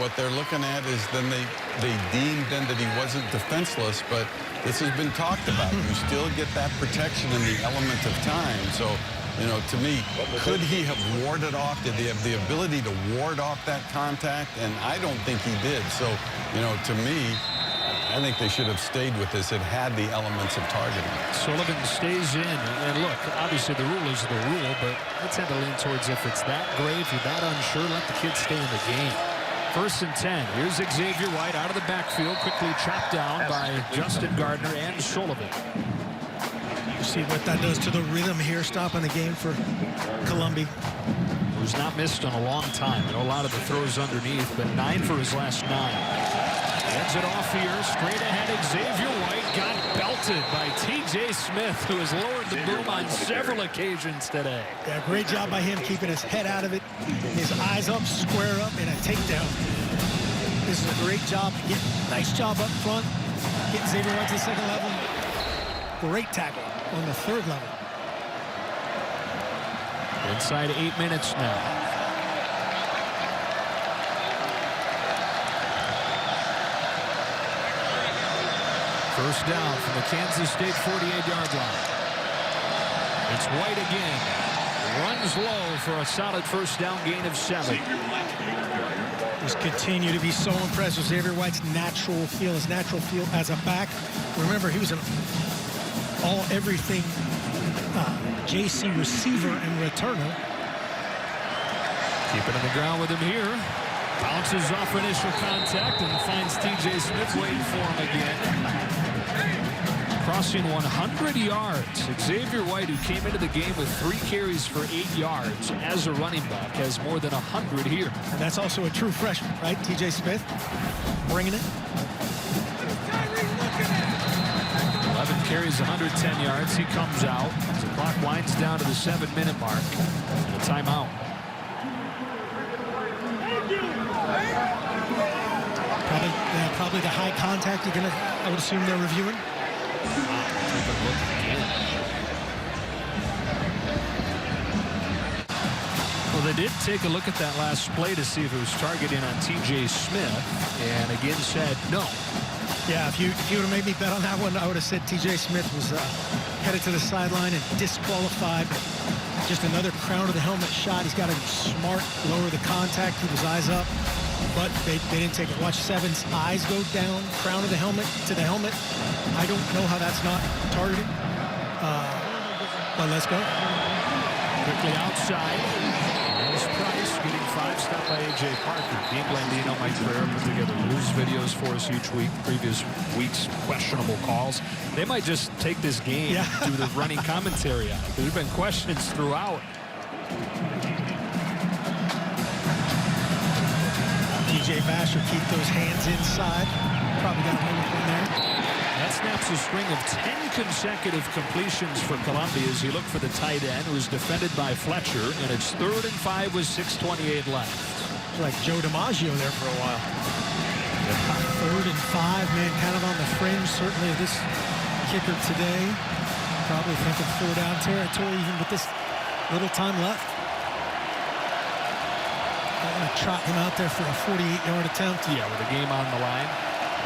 what they're looking at is then they deemed then that he wasn't defenseless, but this has been talked about. You still get that protection in the element of time. So, you know, to me, could he have warded off? Did he have the ability to ward off that contact? And I don't think he did. So, you know, to me, I think they should have stayed with this. It had the elements of targeting. Sullivan stays in. And look, obviously the rule is the rule, but I tend to lean towards if it's that grave, if you're that unsure, let the kid stay in the game. 1st and 10. Here's Xavier White out of the backfield, quickly chopped down by Justin Gardner and Sullivan. You see what that does to the rhythm here, stopping the game for Columbia. Who's not missed in a long time. I know a lot of the throws underneath, but 9 for his last 9. Heads it off here, straight ahead. Xavier White got belted by T.J. Smith, who has lowered the boom on several occasions today. Yeah, great job by him keeping his head out of it, his eyes up, square up, and a takedown. This is a great job. Nice job up front. Getting Xavier White to the second level. Great tackle on the third level. Inside 8 minutes now. First down from the Kansas State 48-yard line. It's White again. Runs low for a solid first down gain of 7. Just continue to be so impressed with Xavier White's natural feel, his natural feel as a back. Remember, he was an all-everything JC receiver and returner. Keep it on the ground with him here. Bounces off initial contact and finds T.J. Smith waiting for him again. Crossing 100 yards. Xavier White, who came into the game with 3 carries for 8 yards as a running back, has more than 100 here. And that's also a true freshman, right? T.J. Smith bringing it. 11 carries, 110 yards. He comes out. The clock winds down to the 7-minute mark. A timeout. Probably the high contact. You're gonna, I would assume they're reviewing. Well, they did take a look at that last play to see if it was targeting on T.J. Smith, and again said no. Yeah, if you would have made me bet on that one, I would have said T.J. Smith was headed to the sideline and disqualified. Just another crown of the helmet shot. He's got to be smart, lower the contact, keep his eyes up. But they didn't take it. Watch Seven's eyes go down, crown of the helmet to the helmet. I don't know how that's not targeted. But let's go. Quickly outside. There's Price getting 5, stopped by A.J. Parker. Dean Blandino, Mike Pereira put together news videos for us each week. Previous week's questionable calls. They might just take this game and do the running commentary on it. There's been questions throughout. DJ Basher keep those hands inside. Probably got a move in there. That snaps a string of 10 consecutive completions for Columbia as he looked for the tight end, who was defended by Fletcher, and it's 3rd and 5 with 6:28 left. It's like Joe DiMaggio there for a while. 3rd and 5, man, kind of on the fringe, certainly, of this kicker today. Probably thinking 4-down territory, even with this little time left. I'm going to trot him out there for a 48-yard attempt. Yeah, with the game on the line.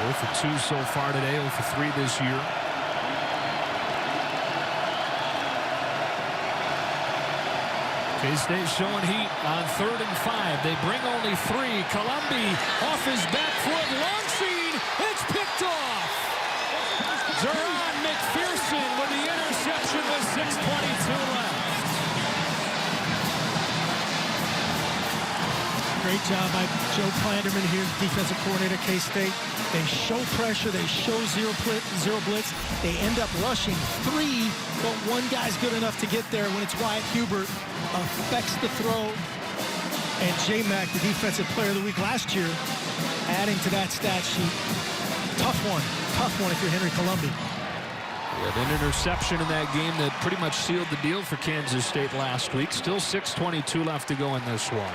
0 for 2 so far today, 0 for 3 this year. K-State showing heat on 3rd and 5. They bring only 3. Columbia off his back foot, launching. It's picked off. Zeron McPherson with the interception with 6:22 left. Great job by Joe Klanderman here, defensive coordinator, K-State. They show pressure. They show zero blitz. They end up rushing 3, but one guy's good enough to get there when it's Wyatt Hubert. Affects the throw. And J-Mac, the defensive player of the week last year, adding to that stat sheet. Tough one if you're Henry Columbia. Yeah, an interception in that game that pretty much sealed the deal for Kansas State last week. Still 6:22 left to go in this one.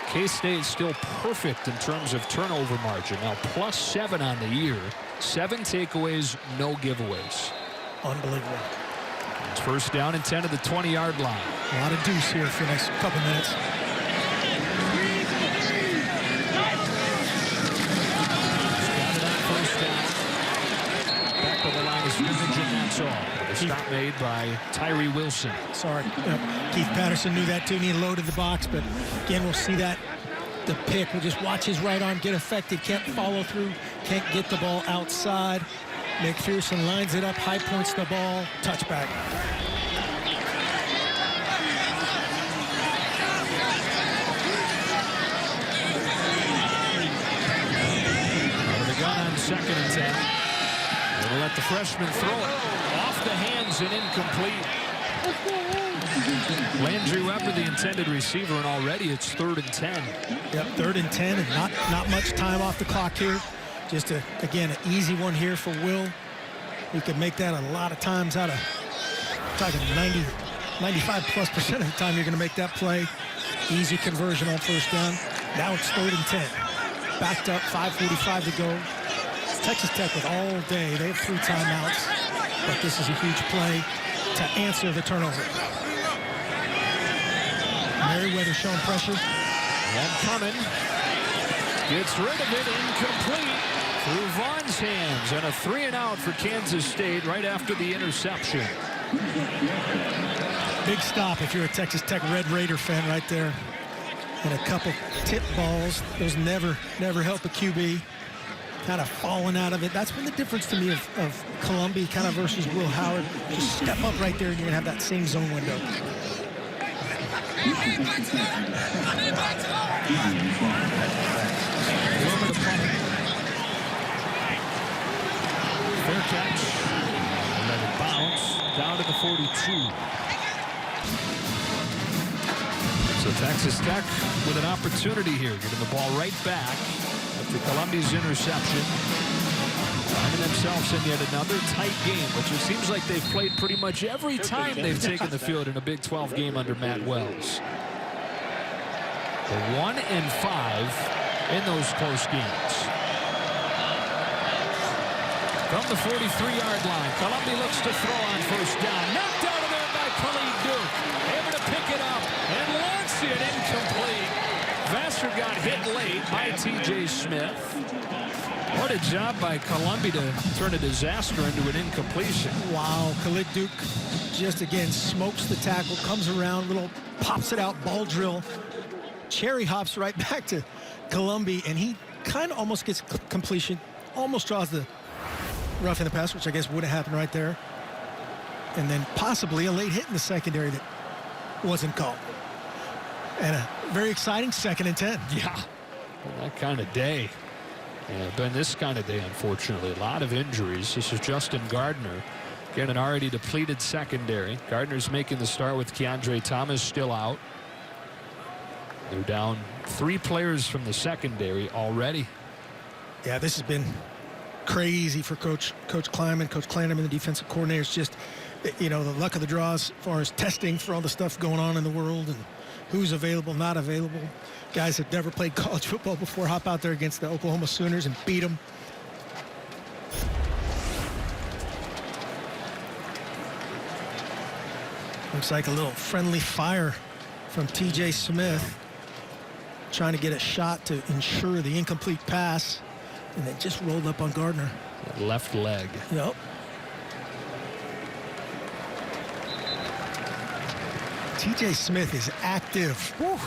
K-State still perfect in terms of turnover margin. Now +7 on the year. 7 takeaways, no giveaways. Unbelievable. It's 1st down and 10 at the 20-yard line. A lot of Deuce here for the next couple minutes. First down. Back of the line is scrimmage, and that's all. The stop made by Tyree Wilson. Sorry. Keith Patterson knew that too, and he loaded the box, but again, we'll see that. The pick, we'll just watch his right arm get affected, can't follow through, can't get the ball outside. McPherson lines it up, high points the ball, touchback. Out of the gun on 2nd and 10. They'll let the freshman throw it. Off the hands and incomplete. Landry Weber, the intended receiver, and already it's 3rd and 10. Yep, 3rd and 10, and not much time off the clock here. Just, again, an easy one here for Will. He could make that a lot of times out of, talking 95+% of the time you're going to make that play. Easy conversion on 1st down. Now it's 3rd and 10. Backed up, 5:45 to go. Texas Tech with all day. They have 3 timeouts, but this is a huge play to answer the turnover. Merriweather showing pressure. And coming. Gets rid of it, incomplete through Vaughn's hands, and a 3-and-out for Kansas State right after the interception. Big stop if you're a Texas Tech Red Raider fan right there. And a couple tip balls. Those never help a QB. Kind of falling out of it. That's been the difference to me of Columbia kind of versus Will Howard. Just step up right there and you're going to have that same zone window. Fair catch. Let it bounce down to the 42. So Texas Tech with an opportunity here, getting the ball right back after Columbia's interception. Finding themselves in yet another tight game, which it seems like they've played pretty much every time they've taken the field in a Big 12 game under Matt Wells. They're 1-5 in those close games. From the 43-yard line, Columbia looks to throw on first down. Knocked out of there by Khalid Duke. Able to pick it up and launch it incomplete. Vassar got hit late by T.J. Smith. What a job by Columbia to turn a disaster into an incompletion. Wow, Khalid Duke just again smokes the tackle, comes around, little pops it out, ball drill. Cherry hops right back to Columbia, and he kind of almost gets completion, almost draws the rough in the pass, which I guess would have happened right there. And then possibly a late hit in the secondary that wasn't called. And a very exciting 2nd and 10. Yeah, that kind of day. Yeah, been this kind of day, unfortunately. A lot of injuries. This is Justin Gardner. Again, an already depleted secondary. Gardner's making the start with Keandre Thomas still out. They're down 3 players from the secondary already. Yeah, this has been crazy for Coach Kleiman, Coach Kleiman, the defensive coordinators. Just, you know, the luck of the draw as far as testing for all the stuff going on in the world and who's available, not available. Guys that never played college football before hop out there against the Oklahoma Sooners and beat them. Looks like a little friendly fire from T.J. Smith, trying to get a shot to ensure the incomplete pass, and then just rolled up on Gardner. Left leg. Yep. T.J. Smith is active. Whew.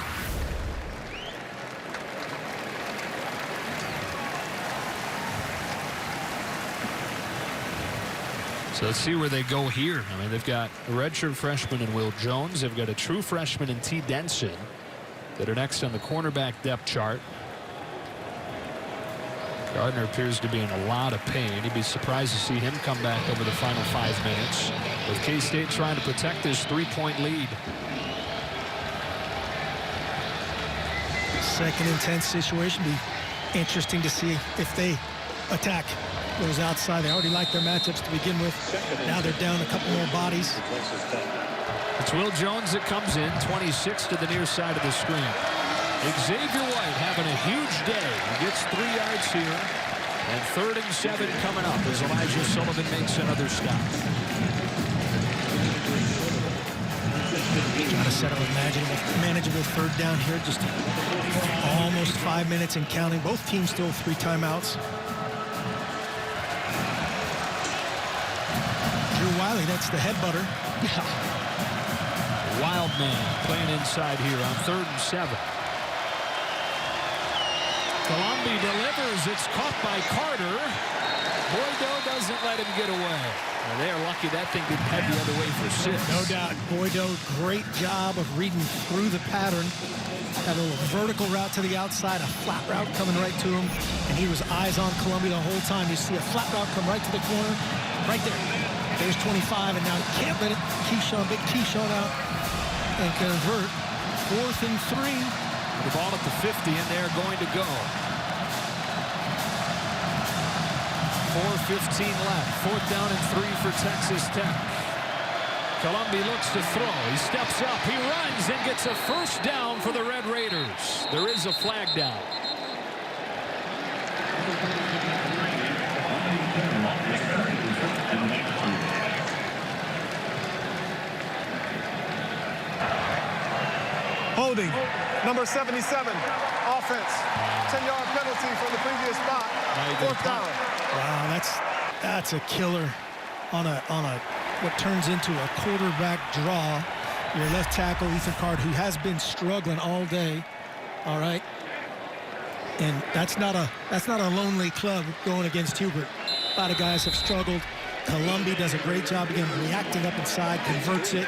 So let's see where they go here. I mean, they've got a redshirt freshman in Will Jones. They've got a true freshman in T. Denson that are next on the cornerback depth chart. Gardner appears to be in a lot of pain. You'd be surprised to see him come back over the final 5 minutes, with K-State trying to protect this 3-point lead. 2nd and 10 situation. Be interesting to see if they attack those outside. They already like their matchups to begin with. Now they're down a couple more bodies. It's Will Jones that comes in, 26 to the near side of the screen. Xavier White having a huge day. He gets 3 yards here. And 3rd and 7 coming up as Elijah Sullivan makes another stop. Trying to set up a manageable 3rd down here. Just almost 5 minutes and counting. Both teams still 3 timeouts. Drew Wiley, that's the head butter. Yeah. Wild man playing inside here on 3rd and 7. Columbia delivers. It's caught by Carter. Boydo doesn't let him get away. Well, they are lucky that thing didn't head the other way for 6. No doubt. Boydo, great job of reading through the pattern. Had a little vertical route to the outside, a flat route coming right to him. And he was eyes on Columbia the whole time. You see a flat route come right to the corner. Right there. There's 25, and now he can't let it. Keyshawn, big Keyshawn out and convert. 4th and 3. The ball at the 50, and they're going to go. 4:15 left. 4th down and 3 for Texas Tech. Columbia looks to throw. He steps up. He runs and gets a 1st down for the Red Raiders. There is a flag down. Holding. Number 77. Offense. 10-yard penalty from the previous spot. 4th down. Wow, that's a killer on a what turns into a quarterback draw. Your left tackle, Ethan Card, who has been struggling all day. All right. And that's not a lonely club going against Hubert. A lot of guys have struggled. Columbia does a great job again reacting up inside, converts it,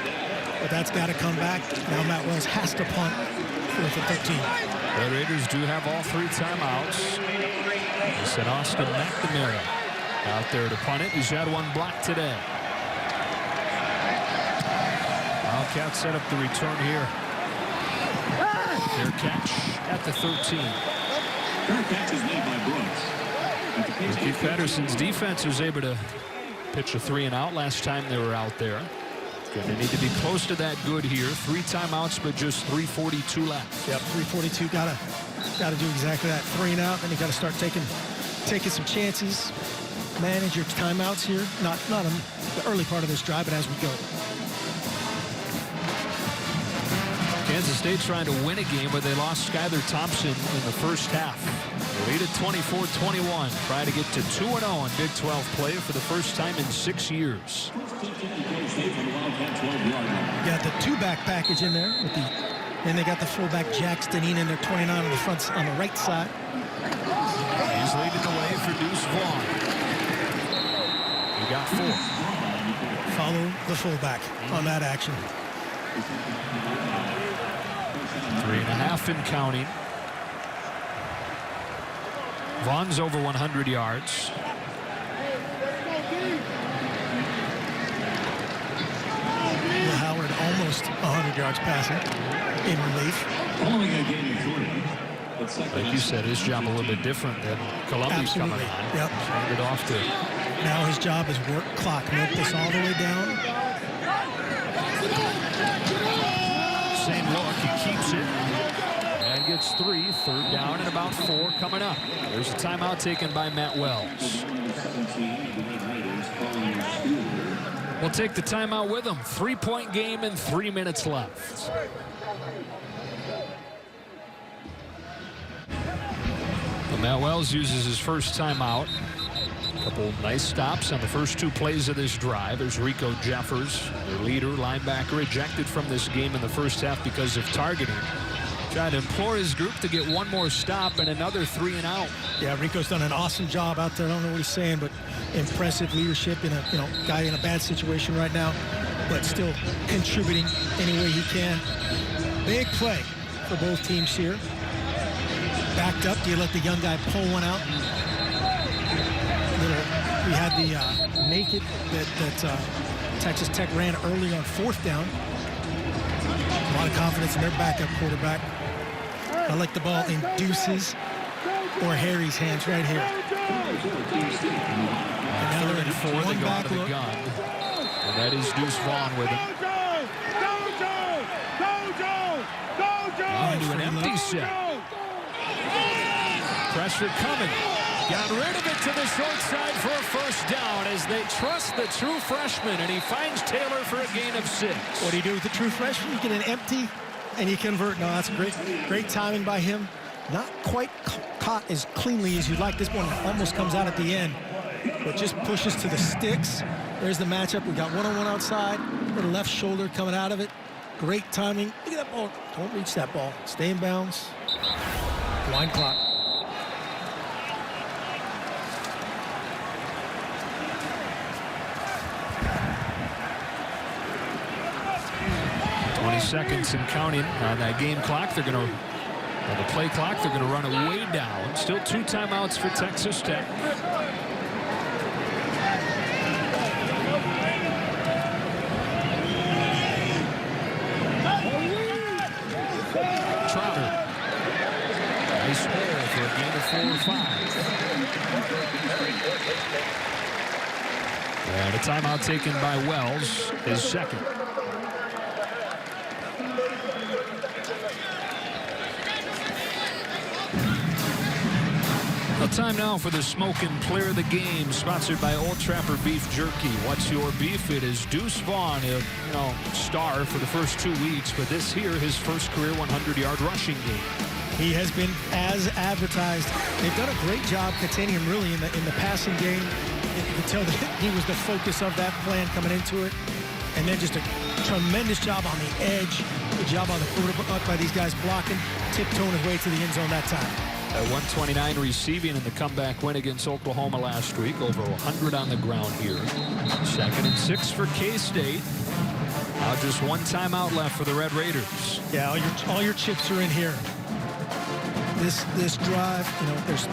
but that's got to come back. Now Matt Wells has to punt 4th and 13. The Raiders do have all 3 timeouts. They sent Austin McNamara out there to punt it. He's had 1 block today. Wildcats set up the return here. Their catch at the 13. Catch is made by Brooks. Keith Patterson's defense was able to pitch a 3-and-out last time they were out there. Going to need to be close to that good here. 3 timeouts, but just 3:42 left. Yep, 3:42. Gotta do exactly that. 3-and-out. Then you got to start taking some chances. Manage your timeouts here. Not in the early part of this drive, but as we go. Kansas State trying to win a game where they lost Skylar Thompson in the first half. They lead at 24-21. Try to get to 2-0 in Big 12 play for the first time in 6 years. Got the 2-back package in there. Then they got the fullback Jack Stenine in there, 29 on the front on the right side. He's leading the way for Deuce Vaughn. He got 4. Follow the fullback on that action. 3.5 and counting. Vaughn's over 100 yards. Will Howard almost 100 yards passing in relief. Following a gain of 3. Like you said, his job a little bit different than Columbia's coming on. Yep. Hand it off to. Now his job is work clock. Milk this all the way down. Same look. He keeps it. And gets 3. 3rd down and about 4 coming up. There's a timeout taken by Matt Wells. We'll take the timeout with him. 3-point game and 3 minutes left. Well, Matt Wells uses his first timeout. A couple nice stops on the first 2 plays of this drive. There's Rico Jeffers, their leader, linebacker, ejected from this game in the first half because of targeting. Trying to implore his group to get 1 more stop and another 3-and-out. Yeah, Rico's done an awesome job out there. I don't know what he's saying, but impressive leadership in a guy in a bad situation right now, but still contributing any way he can. Big play for both teams here. Backed up. Do you let the young guy pull one out? We had the naked that Texas Tech ran early on 4th down. A lot of confidence in their backup quarterback. I like the ball in Deuce's or Harry's hands right here. And now they're in 4. They go out of the gun. And that is Deuce Vaughn with him. Into an empty set. Pressure coming. Got rid of it to the short side for a 1st down as they trust the true freshman, and he finds Taylor for a gain of 6. What do you do with the true freshman? You get an empty and you convert. No, that's great timing by him. Not quite caught as cleanly as you'd like. This one almost comes out at the end, but just pushes to the sticks. There's the matchup. We got 1-on-1 outside. Little left shoulder coming out of it. Great timing. Look at that ball. Don't reach that ball. Stay in bounds. Line clock. Seconds and counting on that game clock. They're going to, on the play clock, they're going to run it way down. Still 2 timeouts for Texas Tech. Trotter. Nice hole for a gain of 4 or 5. And a timeout taken by Wells, his 2nd. Time now for the Smokin' Player of the Game, sponsored by Old Trapper Beef Jerky. What's your beef? It is Deuce Vaughn, a star for the first 2 weeks, but this here, his first career 100-yard rushing game. He has been as advertised. They've done a great job containing him really in the passing game. You can tell that he was the focus of that plan coming into it. And then just a tremendous job on the edge. Good job on the quarterback by these guys blocking, tiptoeing his way to the end zone that time. At 129 receiving in the comeback win against Oklahoma last week. Over 100 on the ground here. 2nd and 6 for K-State. Now just one timeout left for the Red Raiders. Yeah, all your chips are in here. This drive, there's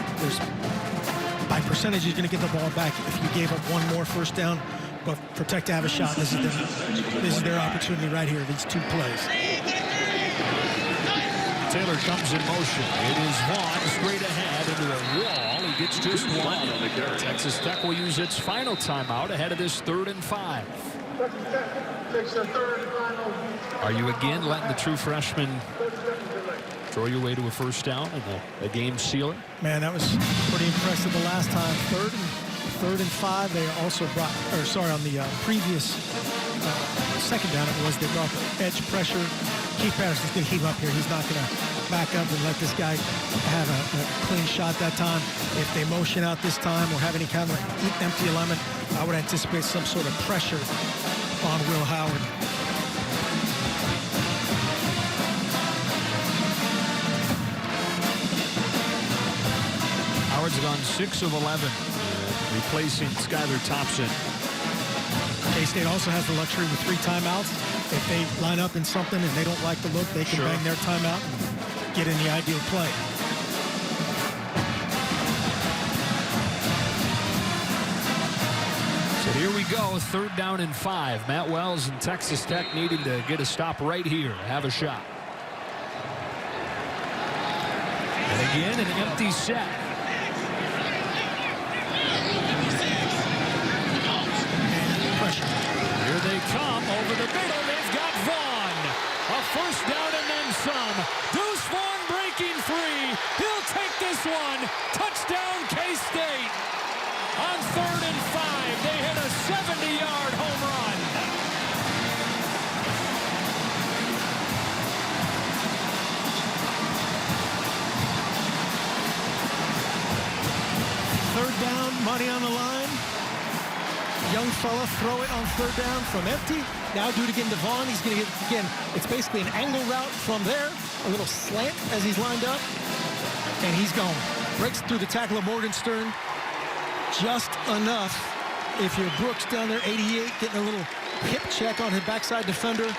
by percentage you're going to get the ball back if you gave up one more first down. But protect to have a shot. This is their opportunity right here. These 2 plays. Taylor comes in motion. It is Vaughn straight ahead into the wall. He gets just one. Texas Tech will use its final timeout ahead of this 3rd and 5. Are you again letting the true freshman throw your way to a first down and a game sealer? Man, that was pretty impressive the last time. 3rd and 5. They also brought, on the previous 2nd down they brought the edge pressure. Keith Patterson's going to keep up here. He's not going to back up and let this guy have a clean shot that time. If they motion out this time or have any kind of empty alignment, I would anticipate some sort of pressure on Will Howard. Howard's gone 6 of 11, replacing Skylar Thompson. K-State also has the luxury with 3 timeouts. If they line up in something and they don't like the look, they can bang their timeout and get in the ideal play. So here we go, 3rd down and 5. Matt Wells and Texas Tech needing to get a stop right here, have a shot. And again, an empty set. Here they come over the middle. They've got Vaughn. A first down and then some. Deuce Vaughn breaking free. He'll take this one. Touchdown K-State. On 3rd and 5, they hit a 70-yard home run. Third down, money on the line. Young fella, throw it on 3rd down from empty. Now do it again to Vaughn. He's going to get, again, it's basically an angle route from there. A little slant as he's lined up. And he's gone. Breaks through the tackle of Morgenstern. Just enough. If you're Brooks down there, 88, getting a little hip check on his backside defender.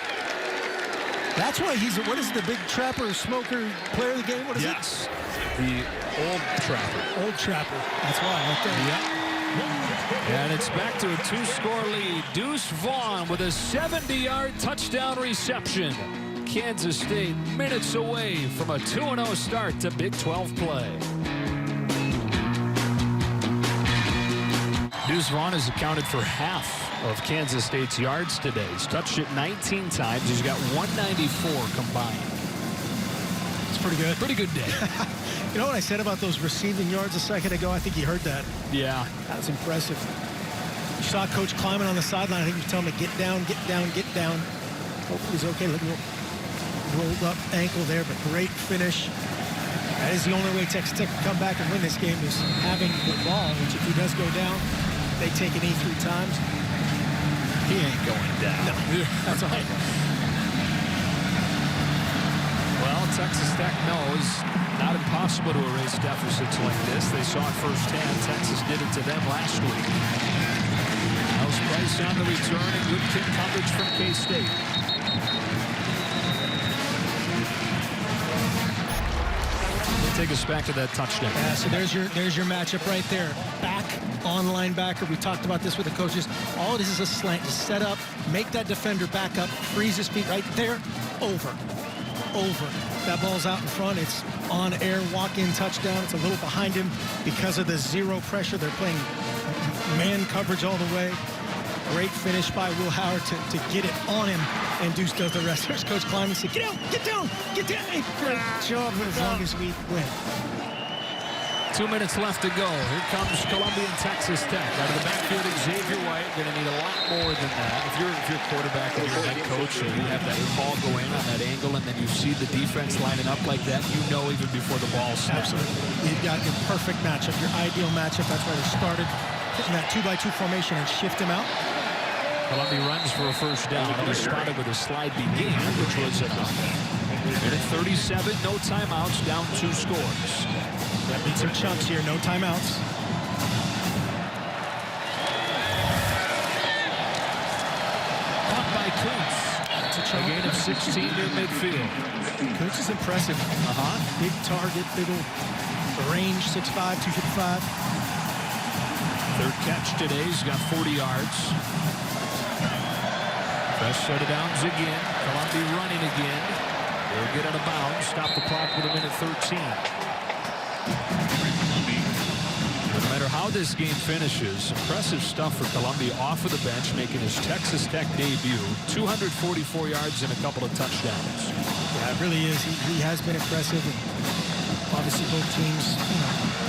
That's why he's, what is it, the big trapper, smoker player of the game? What is it? The old trapper. Old trapper. That's why, right there. Yep. And it's back to a 2-score lead. Deuce Vaughn with a 70-yard touchdown reception. Kansas State minutes away from a 2-0 start to Big 12 play. Deuce Vaughn has accounted for half of Kansas State's yards today. He's touched it 19 times. He's got 194 combined. It's pretty good. Pretty good day. You know what I said about those receiving yards a second ago? I think you heard that. Yeah. That was impressive. You saw Coach climbing on the sideline. I think he was telling him to get down, get down, get down. Hopefully he's okay. Look, rolled up ankle there, but great finish. That is the only way Texas Tech can come back and win this game, is having the ball, which if he does go down, they take an E 3 times. He ain't going down. No, that's all right. Well, Texas Tech knows not impossible to erase deficits like this. They saw it firsthand. Texas did it to them last week. Miles Price on the return and good kick coverage from K-State. Take us back to that touchdown. Yeah, so there's your matchup right there. Back on linebacker. We talked about this with the coaches. All it is a slant. Just set up, make that defender back up, freeze his feet right there. Over. That ball's out in front. It's on air, walk-in touchdown. It's a little behind him because of the zero pressure. They're playing man coverage all the way. Great finish by Will Howard to get it on him, and Deuce does the rest. There's Coach Kleiman said, get down, get down, get down. Great job as long as we win. 2 minutes left to go. Here comes Columbia and Texas Tech. Out of the backfield, Xavier White. Going to need a lot more than that. If you're quarterback and you're head coach and you have that ball go in on that angle and then you see the defense lining up like that, you know even before the ball snaps. Absolutely. You've got your perfect matchup, your ideal matchup. That's why they started in that 2-by-2 formation and shift him out. Columbia runs for a first down. He was spotted with a slide began, which was enough. Minute 37, no timeouts, down 2 scores. That beats some chunks here, no timeouts. Caught by Kuntz. That's a chunk. A gain of 16 near midfield. Kuntz is impressive. Big target, big old range, 6'5", 255. Third catch today. He's got 40 yards. Fresh set of downs again. Columbia running again. They'll get out of bounds. Stop the clock with a minute 13. No matter how this game finishes, impressive stuff for Columbia off of the bench, making his Texas Tech debut. 244 yards and a couple of touchdowns. Yeah, it really is. He has been impressive. And obviously, both teams,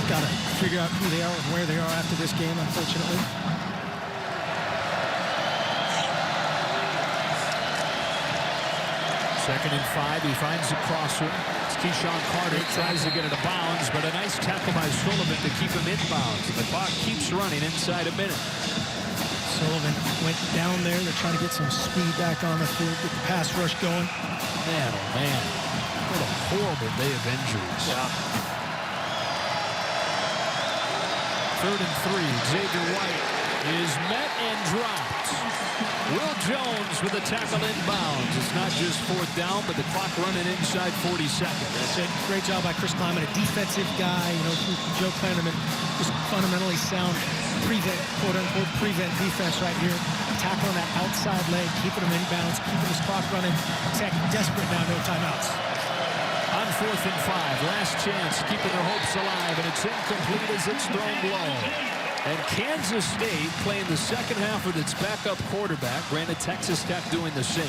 got to figure out who they are and where they are after this game, unfortunately. Second and 5, he finds the crosser. It's Keyshawn Carter, tries to get it out of bounds, but a nice tackle by Sullivan to keep him inbounds. And the clock keeps running inside a minute. Sullivan went down there. They're trying to get some speed back on the field, get the pass rush going. Man, oh man, what a horrible day of injuries. Yeah. Third and 3, Xavier White is met and dropped. Will Jones with a tackle inbounds. It's not just 4th down, but the clock running inside 40 seconds. That's it. Great job by Chris Kleiman, a defensive guy. Joe Kleiman, just fundamentally sound prevent, quote-unquote, prevent defense right here. Tackling that outside leg, keeping him inbounds, keeping his clock running. Tech desperate now, no timeouts. On 4th and 5, last chance, keeping their hopes alive, and it's incomplete as it's thrown low. And Kansas State playing the second half with its backup quarterback. Granted, Texas Tech doing the same.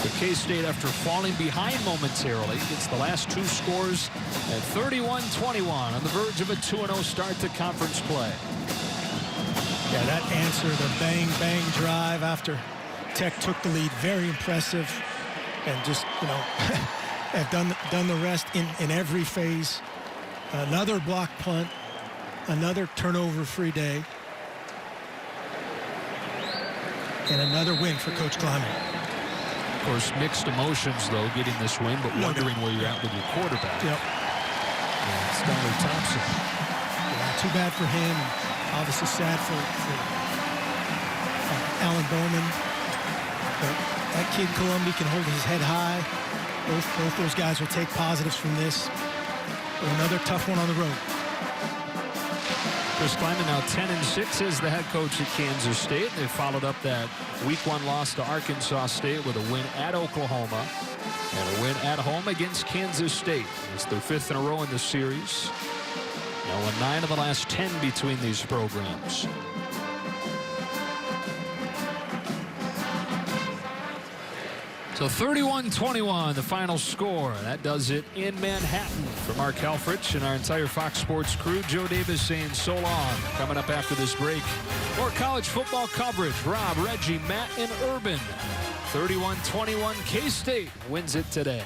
But K-State, after falling behind momentarily, gets the last 2 scores at 31-21 on the verge of a 2-0 start to conference play. Yeah, that answer, the bang-bang drive after Tech took the lead, very impressive. And just, have done the rest in every phase. Another block punt. Another turnover-free day. And another win for Coach Kleiman. Of course, mixed emotions, though, getting this win, but wondering where you're at with your quarterback. Yep. And Skylar Thompson. Yeah, too bad for him. Obviously sad for Alan Bowman. But that kid, Columbia, can hold his head high. Both those guys will take positives from this. Another tough one on the road. Chris Kleiman now 10-6 as the head coach at Kansas State. They followed up that Week 1 loss to Arkansas State with a win at Oklahoma and a win at home against Kansas State. It's their 5th in a row in the series. Now won 9 of the last 10 between these programs. So 31-21, the final score. That does it in Manhattan. For Mark Helfrich and our entire Fox Sports crew, Joe Davis saying so long. Coming up after this break, more college football coverage. Rob, Reggie, Matt, and Urban. 31-21, K-State wins it today.